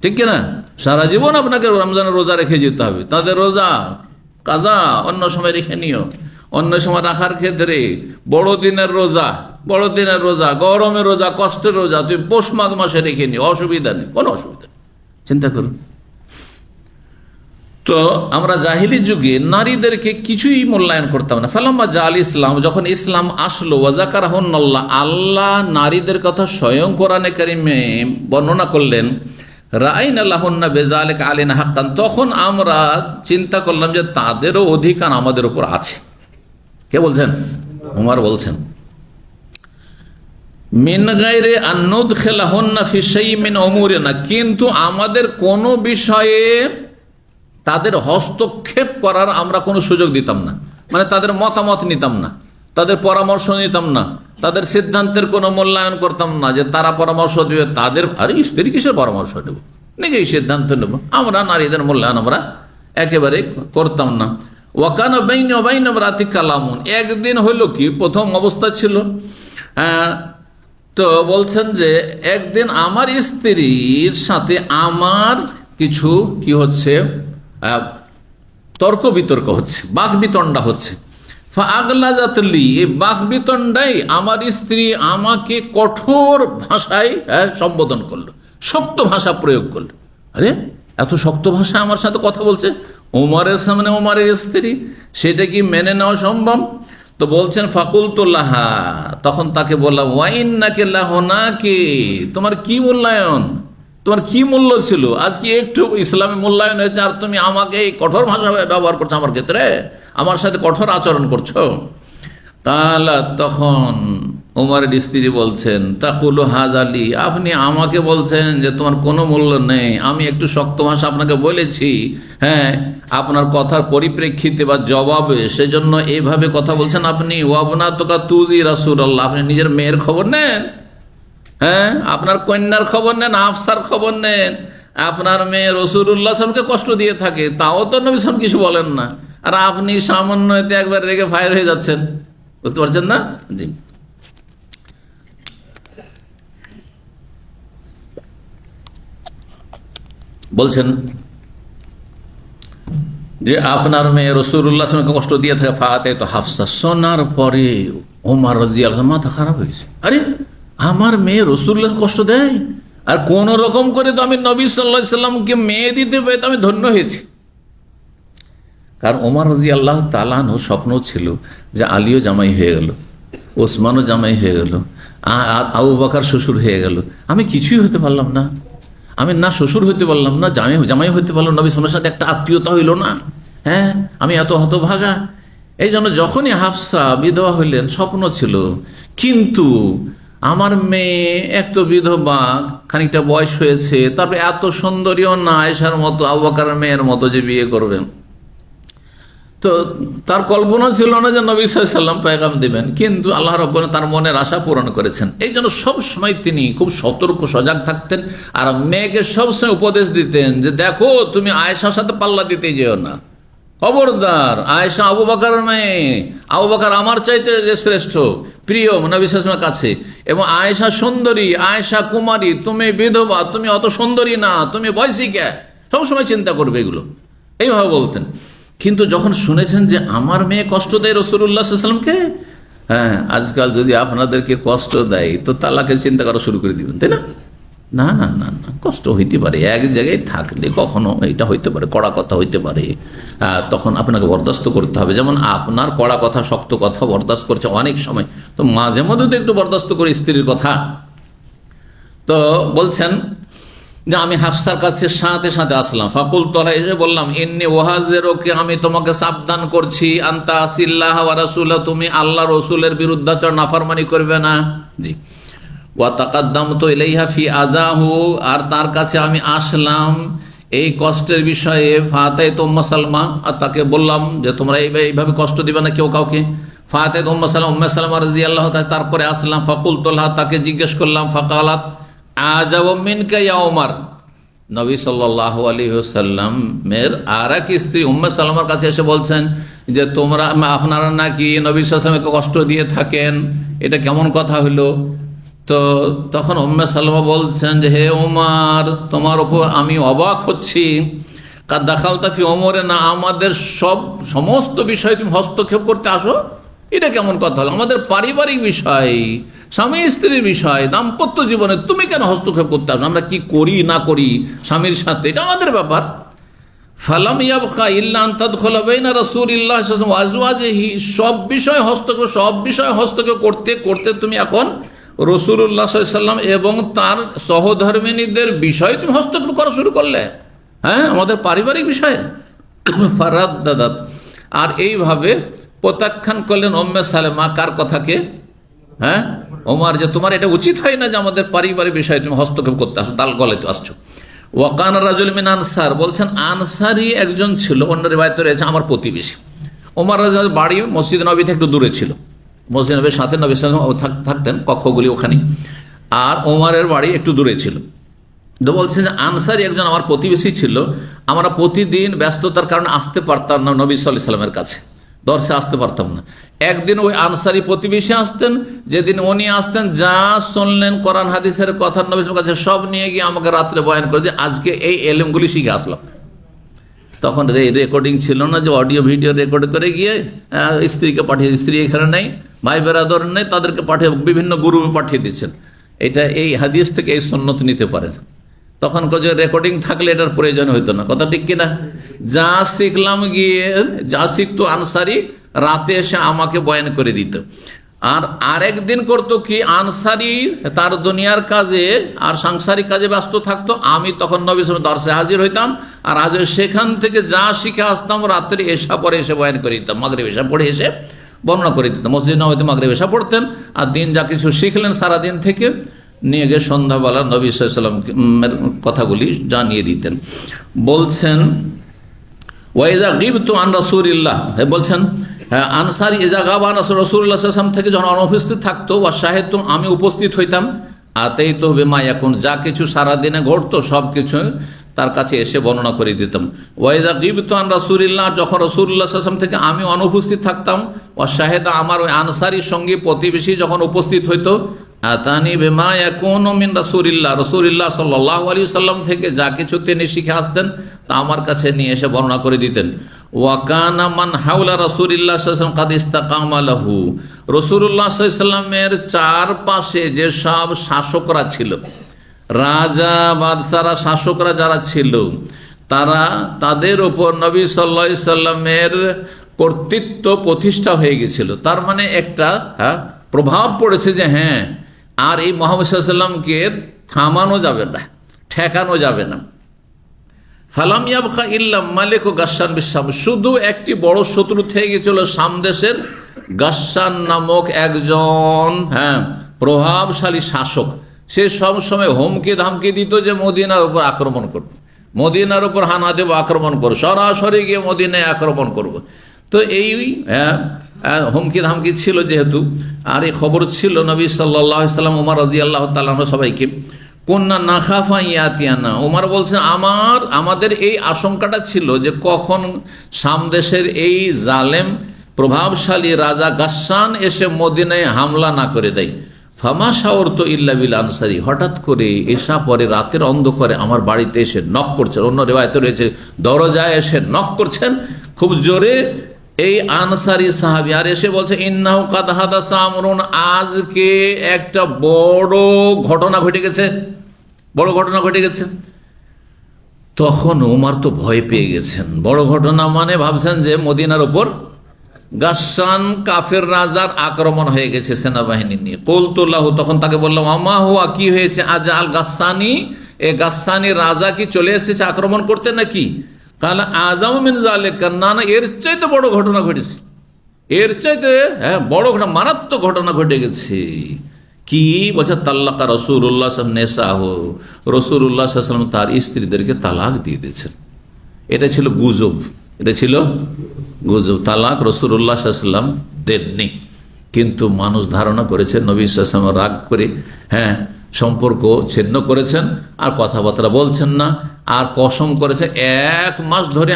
ঠিক কিনা? সারা জীবন আপনাকে রমজানের রোজা রেখে যেতে হবে। তাদের রোজা কাজা অন্য সময় রেখে নিও, অন্য সময় রাখার ক্ষেত্রে বড়দিনের রোজা, বড়দিনের রোজা, গরমের রোজা, কষ্টের রোজা তুমি পৌষ মাঘ মাসে রেখে নিও, অসুবিধা নেই, কোনো অসুবিধা নেই। চিন্তা করুন তো আমরা জাহিলি যুগে নারীদেরকে কিছুই মূল্যায়ন করতাম না। ফালাম্মা জাল ইসলাম, যখন ইসলাম আসলো, ওয়াজাকারাহুন্নাল্লাহ, আল্লাহ নারীদের কথা স্বয়ং কোরআনে কারিমে বর্ণনা করলেন, রাআইনা লাহুন্না বিযালিকা আলাইনা হাক্কান, তখন আমরা চিন্তা করলাম যে তাদেরও অধিকার আমাদের উপর আছে। কে বলছেন? উমর বলছেন, মিন গায়রি আন নুদখিলাহুন্না ফি শাইইন মিন উমুরিনা, কিন্তু আমাদের কোনো বিষয়ে তাদের হস্তক্ষেপ করার আমরা কোনো সুযোগ দিতাম না, মানে তাদের মতামত নিতাম না, তাদের পরামর্শ নিতাম না, তাদের সিদ্ধান্তের কোনো মূল্যায়ন করতাম না যে তারা পরামর্শ দেবে, তাদের আরে স্ত্রী কিসের পরামর্শ নেব, নিজেই সিদ্ধান্ত নেব। আমরা নারীদের মূল্যায়ন আমরা একেবারে করতাম না। ওয়াকানা বাইনা ওয়া বাইনা ইমরাতি কালামুন, একদিন হইল কি, প্রথম অবস্থা ছিল, তো বলছেন যে একদিন আমার স্ত্রীর সাথে আমার কিছু কি হচ্ছে, তর্ক বিতর্ক হচ্ছে, বাক বিতণ্ডা হচ্ছে। ফাগলাজাতলি, এই বাক বিতণ্ডাই আমার স্ত্রী আমাকে কঠোর ভাষায় সম্বোধন করলো, শক্ত ভাষা প্রয়োগ করলো। আরে এত শক্ত ভাষায় আমার সাথে কথা বলছে ওমরের সামনে, ওমরের স্ত্রী, সেটা কি মেনে নেওয়া সম্ভব? তো বলছেন ফাকুলতুল্লাহা, তখন তাকে বললাম, ওয়াইন্নাকে লাহুনাকি, তোমার কি মূল্যায়ন, তোমার কি মূল্য ছিল, আজকে একটু ইসলামে মূল্যায়ন হয়েছে আর তুমি আমাকে এই কঠোর ভাষা ব্যবহার করছো, আমার ক্ষেত্রে আমার সাথে কঠোর আচরণ করছো। তাহলে তখন ওমরের স্ত্রী বলছেন, তাকুলু হাজালি, আপনি আমাকে বলছেন যে তোমার কোনো মূল্য নেই, আমি একটু শক্ত ভাষা আপনাকে বলেছি, হ্যাঁ আপনার কথার পরিপ্রেক্ষিতে বা জবাবে, সেজন্য এইভাবে কথা বলছেন আপনি। ওয়াবনা তোকা তুজি রাসূলুল্লাহ, আপনি নিজের মেয়ের খবর নেন, হ্যাঁ আপনার কন্যার খবর নেন, হাফসার খবর নেন, আপনার মেয়ে রাসূলুল্লাহ সাল্লাল্লাহু আলাইহি ওয়াসাল্লামকে কষ্ট দিয়ে থাকে, তাও তো নবী সাল্লাল্লাহু আলাইহি ওয়াসাল্লাম কিছু বলেন না, আর আপনি সামান্য এতে একবার রেগে ফায়ার হয়ে যাচ্ছেন, বুঝতে পারছেন না? জি, বলছেন যে আপনার মেয়ে রাসূলুল্লাহ সাল্লাল্লাহু আলাইহি ওয়াসাল্লামকে কষ্ট দিয়ে থাকে। ফাতে তো হাফসা, শোনার পরে ওমর রাদিয়াল্লাহু আনহু মাথা খারাপ হয়েছে, আরে আমার মেয়ে রাসূলুল্লাহ কষ্ট দেয়, আর কোন রকম করে তো আমি নবী সাল্লাল্লাহু আলাইহি ওয়াসাল্লামকে মেয়ে দিতে পেরে তো আমি ধন্য হয়েছি। কারণ ওমর রাদিয়াল্লাহু তাআলা আনহু স্বপ্ন ছিল যে আলীও জামাই হয়ে গেল, ওসমানও জামাই হয়ে গেল, আবু বকর শ্বশুর হয়ে গেল, আমি কিছুই হতে পারলাম না, আমি না শ্বশুর হইতে পারলাম না, জামাই হইতে পারলাম না, নবী সাল্লাল্লাহু আলাইহি ওয়াসাল্লামের সাথে একটা আত্মীয়তা হইল না, হ্যাঁ আমি এত হতভাগা। এই জন্য যখনই হাফসা বিধবা হইলেন স্বপ্ন ছিল, কিন্তু আমার মেয়ে এক তো বিধবা, খানিকটা বয়স হয়েছে, তারপরে এত সুন্দরীও না, আয়েশার মতো, আবু বকরের মেয়ের মতো যে বিয়ে করবেন, তো তার কল্পনা ছিল না যে নবী সাল্লাল্লাহু আলাইহি ওয়াসাল্লাম পেগাম দিবেন, কিন্তু আল্লাহ রাব্বুল আলামিন তার মনের আশা পূরণ করেছেন। এই জন্য সবসময় তিনি খুব সতর্ক সজাগ থাকতেন, আর মেয়েকে সবসময় উপদেশ দিতেন যে দেখো তুমি আয়েশার সাথে পাল্লা দিতে যেও না, খবরদার, আয়েশা আবু বকরের মেয়ে, আবু বকর আমার চাইতে যে শ্রেষ্ঠ প্রিয় নবী সাল্লাল্লাহু আলাইহি ওয়াসাল্লামের কাছে, এবং আয়েশা সুন্দরী, আয়েশা কুমারী, তুমি বিধবা, তুমি অত সুন্দরী না, তুমি বয়সিকা, সবসময় চিন্তা করবে এগুলো, এইভাবে বলতেন। কিন্তু যখন শুনেছেন যে আমার মেয়ে কষ্ট দেয় রাসূলুল্লাহ সাল্লাল্লাহু আলাইহি ওয়াসাল্লামকে, হ্যাঁ আজকাল যদি আপনাদেরকে কষ্ট দেয় তো তালাকের চিন্তা করা শুরু করে দিবেন, তাই না? না না না না, কষ্ট হইতে পারে, এক জায়গায় থাকলে কখনো এটা হইতে পারে, কড়া কথা হইতে পারে, তখন আপনাকে বরদাস্ত করতে হবে। যেমন আপনার কড়া কথা, শক্ত কথা বরদাস্ত করছে অনেক সময়, তো মাঝে মধ্যে তো একটু বরদাস্ত করে স্ত্রীর কথা। তো বলছেন যে আমি হাফসার কাছে সাথে সাথে আসলাম, ফাকুল তোলা এসে বললাম, ইন্নী ওয়াহাজিরুকে, আমি তোমাকে সাবধান করছি, আনতা আসিল্লাহ ওয়া রাসূলা, তুমি আল্লাহ রসুলের বিরুদ্ধাচরণ নাফরমানি করবে না। জি, ওয়া তাকাদ্দামতু ইলাইহা ফি আযাহু, আর তার কাছে আমি আসলাম এই কষ্টের বিষয়ে। ফাতাইতু উম্মে সালমা, আর তাকে বললাম যে তোমরা এইভাবে কষ্ট দিবে না কেউ কাউকে। ফাতাইতু উম্মে সালমা, উম্মে সালমা রাদিয়াল্লাহু তাআলা, তারপরে আসলাম। ফাকুলতু লাহা, তাকে জিজ্ঞেস করলাম। ফাকালাত আযাব মিনকা ইয়া ওমর, নবী সাল্লাল্লাহু আলাইহি ওয়াসাল্লামের আর এক স্ত্রী উম্মে সালমার কাছে এসে বলছেন যে তোমরা, আপনারা নাকি নবী সাল্লাল্লাহু আলাইহি ওয়াসাল্লামকে কষ্ট দিয়ে থাকেন, এটা কেমন কথা হলো? তো তখন উম্মে সালমা বলছেন যে হে ওমর, তোমার উপর আমি অবাক হচ্ছি, কাদ দাখালতা ফি ওমরে, না আমাদের সমস্ত বিষয় তুমি হস্তক্ষেপ করতে আসো, এটা কেমন কথা হলো? আমাদের পারিবারিক বিষয়, স্বামী স্ত্রীর বিষয় দাম্পত্য জীবনে তুমি কেন হস্তক্ষেপ করতে আসো? আমরা কি করি না করি স্বামীর সাথে, এটা আমাদের ব্যাপার। ফালাম ইয়াবকা ইল্লা আন তাদখুলা বাইনা রাসূলিল্লাহি সাল্লাল্লাহু আলাইহি ওয়া আজওয়াজিহি, সব বিষয় হস্তক্ষেপ করতে করতে তুমি এখন রাসূলুল্লাহ সাল্লাল্লাহু আলাইহি ওয়াসাল্লাম এবং তার সহধর্মিণীদের বিষয় তুমি হস্তক্ষেপ করা শুরু করলে। হ্যাঁ, আমাদের পারিবারিক বিষয়ে। ফারাদ্দাদাত, আর এইভাবে প্রত্যাখ্যান করলেন উম্মে সালেমা কার কথাকে? হ্যাঁ, ওমর, যে তোমার এটা উচিত হয় না যে আমাদের পারিবারিক বিষয়ে তুমি হস্তক্ষেপ করতে আসো, তাল গলে তো আসছো। ওয়াকান রাজুল মিন আনসার, বলছেন আনসারি একজন ছিল, অন্য রিওয়ায়াতে রয়েছে আমার প্রতিবেশী। ওমর রাদিয়াল্লাহু আনহু বাড়ি মসজিদ নববী থেকে একটু দূরে ছিল, মসজিদ নবীর সাথে নবী সাল্লাল্লাহু আলাইহি ওয়াসাল্লাম থাকতেন, কক্ষগুলি ওখানে, আর ওমরের বাড়ি একটু দূরে ছিল। তো বলছেন যে আনসারি একজন আমার প্রতিবেশী ছিল, আমরা প্রতিদিন ব্যস্ততার কারণে আসতে পারতাম না নবী সাল্লাল্লাহু আলাইহি ওয়াসাল্লামের কাছে, দর্শে আসতে পারতাম না। একদিন ওই আনসারি প্রতিবেশী আসতেন, যেদিন উনি আসতেন যা শুনলেন কোরআন হাদিসের কথা নবী সাল্লাল্লাহু আলাইহি ওয়াসাল্লামের কাছে সব নিয়ে গিয়ে আমাকে রাত্রে বয়ান করে যে আজকে এই এলেমগুলি শিখে আসলাম। তখন রেকর্ডিং ছিল না যে অডিও ভিডিও রেকর্ড করে গিয়ে স্ত্রীকে পাঠিয়ে, স্ত্রী এখানে নেই, ভাই বেরাদর নেই, তাদেরকে পাঠিয়ে বিভিন্ন গ্রুপে পাঠিয়ে দিচ্ছেন। এটা এই হাদিস থেকে এই সুন্নত নিতে পারে। তখন যে রেকর্ডিং থাকলে এটার প্রয়োজন হইতো না, কথা ঠিক কিনা? যা শিখলাম গিয়ে, যা শিখতো আনসারি রাতে এসে আমাকে বয়ান করে দিত। আর আরেকদিন করতো কি, আনসারি তার দুনিয়ার কাজে আর সাংসারিক কাজে ব্যস্ত থাকতো, আমি তখন নবী সাল্লাল্লাহু আলাইহি ওয়াসাল্লাম দরসে হাজির হইতাম, আর হাজির সেখান থেকে যা শিখে আসতাম রাত্রে এশা পরে এসে বয়ান করে দিতাম, মাগরিব এশা পড়ে এসে বর্ণনা করে দিতাম। মসজিদ নববীতে মাগরিব এশা পড়তেন, আর দিন যা কিছু শিখলেন সারাদিন থেকে নিয়ে গিয়ে সন্ধ্যাবেলা নবী সাল্লাল্লাহু আলাইহি ওয়াসাল্লামের কথাগুলি জানিয়ে দিতেন। বলছেন ওয়াইজা গিবতু আন রাসূলিল্লাহ, বলছেন আনসারি ইজা গাবা রাসূলুল্লাহ সাল্লাল্লাহু আলাইহি ওয়াসাল্লাম থেকে যখন অনুপস্থিত থাকতো, ওয়া শাহিদতু, আমি উপস্থিত হইতাম, আতাইতু বিমা ইয়াকুন, যা কিছু সারাদিনে ঘটতো সব কিছু তার কাছে এসে বর্ণনা করে দিতাম। ওয়াইজা গিবতু আন রাসূলিল্লাহ, যখন রাসূলুল্লাহ সাল্লাল্লাহু আলাইহি ওয়াসাল্লাম থেকে আমি অনুপস্থিত থাকতাম, ওয়া শাহিদা, আমার ওই আনসারি সঙ্গী প্রতিবেশী যখন উপস্থিত হইতো, আতানি বিমা ইয়াকুনু মিন রাসূলিল্লাহ, রাসূলুল্লাহ সাল্লাল্লাহু আলাইহি ওয়াসাল্লাম থেকে যা কিছু তিনি শিখে আসতেন তা আমার কাছে নিয়ে এসে বর্ণনা করে দিতেন। ওয়াকানা মান হাওলা রাসূলিল্লাহ সাল্লাল্লাহু আলাইহি ওয়াসাল্লাম কাদ ইসতাকামা লাহু, রাসূলুল্লাহ সাল্লাল্লাহু আলাইহি ওয়াসাল্লামের চারপাশে যে সব শাসকরা ছিল, রাজা বাদশারা শাসকরা যারা ছিল, তারা তাদের উপর নবী সাল্লাল্লাহু আলাইহি ওয়াসাল্লামের কর্তৃত্ব প্রতিষ্ঠা হয়ে গেছিল। তার মানে একটা প্রভাব পড়েছে যে হ্যাঁ, আর এই মুহাম্মদ সাল্লাল্লাহু আলাইহি ওয়াসাল্লামকে থামানো যাবে না, ঠেকানো যাবে না। ফালাম ইয়াবকা ইল্লা মালিক ও গাসসান বিশাম, শুধু একটি বড় শত্রু থেকে গিয়েছিল শাম দেশের গাসসান নামক একজন প্রভাবশালী শাসক। সে সবসময় হুমকি ধামকি দিত যে মদিনার উপর আক্রমণ করব, মদিনার উপর হানা দেব, আক্রমণ করব, সরাসরি গিয়ে মদিনায় আক্রমণ করব। তো এই হুমকি ধামকি ছিল যেহেতু, আর এই খবর ছিল নবী সাল্লাল্লাহু আলাইহি ওয়াসাল্লাম, ওমর রাদিয়াল্লাহু তাআলা আনহু সবাইকে, কন্যা নাখাফা ইয়াতিয়ানা, ওমর বলছেন আমাদের এই আশঙ্কাটা ছিল যে কখন শাম দেশের এই জালেম প্রভাবশালী রাজা গাসসান এসে মদিনায় হামলা না করে দেয়। ফামা শাওরতু ইল্লা বিল আনসারি, হঠাৎ করে এসা পরে রাতের অন্ধকারে আমার বাড়িতে এসে নক করছেন, অন্য রিওয়ায়াতে রয়েছে দরজায় এসে নক করছেন খুব জোরে এই আনসারি সাহাবী, আর এসে বলছে ইন্নাহু কাদ হাদাসা আমরুন, আজকে একটা বড় ঘটনা ঘটে গেছে, বড় ঘটনা ঘটে গেছে। তখন ওমর তো ভয় পেয়ে গেছেন, বড় ঘটনা মানে ভাবছেন যে মদিনার উপর গাসসান কাফের রাজার আক্রমণ হয়ে গেছে সেনাবাহিনী নিয়ে। কুলতু লাহু, তখন তাকে বললাম আমা হুয়া, কি হয়েছে? আজ আল গাসসানি, এ গাসসানি রাজা কি চলে এসেছে আক্রমণ করতে নাকি? কাল আযম মিন যালিকা, না না, এর চাইতে বড় ঘটনা ঘটেছে, এর চাইতে বড় ঘটনা, মারাত্মক ঘটনা ঘটে গেছে। কি বলছে? তাল্লাকা রাসূলুল্লাহ নেসাহু, রাসূলুল্লাহ সাল্লাল্লাহু আলাইহি ওয়াসাল্লাম তার স্ত্রীদেরকে তালাক দিয়ে দিয়েছেন। এটা ছিল গুজব, এটা ছিল গুজব। তালাক রাসূলুল্লাহ সাল্লাল্লাহু আলাইহি ওয়াসাল্লাম দেননি, কিন্তু মানুষ ধারণা করেছে নবী সাল্লাল্লাহু আলাইহি ওয়াসাল্লাম রাগ করে সম্পর্ক ছিন্ন করেছেন, আর কথাবার্তা বলছেন না, আর কসম করেছে 1 মাস ধরে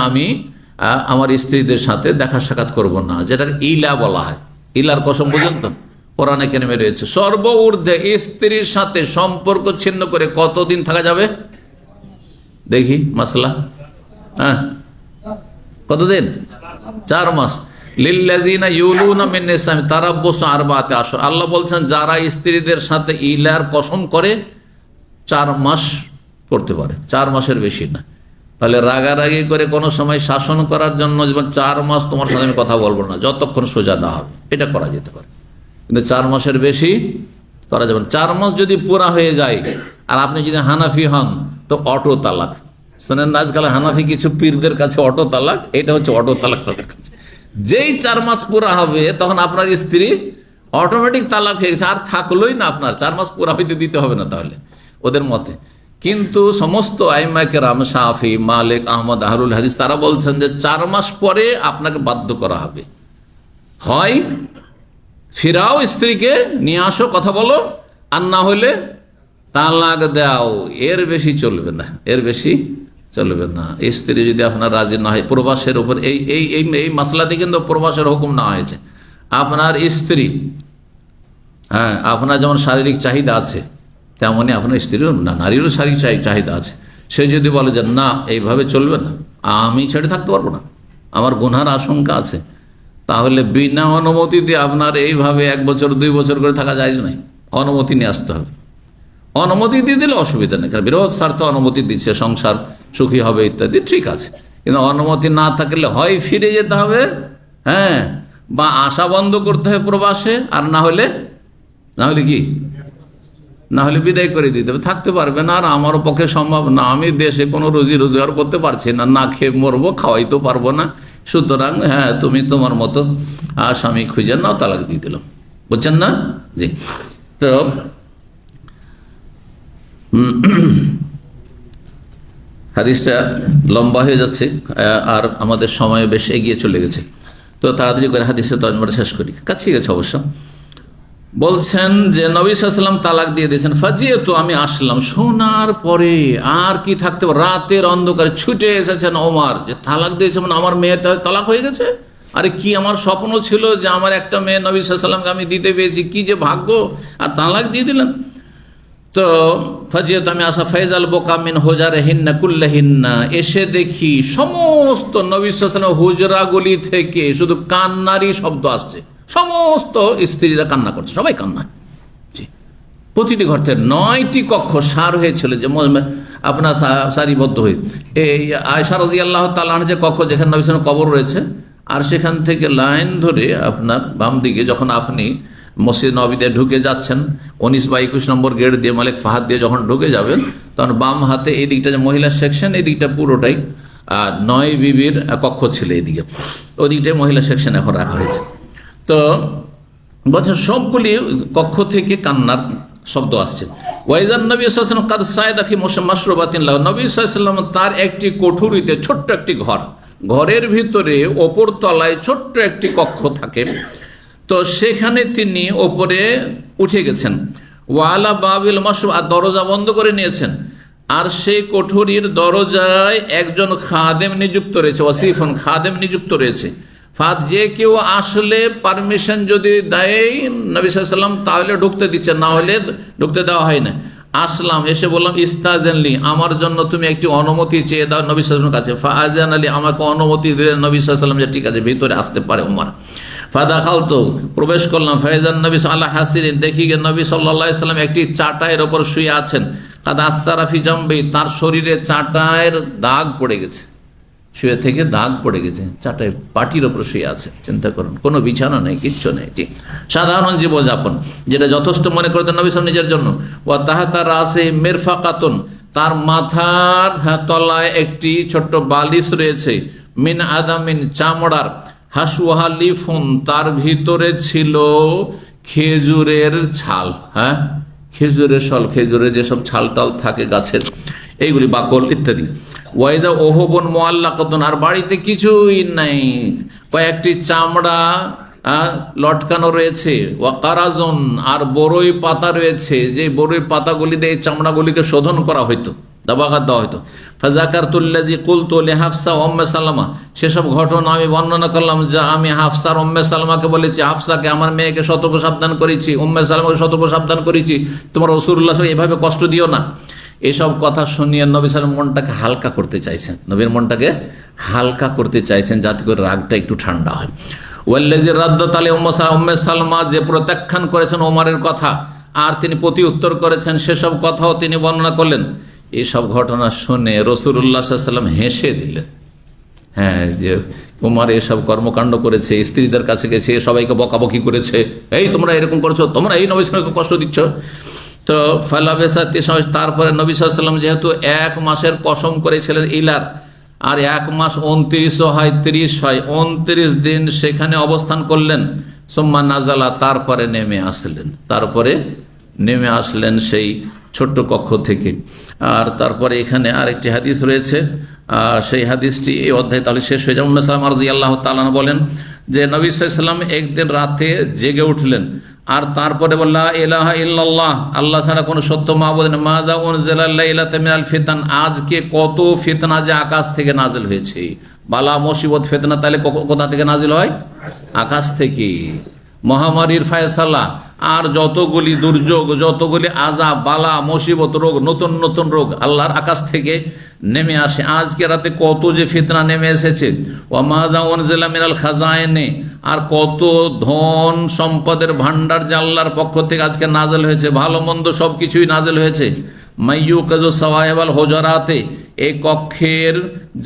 আমি আমার স্ত্রীদের সাথে দেখা সাক্ষাৎ করব না, যেটাকে ইলা বলা হয়। ইলার কসম বুঝেন তো, কোরআনে কারিমে রয়েছে। সর্ব ঊর্ধ্বে স্ত্রীর সাথে সম্পর্ক ছিন্ন করে কতদিন থাকা যাবে? দেখি মাসলা, কতদিন? 4 মাস। লিল্লাযিনা ইউলুনা মিন নিসাইহিম তারাব্বুসু আরবাআতি আশহুর, আল্লাহ বলছেন যারা স্ত্রীদের সাথে ইলার কসম করে 4 মাস করতে পারে, 4 মাসের বেশি না। তাহলে রাগারাগি করে কোনো সময় শাসন করার জন্য যেমন 4 মাস তোমার সাথে আমি কথা বলবো না যতক্ষণ সোজা না হবে, এটা করা যেতে পারে, কিন্তু 4 মাসের বেশি করা যাবে না। 4 মাস যদি পুরা হয়ে যায় আর আপনি যদি হানাফি হন তো অটো তালাক। শোনেন না, আজকাল হানাফি কিছু পীরদের কাছে অটো তালাক, এটা হচ্ছে অটো তালাক তাদের কাছে। যেই 4 মাস পুরা হবে তখন আপনার স্ত্রী অটোমেটিক তালাক হয়ে গেছে, আর থাকলোই না, আপনার 4 মাস পুরা হইতে দিতে হবে না তাহলে ওদের মতে। কিন্তু সমস্ত আইম্মায়ে কেরাম, শাফি, মালিক, আহমদ, আহলুল হাদিস তারা বলছেন যে 4 মাস পরে আপনাকে বাধ্য করা হবে, হয় ফিরাও স্ত্রীকে, নিয়ে আসো, কথা বলো, আর না হলে তালাক দাও। এর বেশি চলবে না, এর বেশি চলবে না। স্ত্রী যদি আপনার রাজি না হয়, প্রবাসের উপর এই মাসলাতে কিন্তু প্রবাসের হুকুম না হয়েছে। আপনার স্ত্রী, হ্যাঁ, আপনার যেমন শারীরিক চাহিদা আছে তেমনই আপনার স্ত্রীরও, না, নারীরও শারীরিক চাহিদা আছে। সে যদি বলে যে না এইভাবে চলবে না, আমি ছেড়ে থাকতে পারবো না, আমার গুনহার আশঙ্কা আছে, তাহলে বিনা অনুমতি দিয়ে আপনার এইভাবে 1 বছর 2 বছর করে থাকা যায় না, অনুমতি নিয়ে আসতে হবে। অনুমতি দিয়ে দিলে অসুবিধা নেই, কারণ বিরোধ স্বার্থে অনুমতি দিচ্ছে, সংসার সুখী হবে ইত্যাদি, ঠিক আছে। কিন্তু অনুমতি না থাকলে হয় ফিরে যেতে হবে, হ্যাঁ, বা আশা বন্ধ করতে হবে প্রবাসে, আর না হলে কি, না হলে বিদায় করে দিতে হবে, থাকতে পারবে না। আর আমার পক্ষে সম্ভব না, আমি দেশে কোনো রুজি রোজগার করতে পারছি না, না খেয়ে মরবো, খাওয়াইতে পারবো না, সুতরাং হ্যাঁ তুমি তোমার মতো স্বামী খুঁজে নাও, তালাক দিয়ে দিলাম, বুঝছেন না? জি। তো হাদিসটা লম্বা হয়ে যাচ্ছে আর আমাদের সময় বেশ এগিয়ে চলে গেছে, তো তাড়াতাড়ি করে হাদিসের তর্জমাটা শেষ করি, কাছে গেছে অবশ্য। বলছেন যে নবী সাল্লাল্লাহু আলাইহি ওয়াসাল্লাম তালাক দিয়ে দিয়েছেন, ফাজিয়েতু, আমি আসলাম, শোনার পরে আর কি থাকতে পারে, রাতের অন্ধকারে ছুটে এসেছেন ওমর, যে তালাক দিয়েছে মানে আমার মেয়েটা তালাক হয়ে গেছে। আরে কি আমার স্বপ্ন ছিল যে আমার একটা মেয়ে নবী সাল্লাল্লাহু আলাইহি ওয়াসাল্লামকে আমি দিতে পেরেছি, কি যে ভাগ্য, আর তালাক দিয়ে দিলাম। তো ফাজিয়েত, আমি আসা, ফাইজাল বোকা মিন হুজারিহিন্না কুল্লিহিন্না, এসে দেখি সমস্ত নবী সাল্লাল্লাহু আলাইহি ওয়াসাল্লাম হুজরাগুলি থেকে শুধু কান্নারই শব্দ আসছে, সমস্ত স্ত্রীরা কান্না করছে, সবাই কান্না। জি, প্রতিটি ঘর থেকে 9টি কক্ষ সার হয়েছিল, যে আপনার সারিবদ্ধ হয়ে, এই আয়েশা রাদিয়াল্লাহু তাআলা আনহা যে কক্ষ যেখানে নবী সাল্লাল্লাহু আলাইহি ওয়াসাল্লাম কবর রয়েছে, আর সেখান থেকে লাইন ধরে আপনার বাম দিকে যখন আপনি মসজিদ নববীতে ঢুকে যাচ্ছেন, 19 বা 21 নম্বর গেট দিয়ে মালিক ফাহাদ দিয়ে যখন ঢুকে যাবেন, তখন বাম হাতে এই দিকটা যে মহিলা সেকশন, এই দিকটা পুরোটাই 9 বিবির কক্ষ ছিল, এইদিকে ওদিকটাই মহিলা সেকশন এখন রাখা হয়েছে। তো বলছেন সবগুলি কক্ষ থেকে কান্নার শব্দ আসছে। ওয়াইজান নবী সাল্লাল্লাহু আলাইহি ওয়াসাল্লাম কাদ সায়দা ফি মাশরুবাতিন লাহু, নবী সাল্লাল্লাহু আলাইহি ওয়াসাল্লাম তার একটি কোঠরিতে, ছোট্ট একটি ঘর, ঘরের ভিতরে ওপর তলায় ছোট্ট একটি কক্ষ থাকে, তো সেখানে তিনি ওপরে উঠে গেছেন। ওয়ালা বাবিল মাশরুব, আর দরজা বন্ধ করে নিয়েছেন, আর সেই কোঠরির দরজায় একজন খাদেম নিযুক্ত রয়েছে, ওয়াসিফুন, খাদেম নিযুক্ত রয়েছে। যে কেউ আসলে পারমিশন যদি দেয় নবী সাল্লাল্লাহু আলাইহি ওয়াসাল্লাম, তাহলে ঢুকতে দিচ্ছে, না হলে ঢুকতে দেওয়া হয় না। আসলাম, এসে বললাম ইস্তাজেনলি, আমার জন্য তুমি একটি অনুমতি চেয়ে দাও নবী সাল্লাল্লাহু আলাইহি ওয়াসাল্লামের কাছে। ফাআযান আলী, আমাকে অনুমতি দিলেন নবী সাল্লাল্লাহু আলাইহি ওয়াসাল্লাম, যে ঠিক আছে ভিতরে আসতে পারে ওমর। ফাদাখালতু, প্রবেশ করলাম। ফাইজান নবী সাল্লাল্লাহু আলাইহি ওয়াসাল্লাম, দেখি গে নবী সাল্লাল্লাহু আলাইহি ওয়াসাল্লাম একটি চাটাইয়ের ওপর শুয়ে আছেন। কাদ আস্তারা ফি জামবি, তার শরীরে চাটাইয়ের দাগ পড়ে গেছে, শুয়ে থেকে দাগ পড়ে গেছে, চাটাই পাটির ওপর শুয়ে আছে। চিন্তা করুন, কোনো বিছানা নেই, কিচ্ছু নেই, ঠিক সাধারণ জীবনযাপন, যেটা যথেষ্ট মনে করতেন নবী সাল্লাল্লাহু আলাইহি ওয়াসাল্লাম নিজের জন্য। ওয়া তাহাতা রাসে মিরফাকাতুন, তার মাথার তলায় একটি ছোট্ট বালিশ রয়েছে, মিন আদামিন, চামড়ার, হাসুহা লিফুন, তার ভিতরে ছিল খেজুরের ছাল, হ্যাঁ, খেজুরের ফল, খেজুরের যেসব ছাল টাল থাকে গাছের, এইগুলি বাকল ইত্যাদি। ওয়াইদা ওহবন মুআল্লাকাতুন, আর বাড়িতে কিছুই নাই, কয়েকটি চামড়া লটকানো রয়েছে। ওয়া কারাজুন, আর বড়ই পাতা রয়েছে, যে বড়ই পাতাগুলি দিয়ে এই চামড়াগুলিকে শোধন করা হইতো, দাবাগাত দেওয়া হইতো। ফাযাকারতুল্লাযী কুলতু লিহাফসা ওয়া উম্মে সালামা, সেসব ঘটনা আমি বর্ণনা করলাম যা আমি হাফসার উম্মে সালামাকে বলেছি, হাফসাকে, আমার মেয়েকে সতর্ক সাবধান করেছি, উম্মে সালামাকে সতর্ক সাবধান করেছি, তোমার রাসূলুল্লাহ এভাবে কষ্ট দিও না। এসব কথা শুনিয়ে নবী সাল্লাল্লাহু আলাইহি ওয়াসাল্লাম মনটাকে হালকা করতে চাইছেন, নবীর মনটাকে হালকা করতে চাইছেন, যাতে করে রাগটা একটু ঠান্ডা হয়। ওয়াল্লাযী রাদ্দাত আলাইহি উম্মে সালমা, যে প্রত্যাখ্যান করেছেন ওমরের কথা আর তিনি প্রতি উত্তর করেছেন, সেসব কথাও তিনি বর্ণনা করলেন। এইসব ঘটনা শুনে রাসূলুল্লাহ সাল্লাল্লাহু আলাইহি ওয়াসাল্লাম হেসে দিলেন। হ্যাঁ, যে ওমর এসব কর্মকাণ্ড করেছে, স্ত্রীদের কাছে গেছে, সবাইকে বকাবকি করেছে, এই তোমরা এরকম করছো, তোমরা এই নবী সাল্লাল্লাহু আলাইহি ওয়াসাল্লামকে কষ্ট দিচ্ছ। তো ফালাবেসাতি, তারপরে নবী সাল্লাল্লাহু আলাইহি ওয়াসাল্লাম যেহেতু 1 মাসের কসম করেছিলেন ইলার, আর 1 মাস 29 হয় 30 হয়, 29 দিন সেখানে অবস্থান করলেন। সুম্মা নাজালা, তারপরে নেমে আসলেন সেই ছোট্ট কক্ষ থেকে। আর তারপরে এখানে আরেকটি হাদিস রয়েছে, সেই হাদিসটি এই অধ্যায় তাহলে শেষ হয়ে যাবে। উম্মে সালামা রাদিয়াল্লাহু তাআলা বলেন যে নবী সাল্লাল্লাহু আলাইহি ওয়াসাল্লাম একদিন রাতে জেগে উঠলেন, আর তারপরে বললেন লা ইলাহা ইল্লাল্লাহ, আল্লাহ ছাড়া কোনো সত্য মাবুদ নেই, মাযা উনজিলা লাইলাতা মিনাল ফিতান, আজকে কত ফিতনা যে আকাশ থেকে নাজিল হয়েছে। বালা মুসিবত ফিতনা তাহলে কোথা থেকে নাজিল হয়? আকাশ থেকে। মহামারীর ফায়সালা আর যতগুলি দুর্যোগ, যতগুলি আযাব, বালা, মুসিবত, রোগ, নতুন নতুন রোগ আল্লাহর আকাশ থেকে নেমে আসে। আজকে রাতে কত যে ফিতনা নেমে এসেছে। ওয়া মাযা উনজিলা মিনাল খাজাইনি, আর কত ধন সম্পদের ভান্ডার যে আল্লাহর পক্ষ থেকে আজকে নাজিল হয়েছে, ভালো মন্দ সবকিছুই নাজিল হয়েছে। মাইয়ুকাযু সাওয়াইবাল হুজরাতে, এই কক্ষের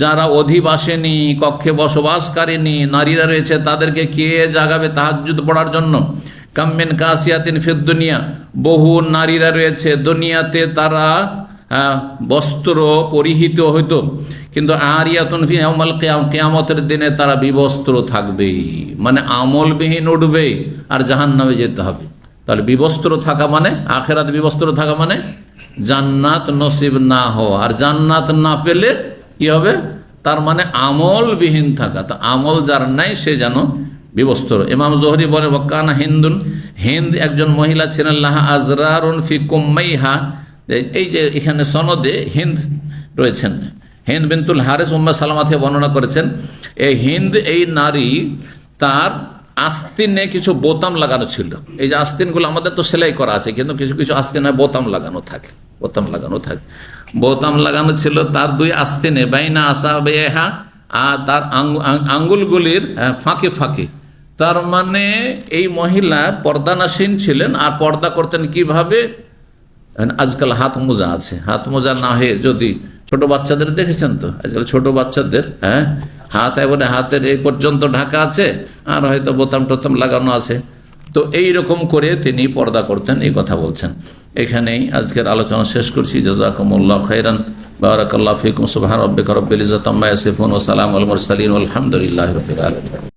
যারা অধিবাসিনী, কক্ষে বসবাসকারিনী নারীরা রয়েছে, তাদেরকে কে জাগাবে তাহাজ্জুদ পড়ার জন্য? কাম্মিন কাসিয়াতিন ফিদ দুনিয়া, বহু নারীরা রয়েছে দুনিয়াতে, তারা বস্ত্র পরিহিত হইতো, কিন্তু আরিয়াতুন ফি ইয়াউমাল কিয়ামতের দিনে তারা বিবস্ত্র থাকবে, মানে আমলবিহীন উঠবে আর জাহান্নামে যেতে হবে। তাহলে বিবস্ত্র থাকা মানে, আখিরাতে বিবস্ত্র থাকা মানে জান্নাত নসিব না হওয়া, আর জান্নাত না পেলে কি হবে? তার মানে আমলবিহীন থাকা। তা আমল যার নাই সে যেন বিবস্ত্র। ইমাম জোহরি বলে ওয়াকানা হিন্দুন, হিন্দ একজন মহিলা ছিলেন, লাহা আজরারুন ফি কুম্মাইহা, এই যে এখানে সনদে হিন্দ রয়েছেন, হিন্দ বিনতুল হারিস উম্মে সালামা থেকে বর্ণনা করেছেন। এই হিন্দ, এই নারী, তার আস্তিনে কিছু বোতাম লাগানো ছিল। এই যে আস্তিনগুলো আমাদের তো সেলাই করা আছে, কিন্তু কিছু কিছু আস্তিনে বোতাম লাগানো থাকে, বোতাম লাগানো ছিল তার 2 আস্তিনে, বাইনা আসাবিহা, আর তার আঙ্গুলগুলির ফাঁকে ফাঁকে। তার মানে এই মহিলা পর্দানাসীন ছিলেন। আর পর্দা করতেন কিভাবে? আজকাল হাত মোজা আছে, হাত মোজা না হয়ে যদি ছোট বাচ্চাদের দেখেছেন তো, আজকাল ছোট বাচ্চাদের হাত এবারে হাতের এই পর্যন্ত ঢাকা আছে, আর হয়তো বোতাম টোতাম লাগানো আছে, তো এই রকম করে তিনি পর্দা করতেন, এই কথা বলছেন। এখানেই আজকের আলোচনা শেষ করছি। জাযাকুমুল্লাহু খাইরান, বারাকাল্লাহু ফিকুম, সুবহান রাব্বিকা রাব্বিল ইজ্জাতি আম্মা ইয়াসিফুন, ওয়া সালামুল মুরসালিন, আলহামদুলিল্লাহি রাব্বিল আলামিন।